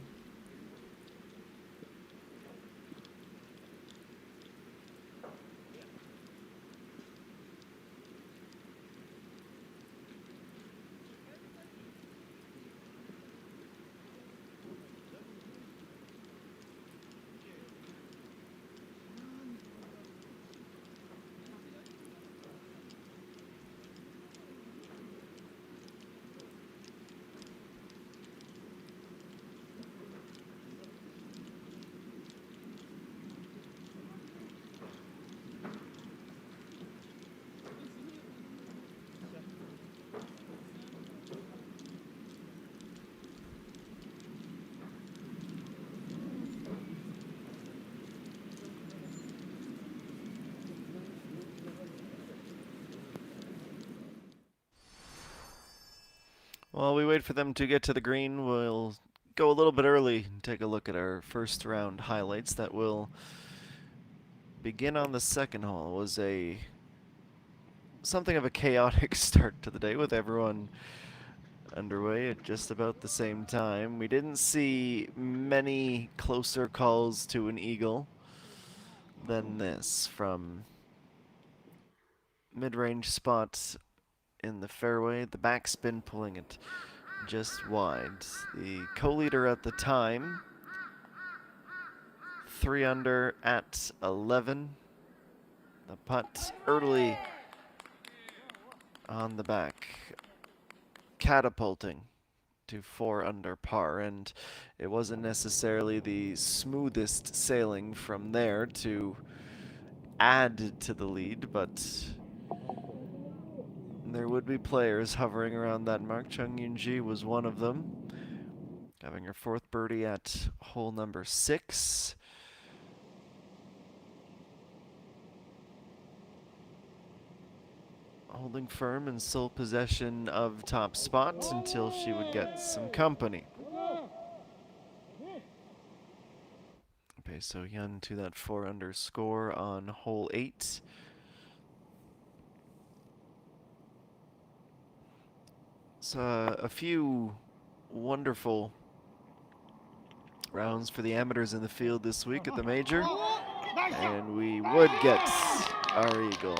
While we wait for them to get to the green, we'll go a little bit early and take a look at our first round highlights that will begin on the second hole. It was something of a chaotic start to the day with everyone underway at just about the same time. We didn't see many closer calls to an eagle than this from mid-range spots in the fairway, the backspin pulling it just wide. The co-leader at the time, 3 under at 11. The putt early on the back, catapulting to 4 under par, and it wasn't necessarily the smoothest sailing from there to add to the lead, but there would be players hovering around that mark. Chung Yun-ji was one of them, having her 4th birdie at hole number 6. Holding firm in sole possession of top spot until she would get some company. Okay, so Hyun to that 4 under score on hole 8. So a few wonderful rounds for the amateurs in the field this week at the major, and we would get our eagle.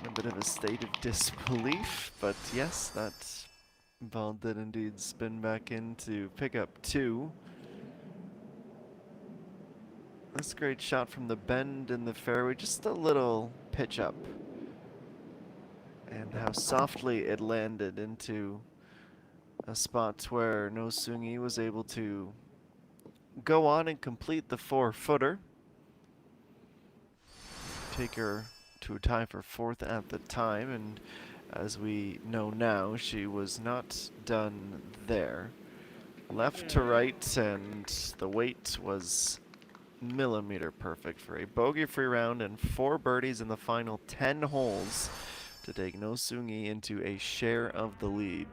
A bit of a state of disbelief, but yes, that Ball did indeed spin back in to pick up 2. This great shot from the bend in the fairway, just a little pitch up. And how softly it landed into a spot where No Seung-hee was able to go on and complete the 4-footer. Take her to a tie for 4th at the time, and as we know now, she was not done there. Left to right, and the weight was millimeter perfect for a bogey-free round and 4 birdies in the final 10 holes to take No Seung-hee into a share of the lead.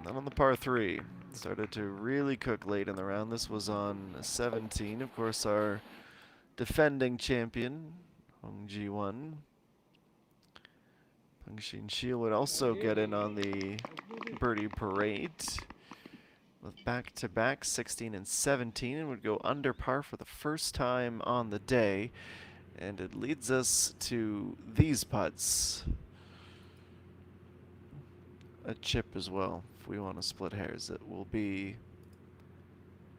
Then on the par 3, started to really cook late in the round. This was on 17. Of course, our defending champion, Hong Ji-won. Peng Xin-shil would also get in on the birdie parade with back-to-back 16 and 17, and would go under par for the first time on the day. And it leads us to these putts. A chip as well, if we want to split hairs. It will be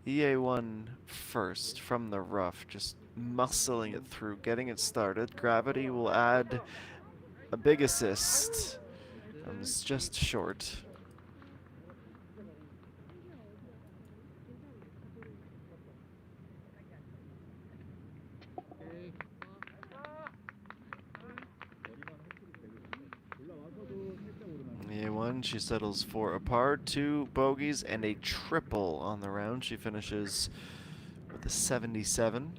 EA1 first from the rough, just muscling it through, getting it started. Gravity will add a big assist. Comes just short. EA1, she settles for a par, 2 bogeys, and a triple on the round. She finishes with a 77.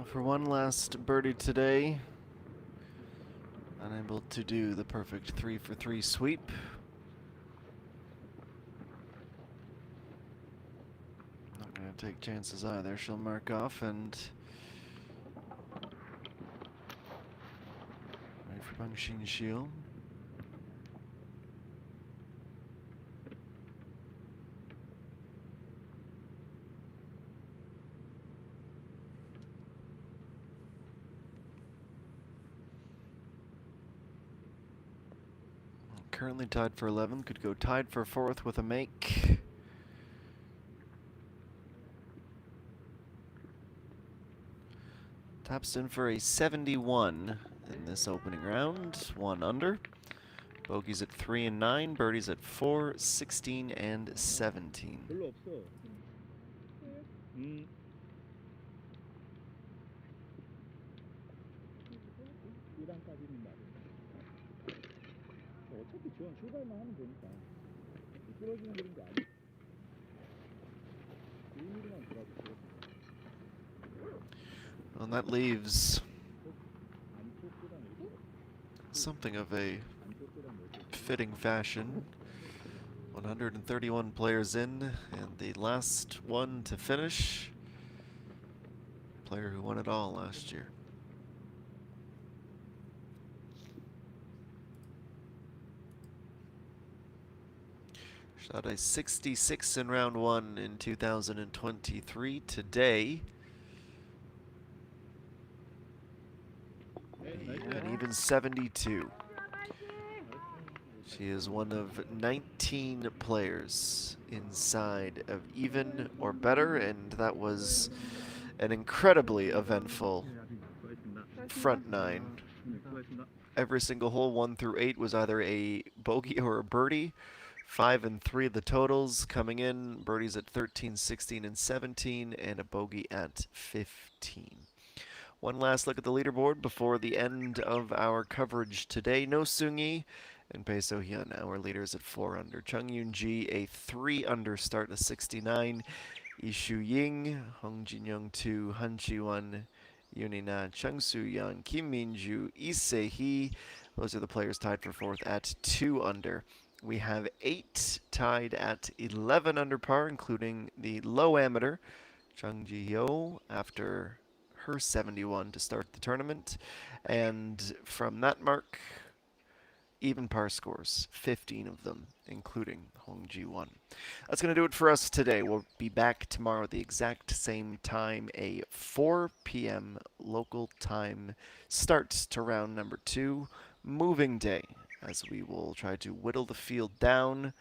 For one last birdie today, unable to do the perfect 3-for-3 sweep. Not going to take chances either. She'll mark off and wait for Peng Xin-shil. Currently tied for 11th, could go tied for 4th with a make. Taps in for a 71 in this opening round, 1 under. Bogeys at 3 and 9, birdies at 4, 16, and 17. 별로 없어. 이단까지는 말이야. 어차피 지원 출발만 하면 되니까 미끄러지는 그런 게 아니야. 1mm만 들어도 Well, that leaves something of a fitting fashion. 131 players in, and the last one to finish, player who won it all last year. Shot a 66 in round 1 in 2023. Today, an even 72. She is one of 19 players inside of even or better, and that was an incredibly eventful front 9. Every single hole, 1 through 8, was either a bogey or a birdie. 5 and 3 the totals coming in. Birdies at 13, 16, and 17, and a bogey at 15. One last look at the leaderboard before the end of our coverage today. No Seung-yi and Bae So-hyun, our leaders at 4 under. Chung Yoon-ji, a 3 under start to 69. Lee Shu-ying, Hong Jin-young 2, Han Chi-won, Yoonina, Chung Soo-young, Kim Min-ju, Lee Se-hee. Those are the players tied for 4th at 2 under. We have 8 tied at 11 under par, including the low amateur, Chung Ji-hyo, after her 71 to start the tournament. And from that mark, even par scores, 15 of them, including Hong Ji-won. That's going to do it for us today. We'll be back tomorrow at the exact same time, a 4 p.m. local time start to round number 2, moving day, as we will try to whittle the field down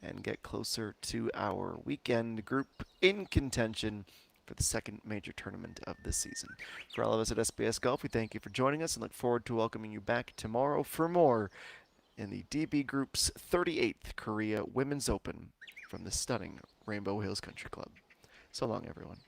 and get closer to our weekend group in contention for the second major tournament of the season. For all of us at SBS Golf, we thank you for joining us and look forward to welcoming you back tomorrow for more in the DB Group's 38th Korea Women's Open from the stunning Rainbow Hills Country Club. So long, everyone.